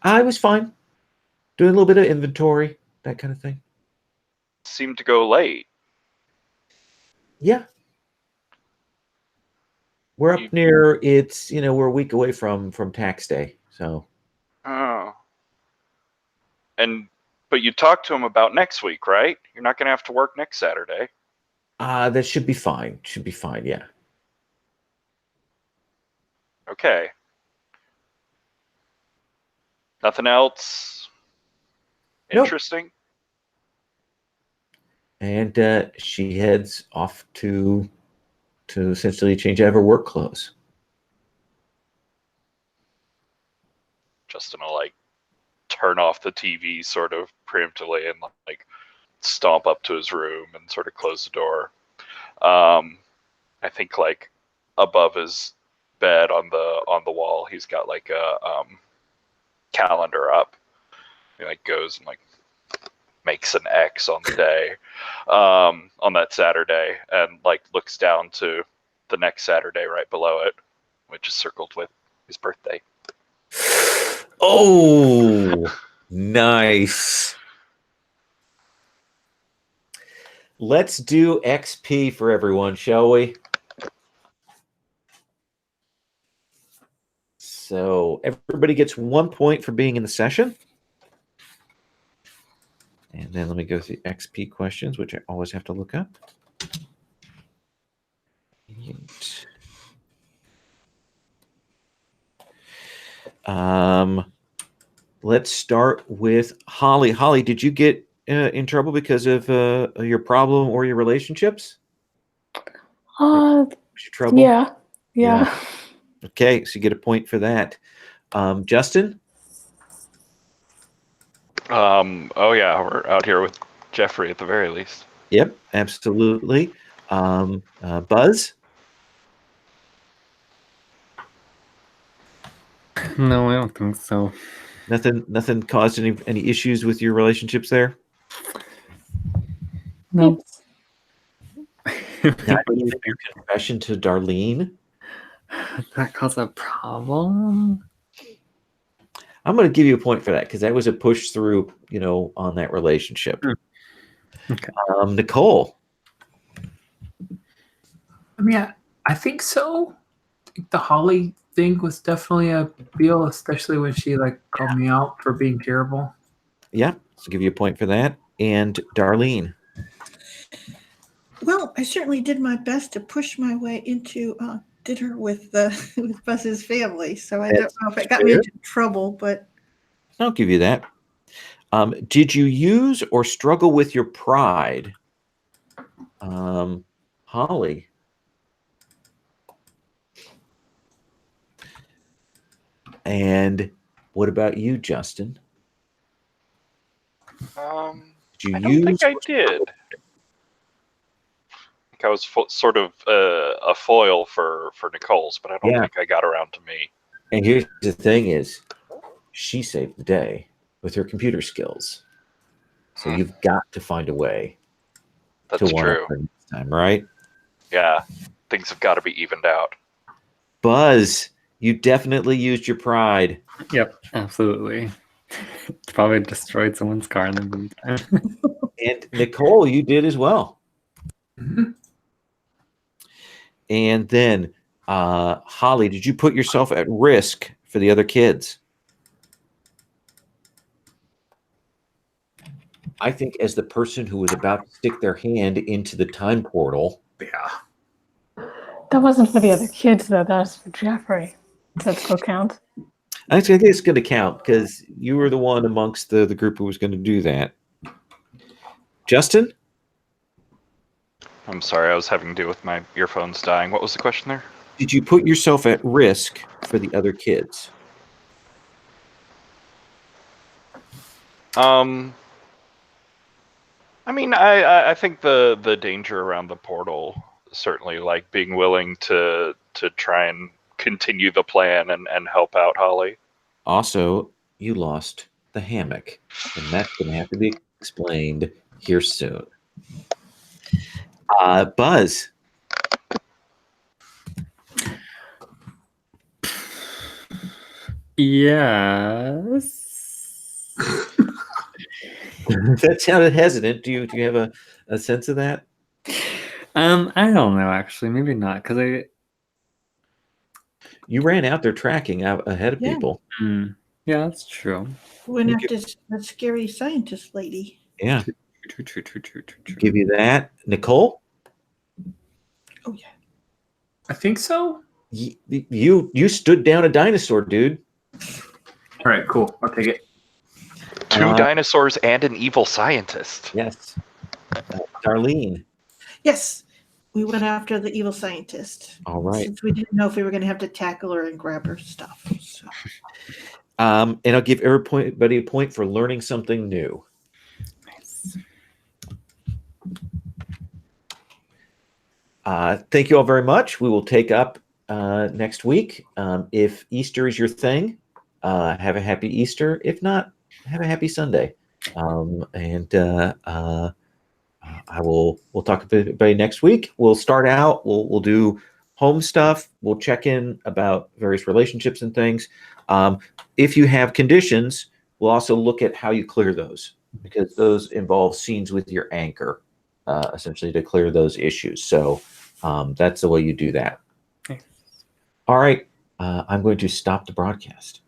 I was fine. Doing a little bit of inventory, that kind of thing. Seemed to go late. Yeah. We're up near it's, we're a week away from tax day. So Oh. But you talked to him about next week, right? You're not gonna have to work next Saturday. that should be fine. Should be fine, yeah. Okay. Nothing else interesting? Nope. And she heads off to essentially change out of her work clothes. Justin will like turn off the TV sort of preemptively and like stomp up to his room and sort of close the door. I think like above his bed on the wall, he's got like a calendar up. He like goes and like makes an X on the day, on that Saturday, and like looks down to the next Saturday right below it, which is circled with his birthday. Oh, nice. Let's do XP for everyone, shall we? So everybody gets 1 point for being in the session. And then let me go through XP questions, which I always have to look up. Let's start with Holly. Holly, did you get in trouble because of your problem or your relationships? Your trouble? Yeah. Okay, so you get a point for that. Justin? Oh yeah, we're out here with Jeffrey at the very least. Yep, absolutely. Buzz? No, I don't think so. Nothing caused any issues with your relationships there? No. Not even your confession to Darlene? That caused a problem? I'm going to give you a point for that because that was a push through, on that relationship. Okay. Nicole. I mean, I think so. I think the Holly thing was definitely a deal, especially when she called me out for being terrible. Yeah, so give you a point for that. And Darlene. Well, I certainly did my best to push my way into dinner with with Buzz's family. So I don't know if it got me into trouble, but I'll give you that. Did you use or struggle with your pride? Holly. And what about you, Justin? I don't think I did. I think I was sort of a foil for Nicole's, but I don't think I got around to me. And here's the thing is, she saved the day with her computer skills. So you've got to find a way That's to one up true. her next time, right? Yeah, things have got to be evened out. Buzz, you definitely used your pride. Yep, absolutely. Probably destroyed someone's car in the meantime. And Nicole, you did as well. Mhm. And then, Holly, did you put yourself at risk for the other kids? I think as the person who was about to stick their hand into the time portal. Yeah. That wasn't for the other kids, though. That was for Jeffrey. Does that still count? I think it's going to count because you were the one amongst the group who was going to do that. Justin? I'm sorry, I was having to do with my earphones dying. What was the question there? Did you put yourself at risk for the other kids? I mean, I think the danger around the portal, certainly, like being willing to try and continue the plan and help out Holly. Also, you lost the hammock, and that's going to have to be explained here soon. Buzz. Yes. That sounded hesitant. Do you have a sense of that? I don't know actually. Maybe not, because You ran out there tracking out ahead of people. yeah, that's true. went after that scary scientist lady. Yeah. True. Give you that. Nicole? Oh yeah. I think so. You stood down a dinosaur, dude. All right, cool. I'll take it. 2 dinosaurs and an evil scientist. Yes. Darlene. Yes, we went after the evil scientist. All right. Since we didn't know if we were going to have to tackle her and grab her stuff. So. And I'll give everybody a point for learning something new. Nice. Thank you all very much. We will take up next week. If Easter is your thing, have a happy Easter. If not, have a happy Sunday. We'll talk to everybody next week. We'll start out. We'll do home stuff. We'll check in about various relationships and things. If you have conditions, we'll also look at how you clear those, because those involve scenes with your anchor, essentially to clear those issues. So that's the way you do that. Okay. All right. I'm going to stop the broadcast.